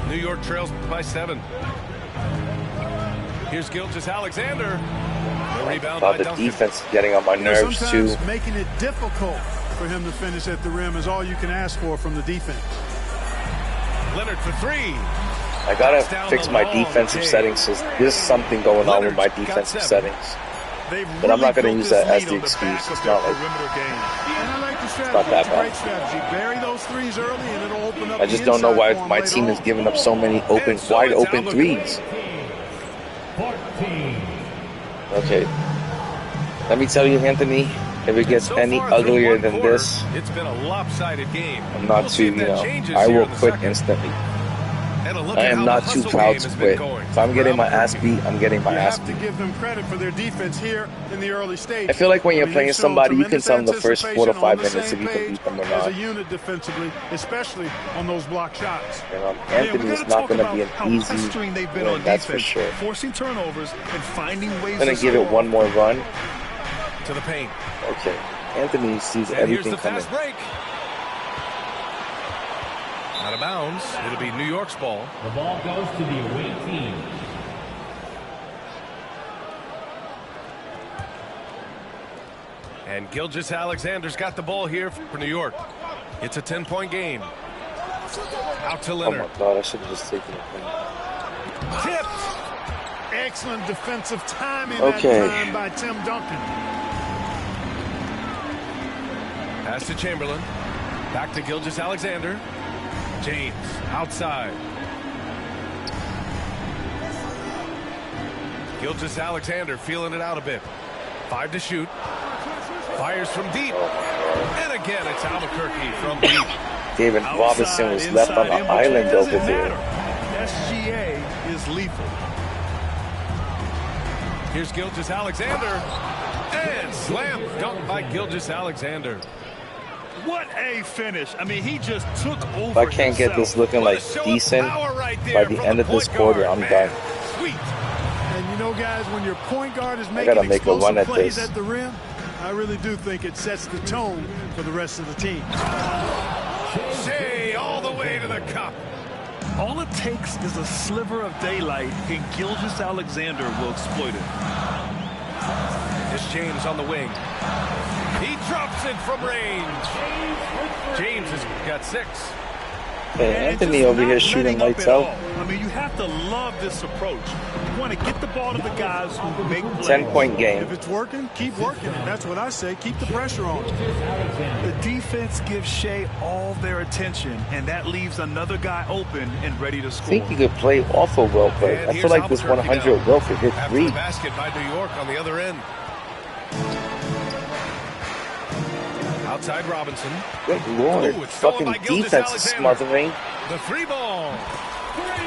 New York trails by 7. Here's Gilgeous Alexander. The rebound by The Duncan. defense is getting on my You know, nerves too. sometimes making it difficult for him to finish at the rim is all you can ask for from the defense. Leonard for 3. I gotta Down fix the my long defensive game. settings. So there's something going on with my Leonard's got defensive 7. settings. They've But I'm not really gonna built use this that as lead the on the excuse. back of It's their not like perimeter game. And I like the strategy. not that It's a great bad. strategy. Bury those threes early, and it'll open up. I the just don't know inside why for 'em my later team is on. giving up so many open, And so wide it's open Albuquerque. threes. 14. Okay. Let me tell you, Anthony, if it gets So any far through uglier one than quarter, this, it's been a lopsided game. I'm not We'll too, see if that changes I here will in the quit second. instantly. And a look I at am how not the too hustle proud game to has quit. been going If I'm for getting my ass Albuquerque. beat, I'm getting my You ass have to beat. give them credit for their defense here in the early stages. I feel like when you're I mean, playing they've shown somebody, you can tremendous tell them the first 4 to anticipation 5 on the minutes if same you can page beat them or as not. a unit defensively, especially on those block shots. And, Yeah, Anthony we is gotta not talk going to about be an how easy pestering they've been win, on that's for defense, sure. forcing turnovers and finding ways I'm going to to give it score. one more run. To the paint. Okay. Anthony sees And here's everything the coming. fast break. Out of bounds. It'll be New York's ball. The ball goes to the away team. And Gilgeous Alexander's got the ball here for New York. It's a 10-point game. Out to Oh Leonard. my God, I should have just taken it. Tipped. Excellent defensive timing Okay. that time by Tim Duncan. Pass to Chamberlain. Back to Gilgeous-Alexander. James outside. Gilgeous-Alexander feeling it out a bit. 5 to shoot. Fires from deep. And again, it's Albuquerque from deep. David Robinson was left on the island over there. SGA is lethal. Here's Gilgeous-Alexander. And slam dunk by Gilgeous-Alexander. What a finish. I mean, he just took over. If I can't get this looking like decent by the end of this quarter, I'm done. Sweet. And you know, guys, when your point guard is I making gotta make a run explosive at plays this. at the rim, I really do think it sets the tone for the rest of the team. Shea all the way to the cup. All it takes is a sliver of daylight, and Gilgeous-Alexander will exploit it. Here's James on the wing. He drops it from range. James has got 6. Hey, Anthony over here shooting lights out. I mean, you have to love this approach. You want to get the ball to the guys who make plays. 10-point game. If it's working, keep working. That's what I say. Keep the pressure on. The defense gives Shea all their attention, and that leaves another guy open and ready to I score. think he could play off of Will, but And I feel here's like this Albuquerque 100 now. Will could hit After 3. the basket by New York on the other end. Outside Robinson. Good lord. Ooh, it's stolen Fucking by defense is Gilgeous-Alexander. smothering. The 3 ball.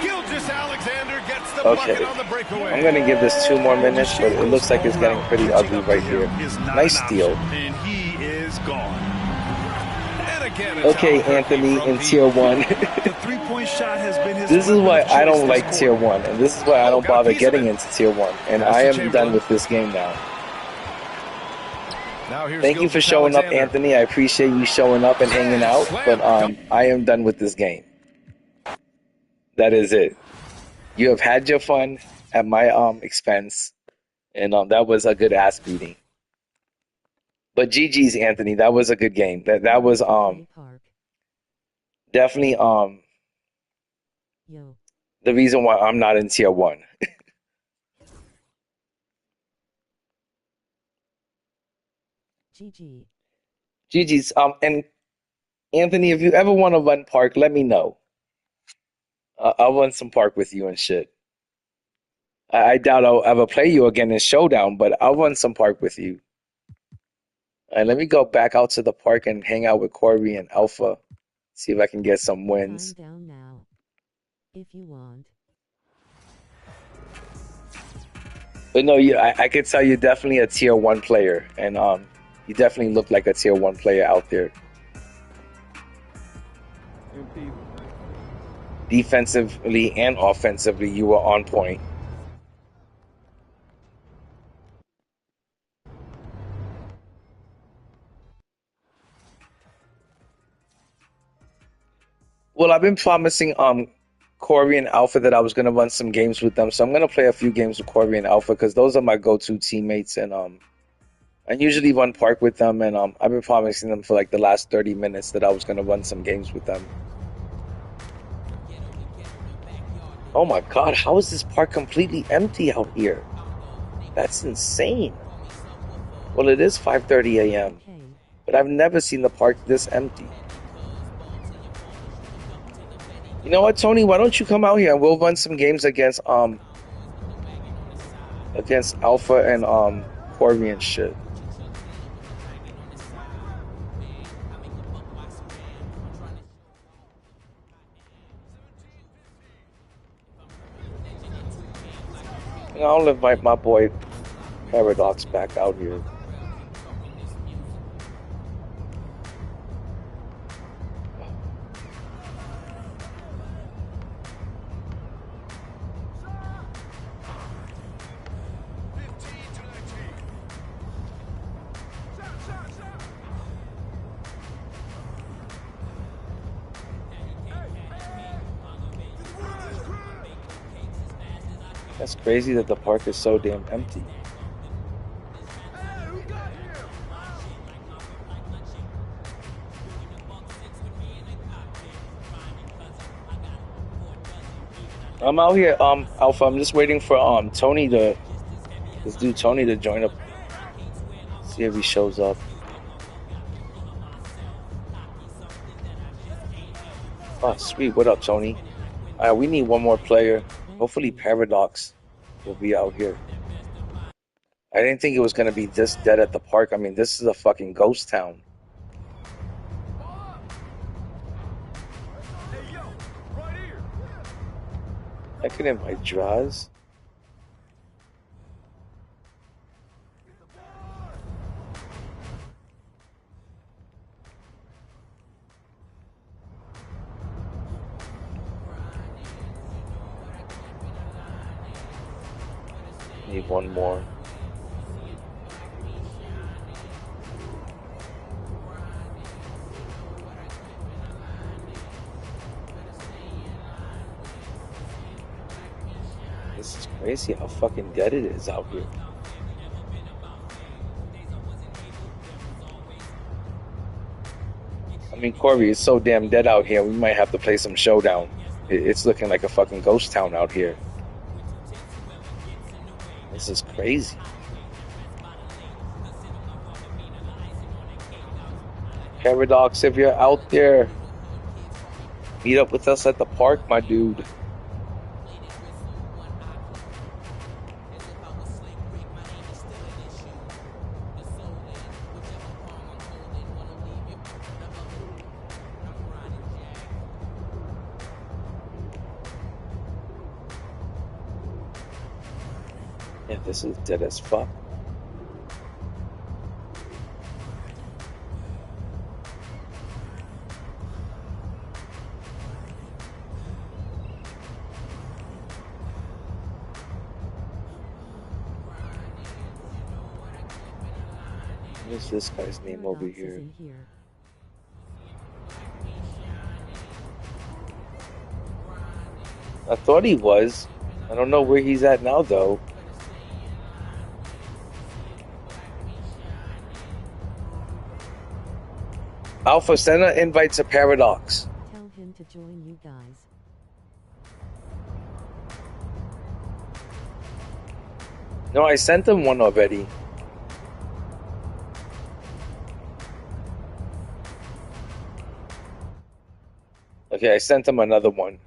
Gilgeous-Alexander gets the Okay. bucket on the breakaway. I'm going to give this 2 more minutes, but it looks like it's getting pretty ugly right here. Nice steal. And he is gone. And again, it's Okay, Albuquerque Anthony from in deep. Tier 1. The three-point shot has been his This is weapon why of I choice don't this like Tier quarter. 1, and this is why I don't got a bother piece of getting it. into Tier 1. And Pass I to am done Chamberlain. with this game now. Now here's Thank you for showing up, Gilgeous-Alexander. Anthony. I appreciate you showing up and hanging out, but I am done with this game. That is it. You have had your fun at my expense, and that was a good ass beating. But GG's, Anthony. That was a good game. That was Park. definitely Yo. the reason why I'm not in Tier 1. GG. GG's. And Anthony, if you ever want to run Park, let me know. I'll run some Park with you and shit. I doubt I'll ever play you again in Showdown, but I'll run some Park with you. And let me go back out to the park and hang out with Corey and Alpha. See if I can get some wins. I'm down now. If you want. But no, I could tell you're definitely a Tier 1 player. And you definitely look like a Tier 1 player out there. Defensively and offensively, you were on point. Well, I've been promising Corey and Alpha that I was gonna run some games with them, so I'm gonna play a few games with Corey and Alpha because those are my go-to teammates, and I usually run Park with them, and I've been promising them for like the last 30 minutes that I was gonna run some games with them. Oh my God, how is this park completely empty out here? That's insane. Well, it is 5:30 a.m., Okay. but I've never seen the park this empty. You know what, Tony? Why don't you come out here and we'll run some games against Alpha and Corey and shit. You know, I'll invite my boy Paradox back out here. That's crazy that the park is so damn empty. I'm out here, Alpha. I'm just waiting for Tony to this dude Tony to join up. See if he shows up. Oh, sweet. What up, Tony? We need one more player. Hopefully Thank you. Paradox will be out here. I didn't think it was going to be this dead at the park. I mean, this is a fucking ghost town. I could invite Draz. Need one more. This is crazy how fucking dead it is out here. I mean, Corby, it's so damn dead out here. We might have to play some Showdown. It's looking like a fucking ghost town out here. This is crazy. Paradox, if you're out there, meet up with us at the park, my dude. Yeah, this is dead as fuck. What is this guy's name over Paradox is here? in here. I thought he was. I don't know where he's at now, though. Alpha, send an invite to Paradox. Tell him to join you guys. No, I sent him one already. Okay, I sent him another one.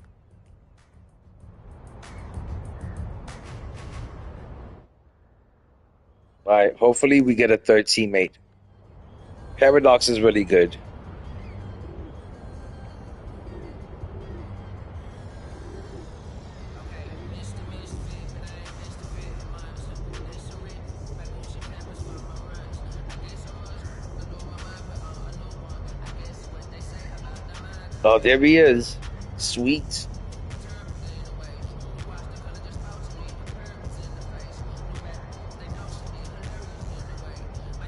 Alright, hopefully we get a third teammate. Paradox is really good. Oh, there he is. Sweet.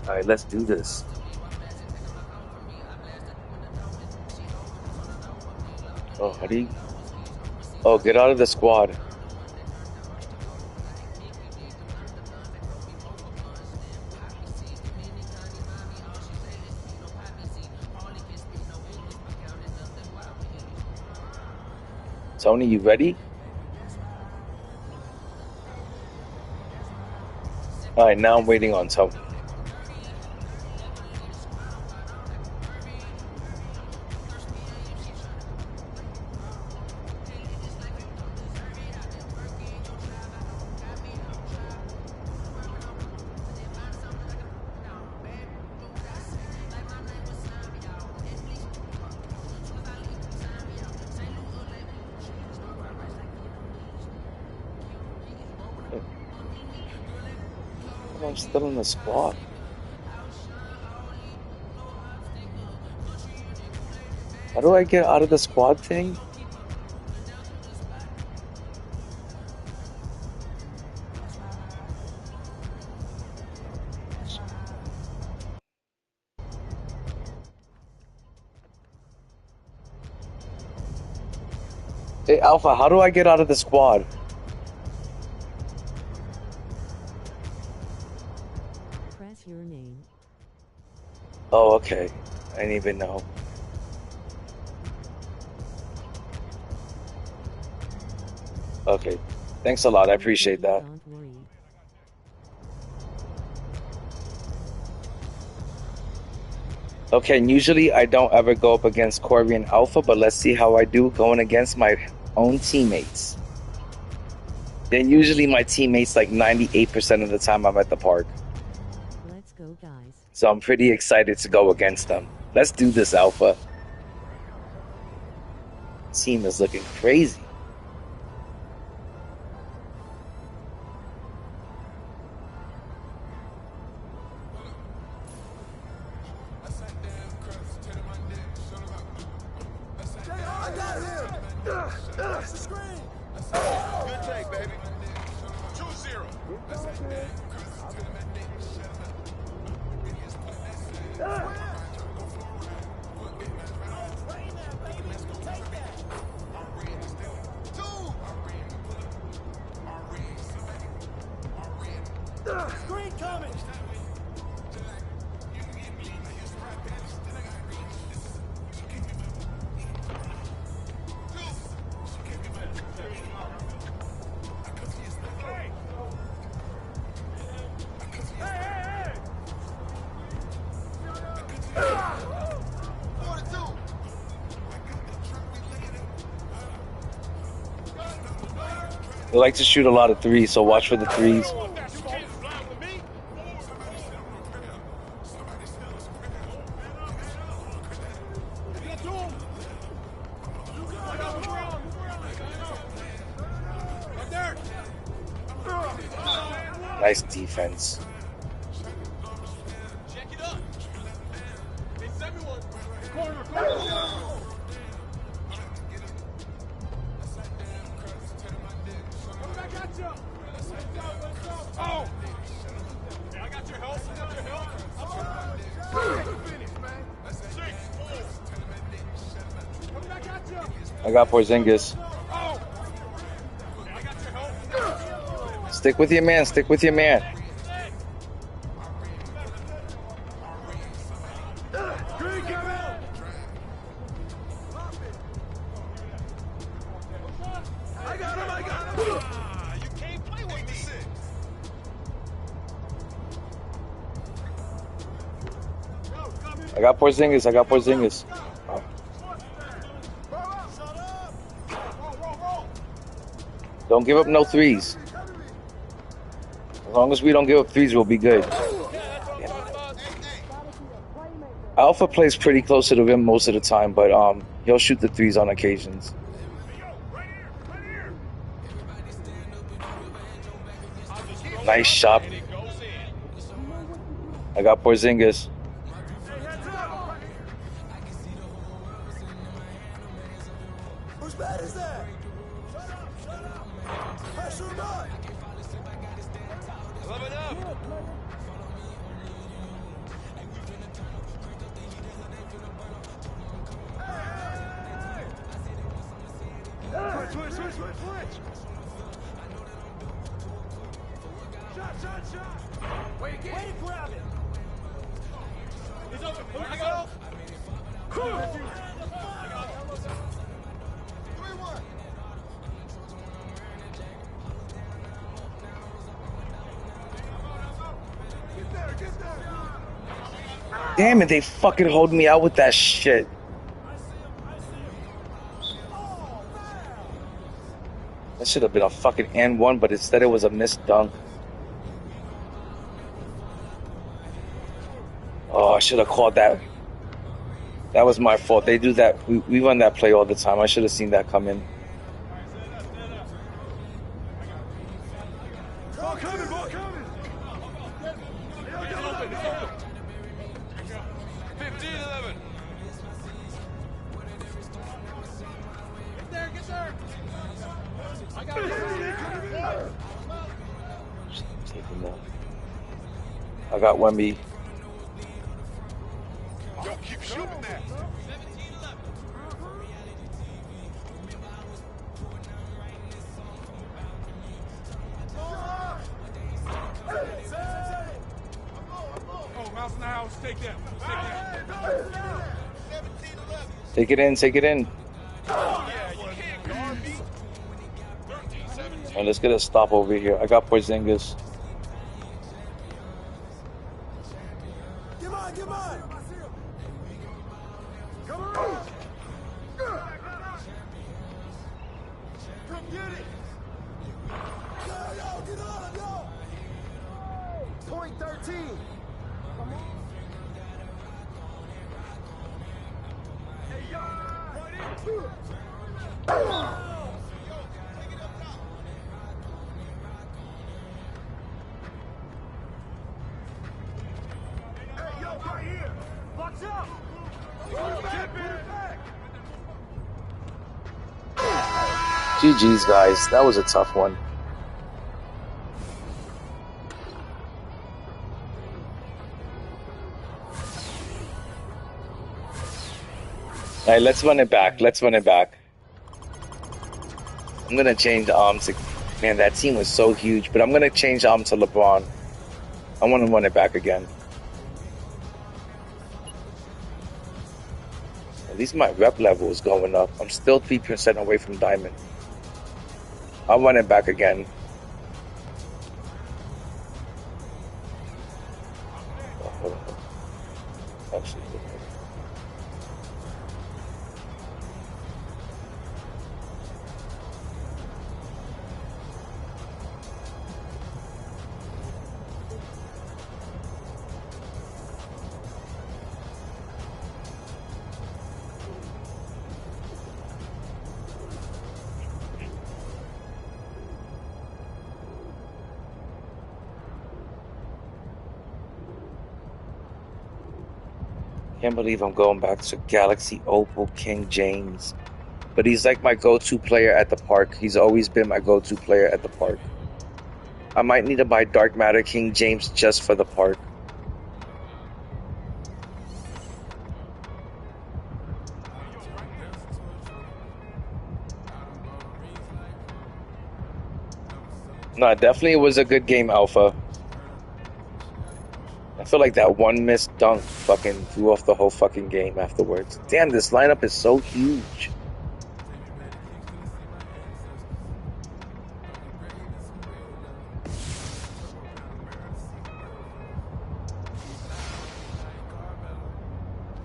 Alright, let's do this. Oh, how do you... Oh, get out of the squad. Tony, you ready? Alright, now I'm waiting on Tony. I'm still in the squad. How do I get out of the squad thing? Hey, Alpha, how do I get out of the squad? Press your name. Oh, okay. I didn't even know. Okay. Thanks a lot. I appreciate that. Don't worry. Okay, and usually I don't ever go up against Corey and Alpha, but let's see how I do going against my own teammates. Then usually my teammates, like 98% of the time I'm at the park. Let's go, guys. So I'm pretty excited to go against them. Let's do this, Alpha. Team is looking crazy. Good take, baby. 2-0. Screen coming. They like to shoot a lot of threes, so watch for the threes. Nice defense. Check it up. It's everyone. Corner. I got you. Oh. Yeah, I got your help. I got Porzingis. Oh. Yeah, I got your help. Stick with your man. Stick with your man. I got Porzingis. Don't give up no threes. As long as we don't give up threes, we'll be good. Alpha plays pretty close to the rim most of the time, but he'll shoot the threes on occasions. Nice shot. I got Porzingis. Whose bad is that? Pressure him on. 11 up. Switch. Shot. Way to grab it. He's open. I got him. Damn it, they fucking hold me out with that shit. That should have been a fucking and one, but instead it was a missed dunk. Oh, I should have called that. That was my fault. They do that. We run that play all the time. I should have seen that come in. Ball coming. 15-11. Get there. I got it. I got Wemby. Yo, keep shooting that. 17-11. Oh, mouse in the house. Take that. 17-11. Take it in. Oh, yeah, you can't guard me. 13-17. And let's get a stop over here. I got Porzingis. Come on. Get it! Yo, get on, yo! Point 13. Come on. Hey, yo! Right in. Hey, yo, right here! Watch out! Put it back, put it back! GG's, guys. That was a tough one. All right, let's run it back. Let's run it back. I'm gonna change to man, that team was so huge, but I'm gonna change to LeBron. I want to run it back again. At least my rep level is going up. I'm still 3% away from diamond. I'll run it back again. Actually, can't believe I'm going back to Galaxy Opal King James. But he's like my go-to player at the park. He's always been my go-to player at the park. I might need to buy Dark Matter King James just for the park. No, definitely it was a good game, Alpha. I feel like that one missed dunk fucking threw off the whole fucking game afterwards. Damn, this lineup is so huge.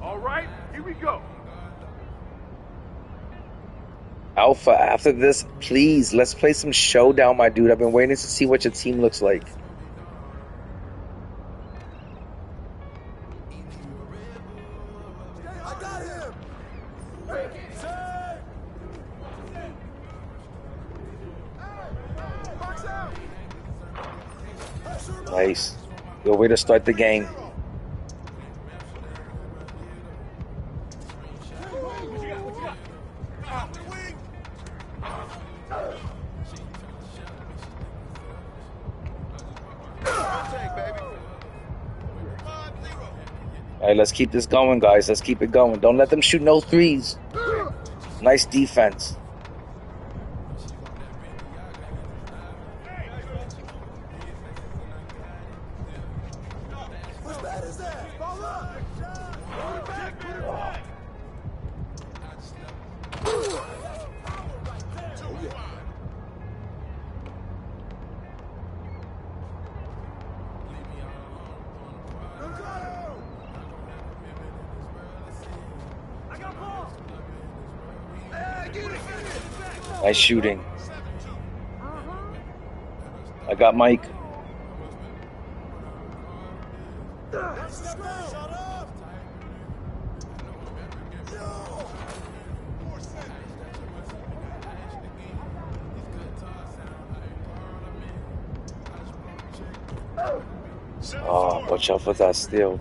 All right, here we go. Alpha, after this, please, let's play some Showdown, my dude. I've been waiting to see what your team looks like. I got him. Box out. Nice. Good way to start the game. All right, let's keep this going, guys. Let's keep it going. Don't let them shoot no threes. Nice defense. What bad is that? Ball up. Put it back, put it back. Nice shooting. I got Mike. Oh, watch out for that steal.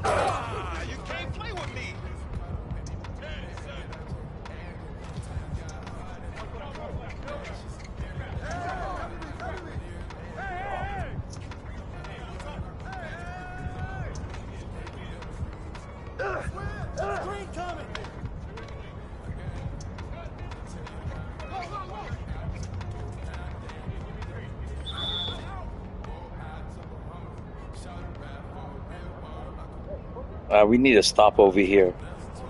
You can't play with me. Screen coming. We need a stop over here.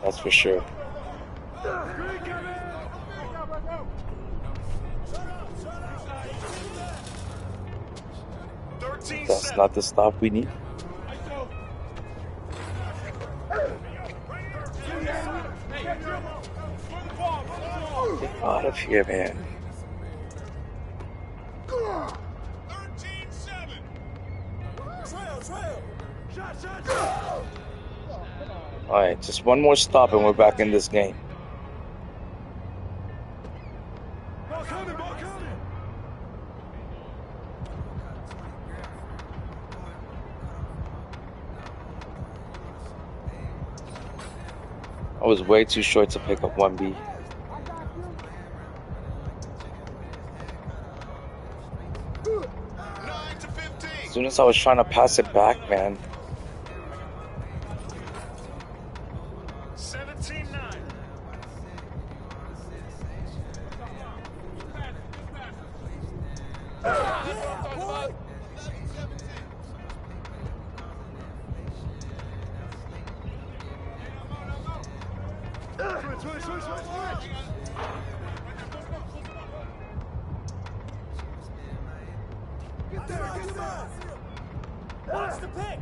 That's for sure. That's not the stop we need. Get out of here, man. 13-7. All right, just one more stop and we're back in this game. Ball coming, ball coming. I was way too short to pick up 1B. As soon as I was trying to pass it back, man. 17-9. Watch the pick.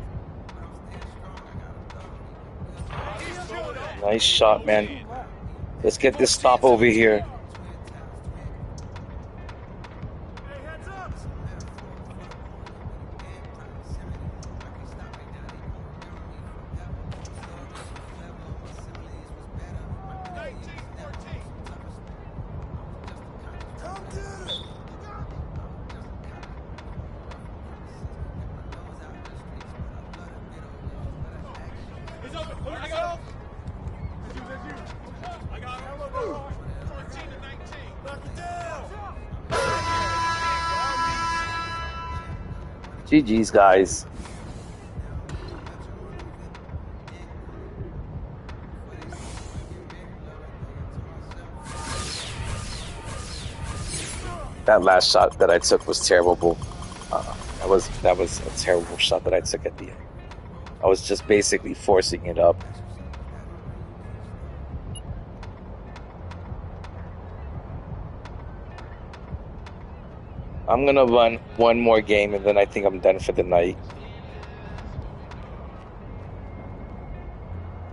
Nice shot, man. Let's get this stop over here. GG's, guys. That last shot that I took was terrible. That was a terrible shot that I took at the end. I was just basically forcing it up. I'm gonna run one more game and then I think I'm done for the night.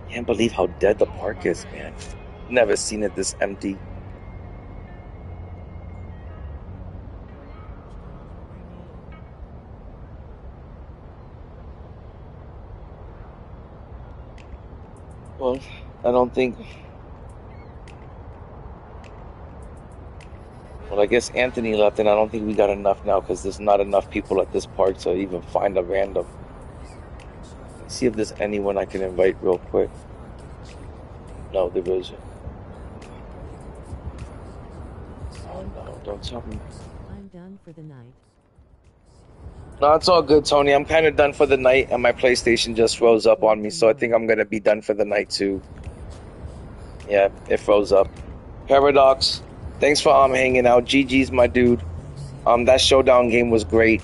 Can't believe how dead the park is, man. Never seen it this empty. Well, I don't think... Well, I guess Anthony left, and I don't think we got enough now because there's not enough people at this park to even find a random. Let's see if there's anyone I can invite real quick. No, there isn't. Oh no, don't tell me. I'm done for the night. No, it's all good, Tony. I'm kind of done for the night, and my PlayStation just froze up on me, so I think I'm going to be done for the night, too. Yeah, it froze up. Paradox, thanks for hanging out. GG's, my dude. That showdown game was great,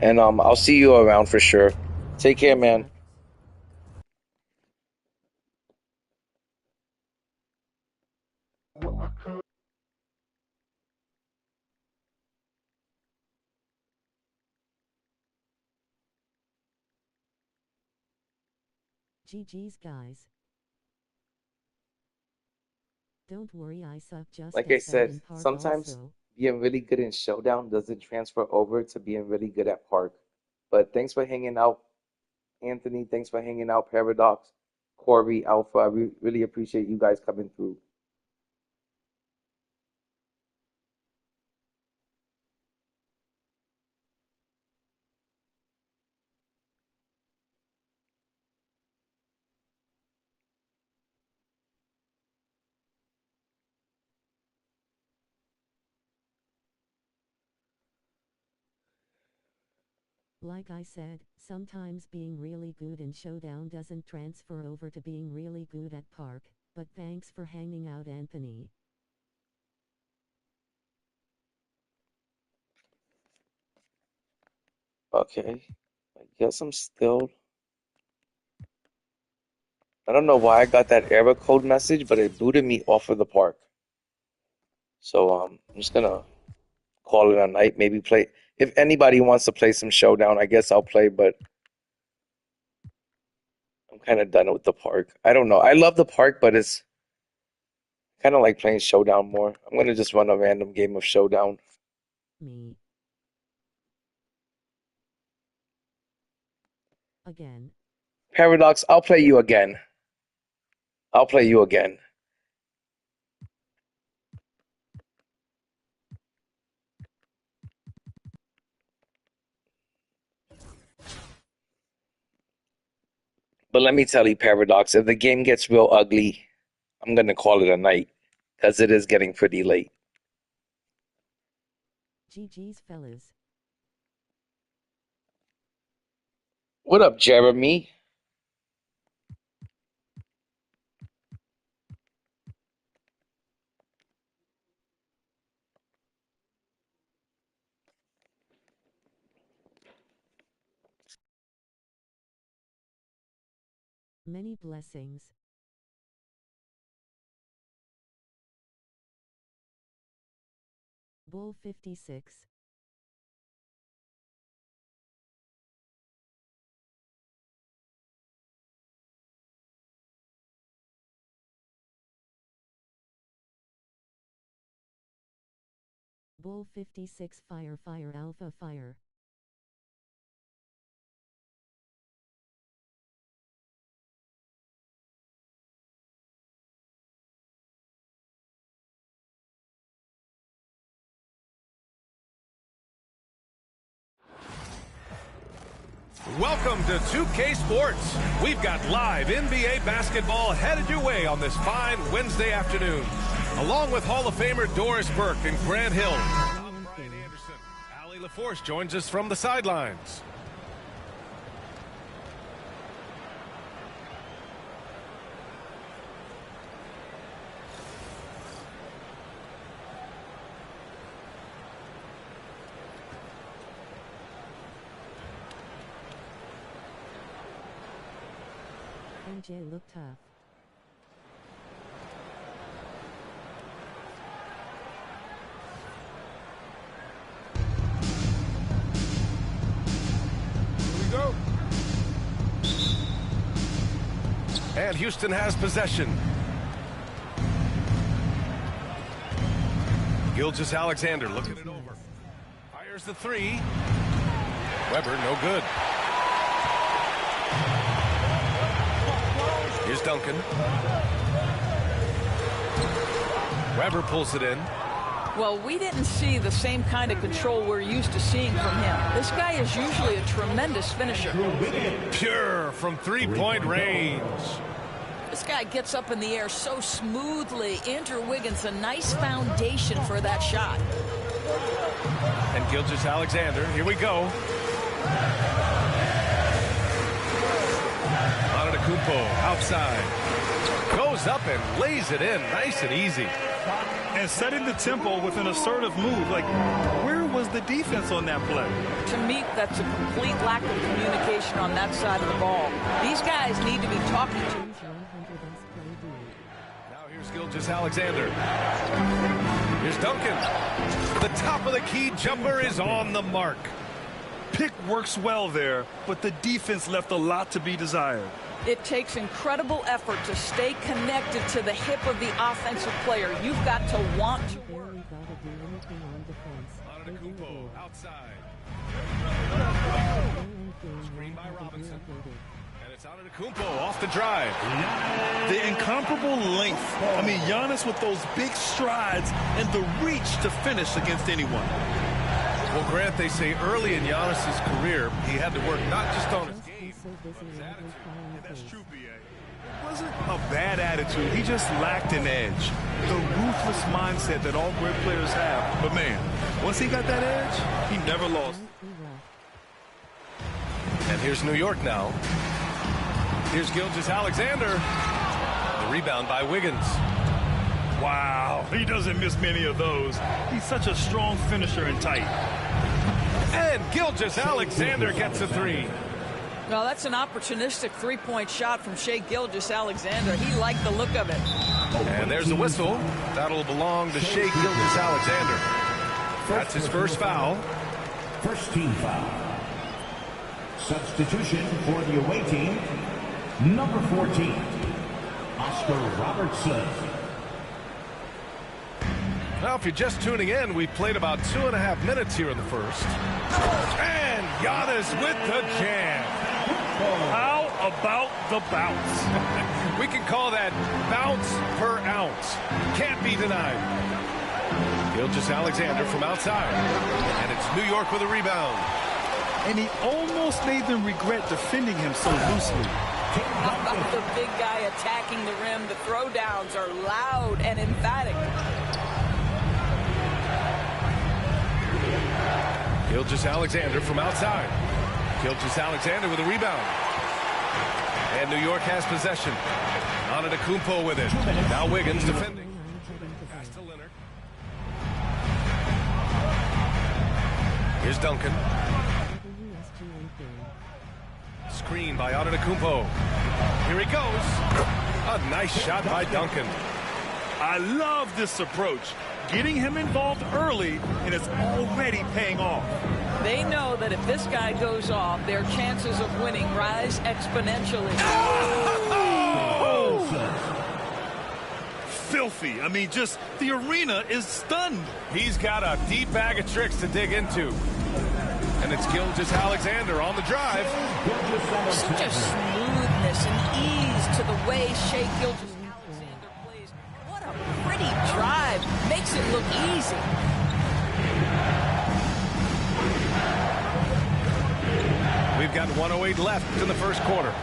and I'll see you around for sure. Take care, man. GG's, guys. Don't worry, I suck just Like I as bad said, in park sometimes also. being really good in showdown doesn't transfer over to being really good at park. But thanks for hanging out, Anthony. Thanks for hanging out, Paradox, Corey, Alpha. I really appreciate you guys coming through. Like I said, sometimes being really good in Showdown doesn't transfer over to being really good at Park, but thanks for hanging out, Anthony. Okay. I guess I'm still. I don't know why I got that error code message, but it booted me off of the park. So I'm just gonna call it a night. Maybe play. If anybody wants to play some Showdown, I guess I'll play, but I'm kind of done with the park. I don't know. I love the park, but it's kind of like playing Showdown more. I'm gonna just run a random game of Showdown. Me. Again. Paradox, I'll play you again. I'll play you again. But let me tell you, Paradox, if the game gets real ugly, I'm gonna call it a night, because it is getting pretty late. GG's, fellas. What up, Jeremy? Many blessings. Bull 56. Bull 56, fire, fire, alpha, fire. Welcome to 2K Sports. We've got live NBA basketball headed your way on this fine Wednesday afternoon. Along with Hall of Famer Doris Burke and Grant Hill, I'm Brian Anderson. Allie LaForce joins us from the sidelines. MJ looked tough. Here we go. And Houston has possession. Gilgeous-Alexander looking it over. Fires the three. Weber, no good. Here's Duncan. Weber pulls it in. Well, we didn't see the same kind of control we're used to seeing from him. This guy is usually a tremendous finisher. Pure from three-point range. This guy gets up in the air so smoothly. Andrew Wiggins, a nice foundation for that shot. And Gilgeous-Alexander, here we go. Antetokounmpo outside. Goes up and lays it in nice and easy. And setting the tempo with an assertive move. Like, where was the defense on that play? To me, that's a complete lack of communication on that side of the ball. These guys need to be talking to him. Now here's Gilgeous-Alexander. Here's Duncan. The top of the key jumper is on the mark. Pick works well there, but the defense left a lot to be desired. It takes incredible effort to stay connected to the hip of the offensive player. You've got to want to work. Antetokounmpo outside. Screen by Robinson. And it's Antetokounmpo off the drive. The incomparable length. I mean, Giannis with those big strides and the reach to finish against anyone. Well, Grant, they say early in Giannis's career, he had to work not just on his game, but his attitude. That's true, B.A. It wasn't a bad attitude. He just lacked an edge. The ruthless mindset that all great players have. But, man, once he got that edge, he never lost. here's New York now. Here's Gilgeous-Alexander. The rebound by Wiggins. Wow, he doesn't miss many of those. He's such a strong finisher and tight. And Gilgeous-Alexander gets a three. Well, that's an opportunistic three-point shot from Shai Gilgeous-Alexander. He liked the look of it. And there's the whistle. That'll belong to Shai Gilgeous-Alexander. That's his first foul. First team foul. Substitution for the away team, number 14, Oscar Robertson. Now, if you're just tuning in, we played about 2.5 minutes here in the first. And Giannis with the jam. How about the bounce? We can call that bounce per ounce. Can't be denied. Gilgeous-Alexander from outside. And it's New York with a rebound. And he almost made them regret defending him so loosely. How about the big guy attacking the rim? The throwdowns are loud and emphatic. Gilgeous-Alexander from outside. Gilgeous-Alexander with a rebound. And New York has possession. Antetokounmpo with it. Now Wiggins defending. Pass to Leonard. Here's Duncan. Screen by Antetokounmpo. Here he goes. A nice shot by Duncan. I love this approach. Getting him involved early, and it's already paying off. They know that if this guy goes off, their chances of winning rise exponentially. Oh! Filthy. I mean, just the arena is stunned. He's got a deep bag of tricks to dig into. And it's Gilgeous-Alexander on the drive. Such a smoothness and ease to the way Shai Gilgeous-Alexander plays. What a pretty drive. Makes it look easy. We've got 1:08 left in the first quarter.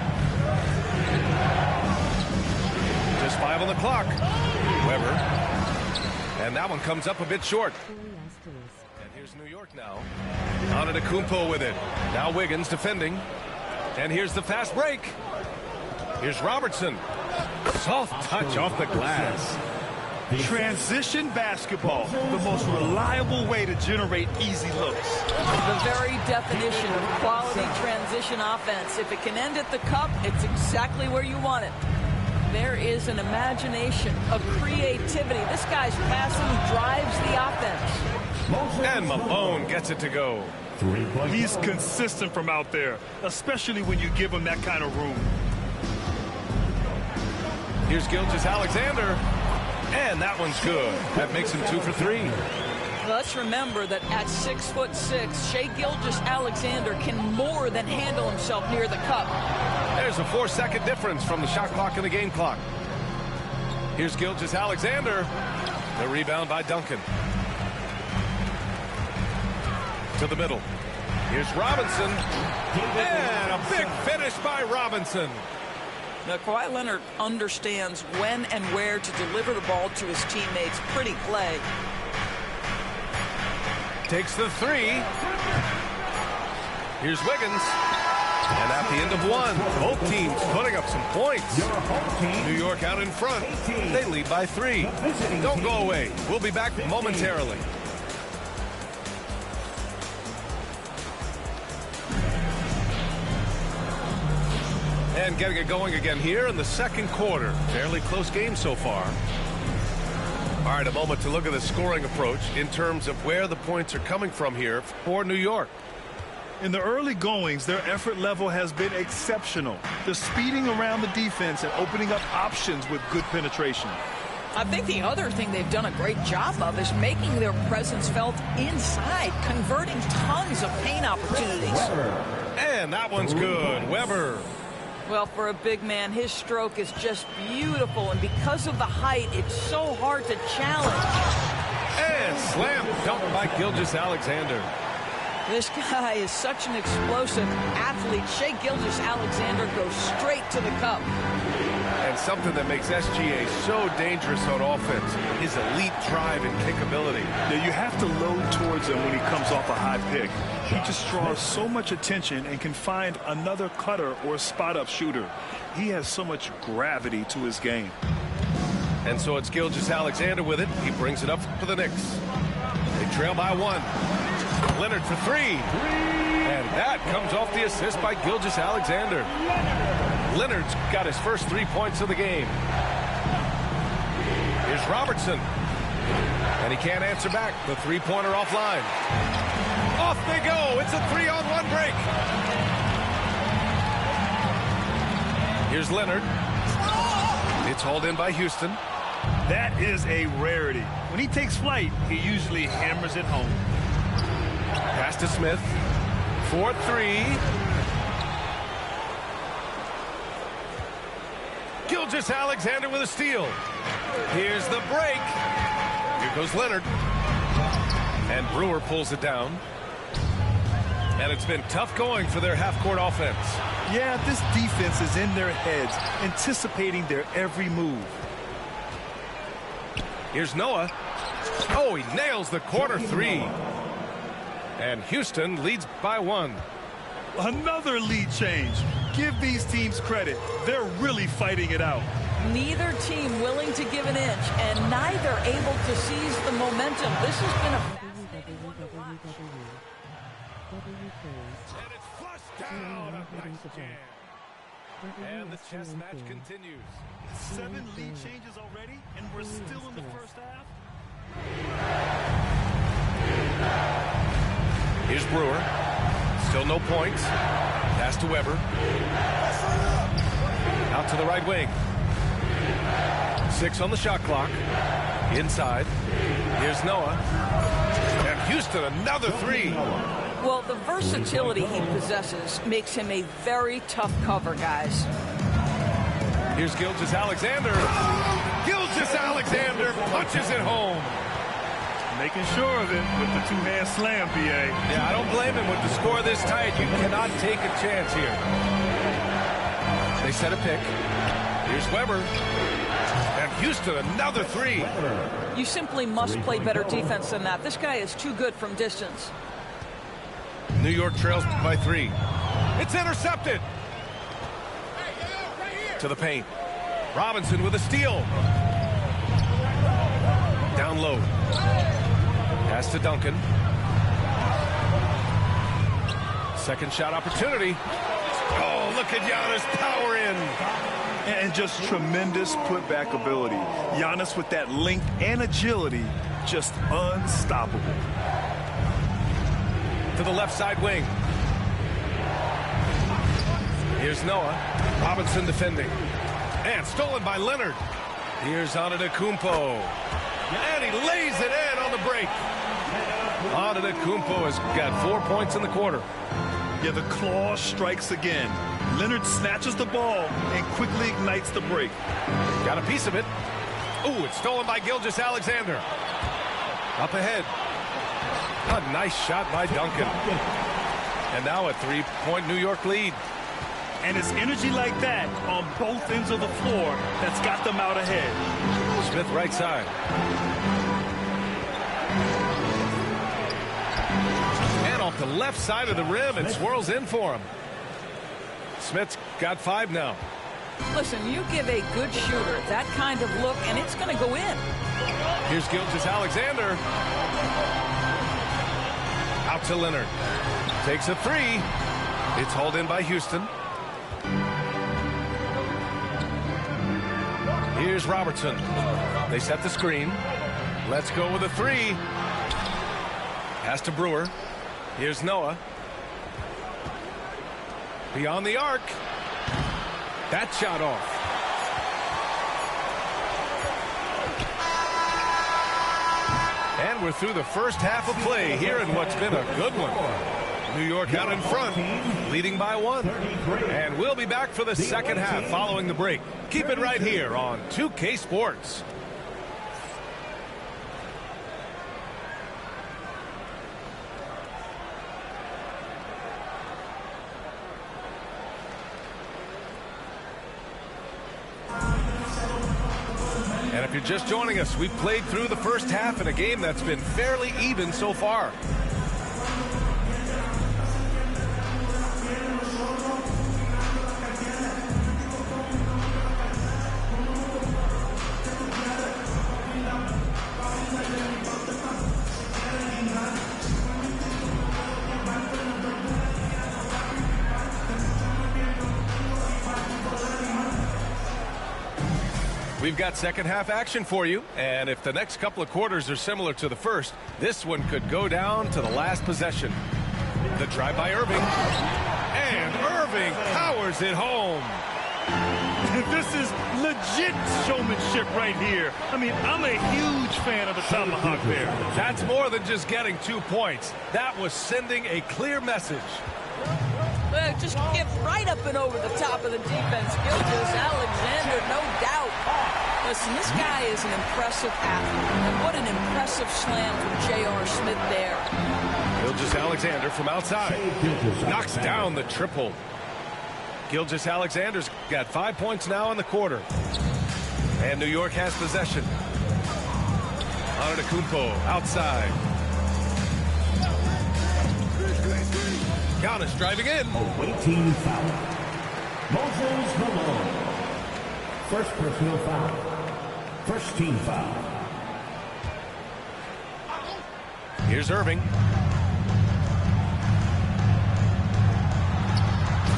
Just 5 on the clock. Weber. And that one comes up a bit short. And here's New York now. Antetokounmpo with it. Now Wiggins defending. And here's the fast break. Here's Robertson. Soft touch off the glass. Transition basketball, the most reliable way to generate easy looks. The very definition of quality transition offense. If it can end at the cup, it's exactly where you want it. There is an imagination, a creativity. This guy's passing drives the offense. And Malone gets it to go. He's consistent from out there, especially when you give him that kind of room. Here's Gilgeous-Alexander. And that one's good. That makes him 2 for 3. Let's remember that at 6'6", Shai Gilgeous-Alexander can more than handle himself near the cup. There's a 4-second difference from the shot clock and the game clock. Here's Gilgeous-Alexander. The rebound by Duncan. To the middle. Here's Robinson. And a big finish by Robinson. Now, Kawhi Leonard understands when and where to deliver the ball to his teammates. Pretty play. Takes the three. Here's Wiggins. And at the end of one, both teams putting up some points. New York out in front. They lead by 3. Don't go away. We'll be back momentarily. And getting it going again here in the second quarter. Fairly close game so far. All right, a moment to look at the scoring approach in terms of where the points are coming from here for New York. In the early goings, their effort level has been exceptional. They're speeding around the defense and opening up options with good penetration. I think the other thing they've done a great job of is making their presence felt inside, converting tons of paint opportunities. And that one's good. Weber. Well, for a big man, his stroke is just beautiful, and because of the height, it's so hard to challenge. And slam dunk by Gilgeous-Alexander. This guy is such an explosive athlete. Shai Gilgeous-Alexander goes straight to the cup. And something that makes SGA so dangerous on offense, his elite drive and kickability. Now, you have to load towards him when he comes off a high pick. He just draws so much attention and can find another cutter or spot-up shooter. He has so much gravity to his game. And so it's Gilgeous-Alexander with it. He brings it up for the Knicks. They trail by 1. Leonard for 3. And that comes off the assist by Gilgeous-Alexander. Leonard's got his first 3 points of the game. Here's Robertson. And he can't answer back. The three-pointer offline. Off they go. It's a 3-on-1 break. Here's Leonard. It's hauled in by Houston. That is a rarity. When he takes flight, he usually hammers it home. Pass to Smith. 4-3. Gilgeous-Alexander with a steal. Here's the break. Here goes Leonard. And Brewer pulls it down. And it's been tough going for their half-court offense. Yeah, this defense is in their heads, anticipating their every move. Here's Noah. Oh, he nails the corner 3. And Houston leads by 1. Another lead change. Give these teams credit. They're really fighting it out. Neither team willing to give an inch, and neither able to seize the momentum. This has been a... And it's flushed down. And the chess match continues. 7 lead changes already, and we're still in the first half. Here's Brewer. Still no points. Pass to Weber. Out to the right wing. 6 on the shot clock. Inside. Here's Noah. And Houston, another 3. Well, the versatility he possesses makes him a very tough cover, guys. Here's Gilgeous-Alexander. Gilgeous-Alexander punches it home. Making sure of it with the two-hand slam, BA. Yeah, I don't blame him. With the score this tight, you cannot take a chance here. They set a pick. Here's Weber. And Houston, another 3. You simply must play better defense than that. This guy is too good from distance. New York trails by 3. It's intercepted. To the paint. Robinson with a steal. Down low. Pass to Duncan. Second shot opportunity. Oh, look at Giannis power in. And just tremendous putback ability. Giannis with that length and agility, just unstoppable. To the left side wing. Here's Noah. Robinson defending. And stolen by Leonard. Here's Antetokounmpo. And he lays it in on the break. Antetokounmpo has got 4 points in the quarter. Yeah, the claw strikes again. Leonard snatches the ball and quickly ignites the break. Got a piece of it. Ooh, it's stolen by Gilgeous-Alexander. Up ahead. A nice shot by Duncan. And now a 3-point New York lead. And it's energy like that on both ends of the floor that's got them out ahead. Smith right side. And off the left side of the rim, and swirls in for him. Smith's got 5 now. Listen, you give a good shooter that kind of look, and it's going to go in. Here's Gilgeous-Alexander. Out to Leonard. Takes a 3. It's hauled in by Houston. Here's Robertson. They set the screen. Let's go with a 3. Pass to Brewer. Here's Noah. Beyond the arc. That shot off. And we're through the first half of play here in what's been a good one. New York out in front, leading by 1. And we'll be back for the second half following the break. Keep it right here on 2K Sports. if you're just joining us, we've played through the first half in a game that's been fairly even so far. We've got second half action for you, and if the next couple of quarters are similar to the first, this one could go down to the last possession. The try by Irving, and Irving powers it home. This is legit showmanship right here. I mean, I'm a huge fan of the tomahawk there. That's more than just getting 2 points. That was sending a clear message. Well, just get right up and over the top of the defense. Gilgeous-Alexander, no doubt. Listen, this guy is an impressive athlete. And what an impressive slam from J.R. Smith there. Gilgeous-Alexander from outside. Knocks down the triple. Gilgeous-Alexander's got 5 points now in the quarter. And New York has possession. Antetokounmpo outside. Giannis driving in. Awaiting foul. Moses Malone. First personal foul. First team foul. Here's Irving.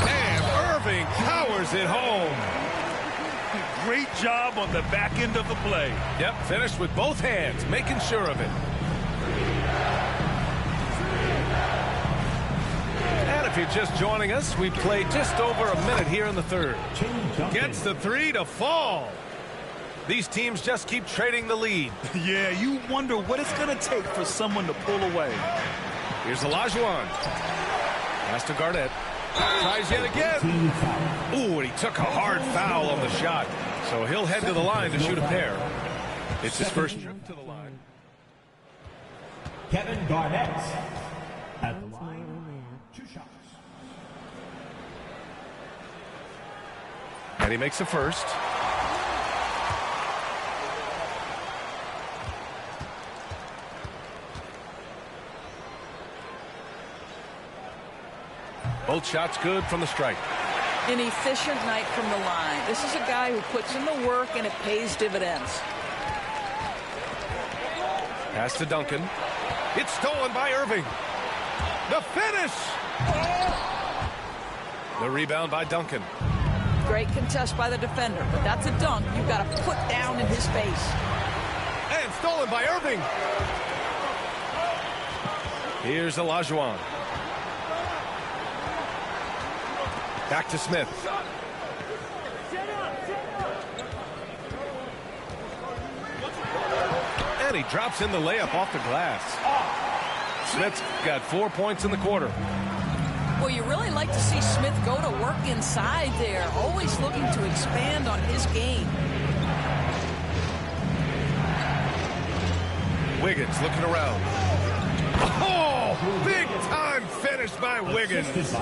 And Irving powers it home. Great job on the back end of the play. Yep, finished with both hands, making sure of it. And if you're just joining us, we've played just over a minute here in the third. Gets the three to fall. These teams just keep trading the lead. Yeah, you wonder what it's going to take for someone to pull away. Here's Olajuwon. Pass to Garnett. Tries yet again. Ooh, and he took a hard foul on the shot. So he'll head to the line to shoot a pair. It's his first trip to the line. Kevin Garnett at the line. 2 shots. And he makes the first. Both shots good from the stripe. An efficient night from the line. This is a guy who puts in the work and it pays dividends. Pass to Duncan. It's stolen by Irving. The finish! The rebound by Duncan. Great contest by the defender, but that's a dunk you've got to put down in his face. And stolen by Irving. Here's Olajuwon. Back to Smith. And he drops in the layup off the glass. Smith's got 4 points in the quarter. Well, you really like to see Smith go to work inside there, always looking to expand on his game. Wiggins looking around. Oh, big time finish by Wiggins.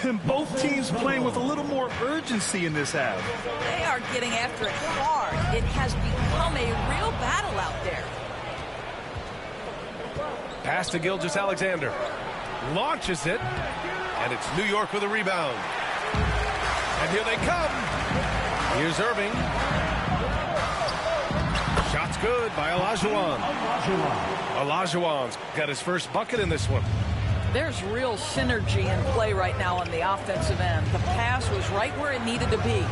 And both teams playing with a little more urgency in this half. They are getting after it hard. It has become a real battle out there. Pass to Gilgeous-Alexander. Launches it. And it's New York with a rebound. And here they come. Here's Irving. Shot's good by Olajuwon. Olajuwon's got his first bucket in this one. There's real synergy in play right now on the offensive end. The pass was right where it needed to be.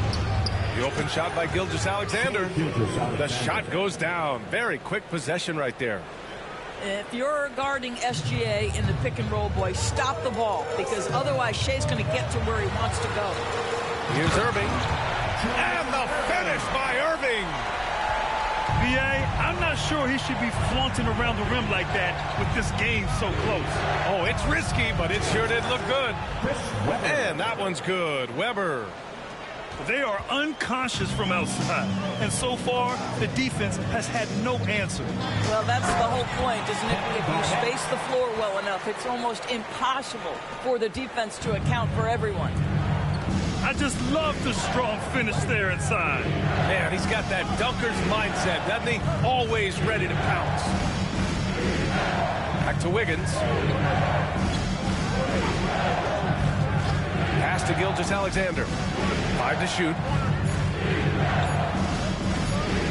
The open shot by Gilgeous-Alexander. The shot goes down. Very quick possession right there. If you're guarding SGA in the pick and roll, boy, stop the ball, because otherwise Shea's going to get to where he wants to go. Here's Irving. And the finish by Irving. B.A., I'm not sure he should be flaunting around the rim like that with this game so close. Oh, it's risky, but it sure did look good. And that one's good. Weber. They are unconscious from outside, and so far, the defense has had no answer. Well, that's the whole point, isn't it? If you space the floor well enough, it's almost impossible for the defense to account for everyone. I I just love the strong finish there inside. Man, he's got that dunker's mindset, doesn't he? Always ready to pounce. Back to Wiggins. Pass to Gilgeous-Alexander. 5 to shoot.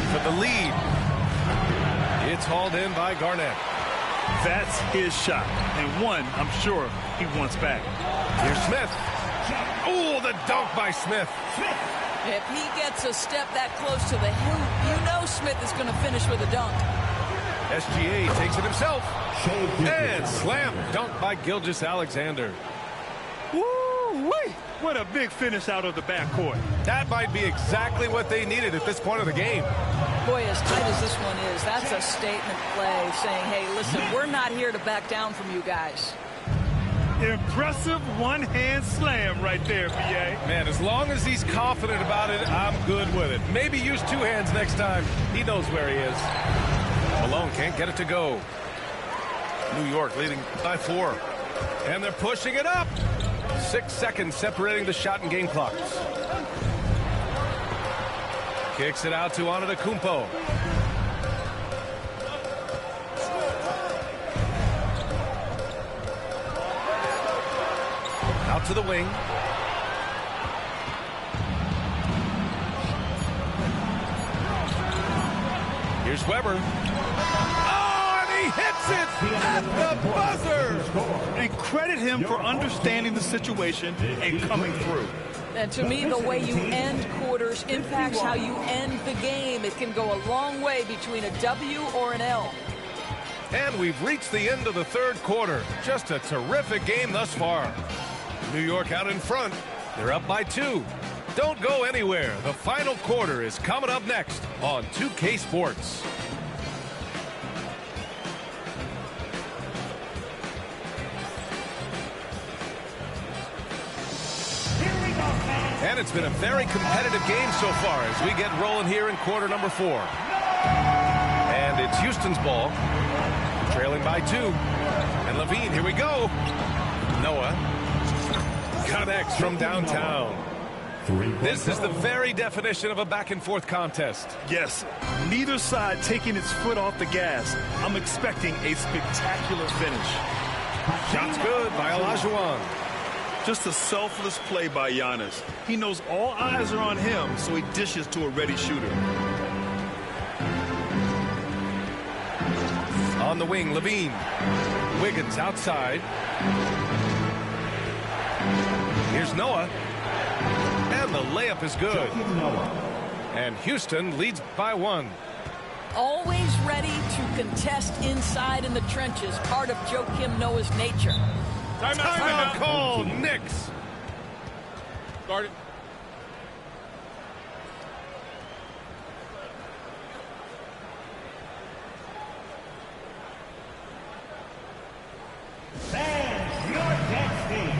For the lead. It's hauled in by Garnett. That's his shot, and one I'm sure he wants back. Here's Smith. Oh, the dunk by Smith. If he gets a step that close to the hoop, you know Smith is going to finish with a dunk. SGA takes it himself. And slam dunk by Gilgeous-Alexander. Woo-wee! What a big finish out of the backcourt. That might be exactly what they needed at this point of the game. Boy, as tight as this one is, that's a statement play saying, hey, listen, we're not here to back down from you guys. Impressive one-hand slam right there, B.A. Man, as long as he's confident about it, I'm good with it. Maybe use 2 hands next time. He knows where he is. Malone can't get it to go. New York leading by 4. And they're pushing it up. 6 seconds separating the shot and game clocks. Kicks it out to Antetokounmpo. Out to the wing. Here's Weber. Oh, and he hits it at the buzzer. And credit him for understanding the situation and coming through. And to me, the way you end quarters impacts how you end the game. It can go a long way between a W or an L. And we've reached the end of the 3rd quarter. Just a terrific game thus far. New York out in front. They're up by 2. Don't go anywhere. The final quarter is coming up next on 2K Sports. And it's been a very competitive game so far as we get rolling here in quarter number 4. And it's Houston's ball. Trailing by 2. And Levine, here we go. Noah connects from downtown. This is the very definition of a back-and-forth contest. Yes, neither side taking its foot off the gas. I'm expecting a spectacular finish. Shots good by Olajuwon. Just a selfless play by Giannis. He knows all eyes are on him, so he dishes to a ready shooter. On the wing, Levine. Wiggins outside. Here's Noah. And the layup is good. And Houston leads by 1. Always ready to contest inside in the trenches, part of Joakim Noah's nature. Timeout called. Knicks. Guard it. Fans, your next team.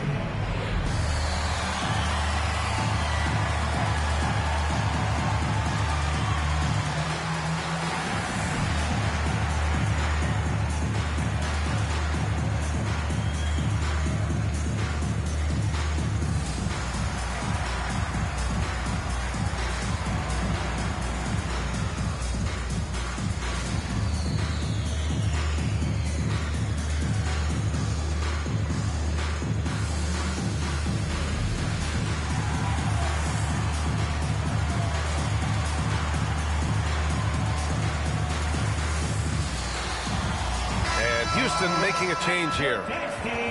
Houston making a change here.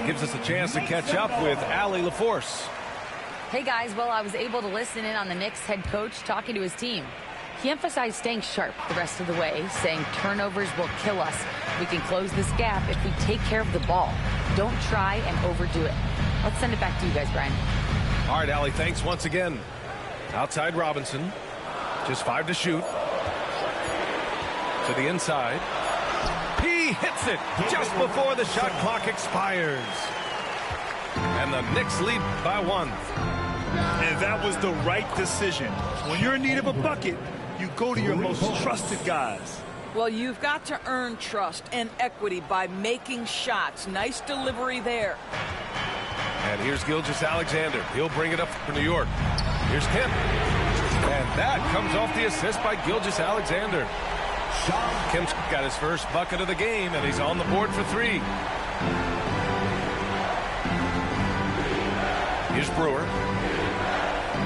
Gives us a chance to catch up with Allie LaForce. Hey guys, well, I was able to listen in on the Knicks head coach talking to his team. He emphasized staying sharp the rest of the way, saying turnovers will kill us. We can close this gap if we take care of the ball. Don't try and overdo it. Let's send it back to you guys, Brian. All right, Allie, thanks once again. Outside Robinson. Just 5 to shoot. To the inside. He hits it just before the shot clock expires. And the Knicks lead by 1. And that was the right decision. When you're in need of a bucket, you go to your most trusted guys. Well, you've got to earn trust and equity by making shots. Nice delivery there. And here's Gilgeous-Alexander. He'll bring it up for New York. Here's Kemp. And that comes off the assist by Gilgeous-Alexander. Kemp's got his first bucket of the game, and he's on the board for 3. Here's Brewer.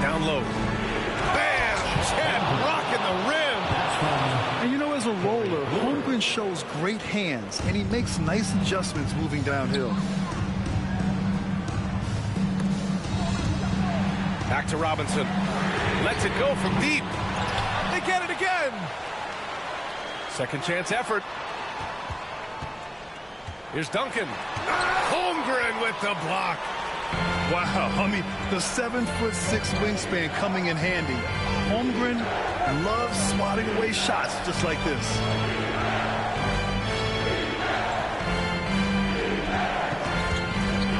Down low. Bam! Chad rocking the rim. And you know, as a roller, Holmgren shows great hands, and he makes nice adjustments moving downhill. Back to Robinson. Lets it go from deep. They get it again. Second chance effort. Here's Duncan. Holmgren with the block. Wow, I mean, the 7'6" wingspan coming in handy. Holmgren loves swatting away shots just like this.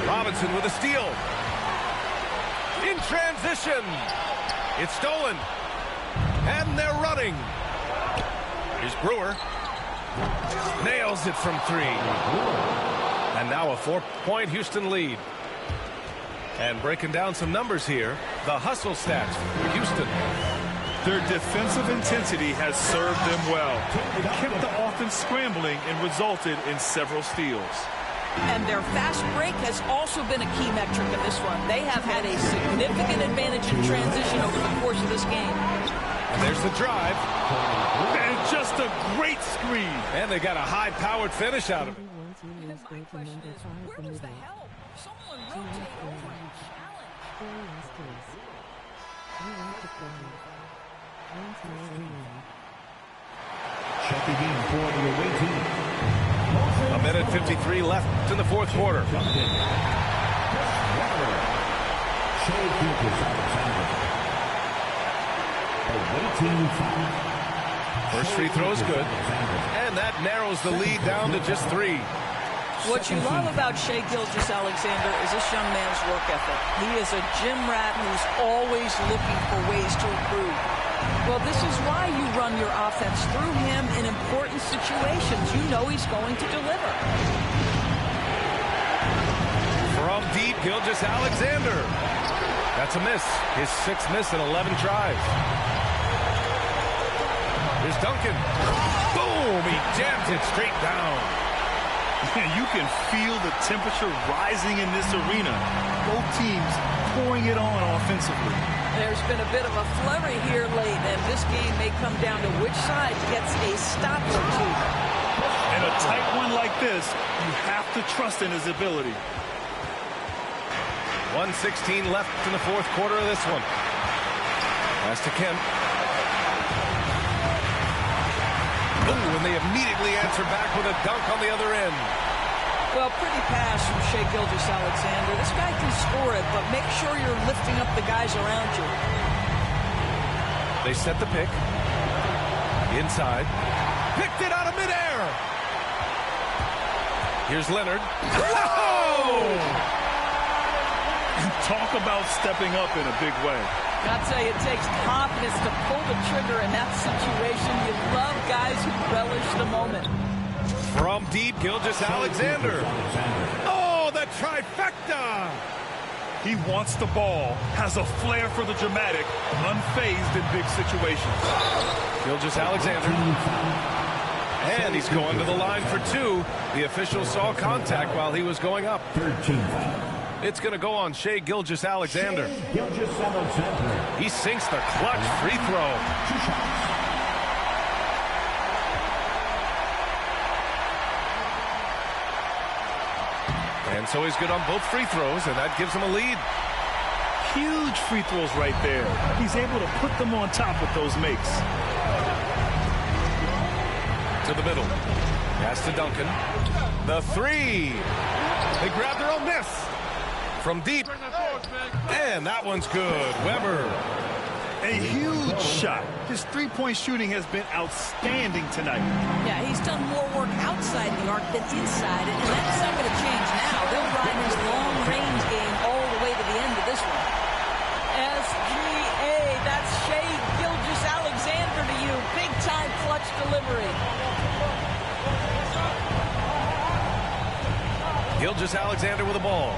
Robinson with a steal. In transition. It's stolen. And they're running. Here's Brewer. Nails it from 3. And now a 4-point Houston lead. And breaking down some numbers here, the hustle stats for Houston. Their defensive intensity has served them well. It kept the offense scrambling and resulted in several steals. And their fast break has also been a key metric in this one. They have had a significant advantage in transition over the course of this game. And there's the drive. And just a great screen. And they got a high-powered finish out of it. Where's the help? Someone rotate over and Checking in for the away team. A minute 53 left in the fourth quarter. First free throw is good. And that narrows the lead down to just 3. What you love about Shai Gilgeous-Alexander is this young man's work ethic. He is a gym rat who's always looking for ways to improve. Well, this is why you run your offense through him in important situations. You know he's going to deliver. From deep, Gilgeous-Alexander. That's a miss. His 6th miss in 11 tries. Here's Duncan. Boom! He jams it straight down. You can feel the temperature rising in this arena. Both teams pouring it on offensively. There's been a bit of a flurry here late, and this game may come down to which side gets a stop or 2. In a tight one like this, you have to trust in his ability. 1:16 left in the fourth quarter of this one. Pass to Kemp. Ooh, and they immediately answer back with a dunk on the other end. Well, pretty pass from Shai Gilgeous-Alexander. This guy can score it, but make sure you're lifting up the guys around you. They set the pick. Inside. Picked it out of midair. Here's Leonard. Oh! Talk about stepping up in a big way. I'll tell you, it takes confidence to pull the trigger in that situation. You love guys who relish the moment. From deep, Gilgeous-Alexander. Oh, the trifecta! He wants the ball, has a flair for the dramatic, unfazed in big situations. Gilgeous-Alexander. And he's going to the line for 2. The official saw contact while he was going up. 13. It's going to go on Shai Gilgeous-Alexander. He sinks the clutch free throw. And so he's good on both free throws, and that gives him a lead. Huge free throws right there. He's able to put them on top with those makes. To the middle. Pass to Duncan. The 3. They grab their own miss. From deep. And that one's good. Weber. A huge shot. His three-point shooting has been outstanding tonight. Yeah, he's done more work outside the arc than inside it, and that's not going to change now. They'll ride his long-range game all the way to the end of this one. SGA, that's Shai Gilgeous-Alexander to you. Big-time clutch delivery. Gilgeous-Alexander with the ball.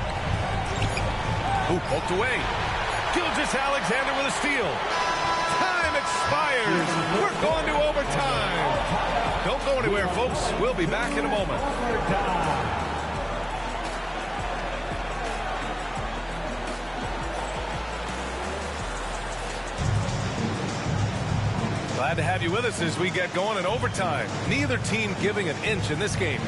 Ooh, poked away. Gilgeous-Alexander with a steal. Time expires. We're going to overtime. Don't go anywhere, folks. We'll be back in a moment. Glad to have you with us as we get going in overtime. Neither team giving an inch in this game.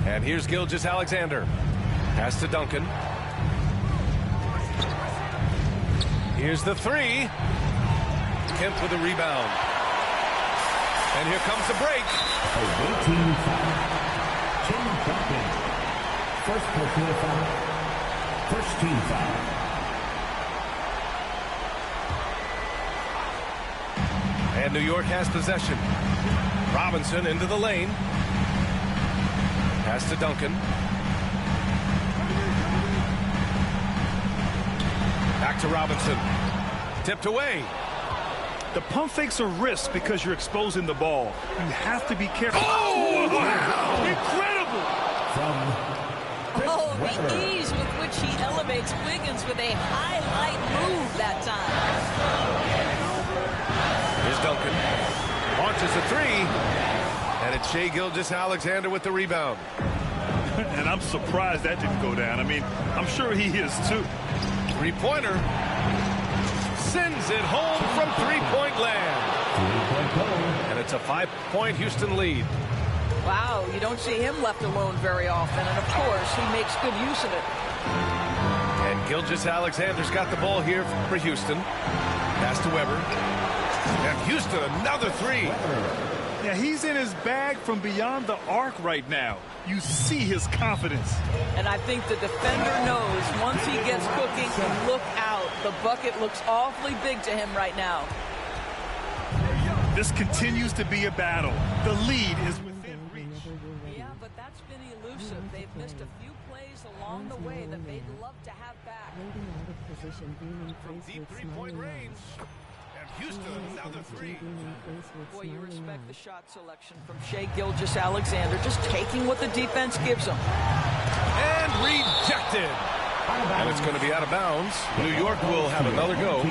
And here's Gilgeous-Alexander. Pass to Duncan. Here's the three. Kemp with a rebound. And here comes the break. First personal foul. First team foul. And New York has possession. Robinson into the lane. Pass to Duncan. Back to Robinson. Tipped away. The pump fakes are risks because you're exposing the ball. You have to be careful. Oh, wow. Incredible. Oh, the ease with which he elevates Wiggins with a highlight move that time. Here's Duncan. Launches a three. And it's Shai Gilgeous-Alexander with the rebound. And I'm surprised that didn't go down. I mean, I'm sure he is too. Three-pointer. Sends it home from three-point land. And it's a 5-point Houston lead. Wow, you don't see him left alone very often, and of course he makes good use of it. And Gilgeous-Alexander's got the ball here for Houston. Pass to Weber. And Houston another three. Yeah, he's in his bag from beyond the arc right now. You see his confidence. And I think the defender knows once he gets cooking, look out. The bucket looks awfully big to him right now. This continues to be a battle. The lead is within reach. Yeah, but that's been elusive. They've missed a few plays along the way that they'd love to have back. Waiting out of position, beaming face Deep with three-point smiling range. eyes. And Houston another three. Boy, you respect the shot selection from Shai Gilgeous-Alexander, just taking what the defense gives him. And rejected. And it's going to be out of bounds. New York will have another go.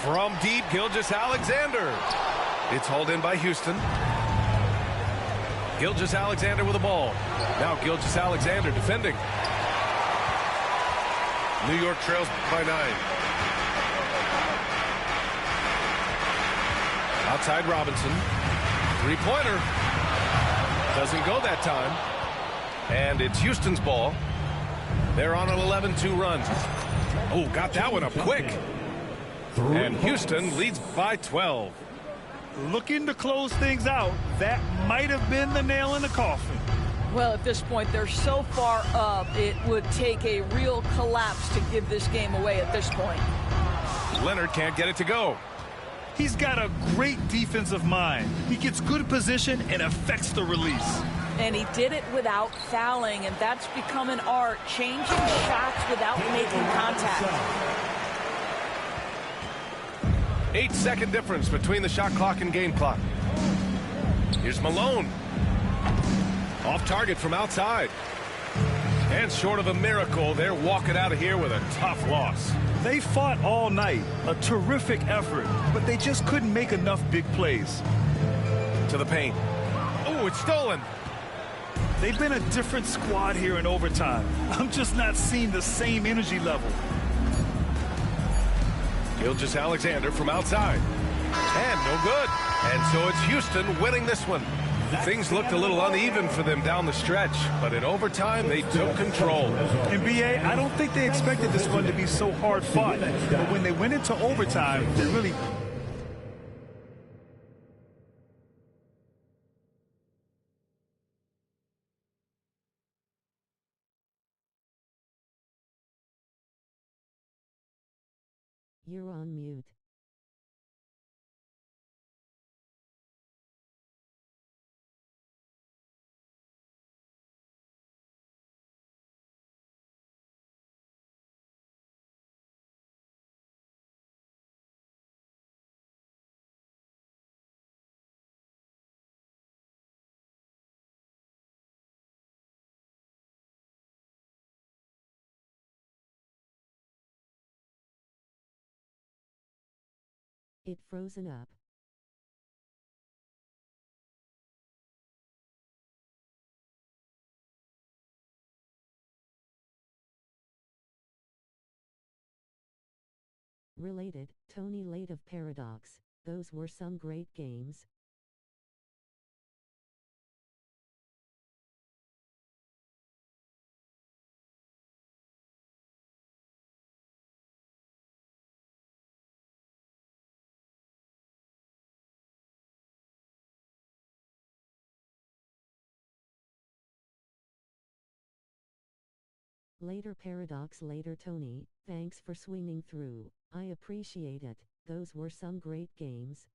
From deep, Gilgeous-Alexander. It's hauled in by Houston. Gilgeous-Alexander with the ball. Now Gilgeous-Alexander defending. New York trails by 9. Outside Robinson. Three-pointer. Doesn't go that time. And it's Houston's ball. They're on an 11-2 run. Oh, got that one up quick. And Houston leads by 12. Looking to close things out. That might have been the nail in the coffin. Well, at this point, they're so far up, it would take a real collapse to give this game away at this point. Leonard can't get it to go. He's got a great defensive mind. He gets good position and affects the release. And he did it without fouling, and that's become an art, changing shots without making contact. 8-second difference between the shot clock and game clock. Here's Malone. Off target from outside. And short of a miracle, they're walking out of here with a tough loss. They fought all night. A terrific effort, but they just couldn't make enough big plays. To the paint. Oh, it's stolen. They've been a different squad here in overtime. I'm just not seeing the same energy level. Gilgeous-Alexander from outside. And no good. And so it's Houston winning this one. Things looked a little uneven for them down the stretch, but in overtime, they took control. NBA, I don't think they expected this one to be so hard fought. But when they went into overtime, they really... You're on mute. It frozen up. Related, Tony late of Paradox. Those were some great games. Later Paradox later Tony, thanks for swinging through. I appreciate it. Those were some great games.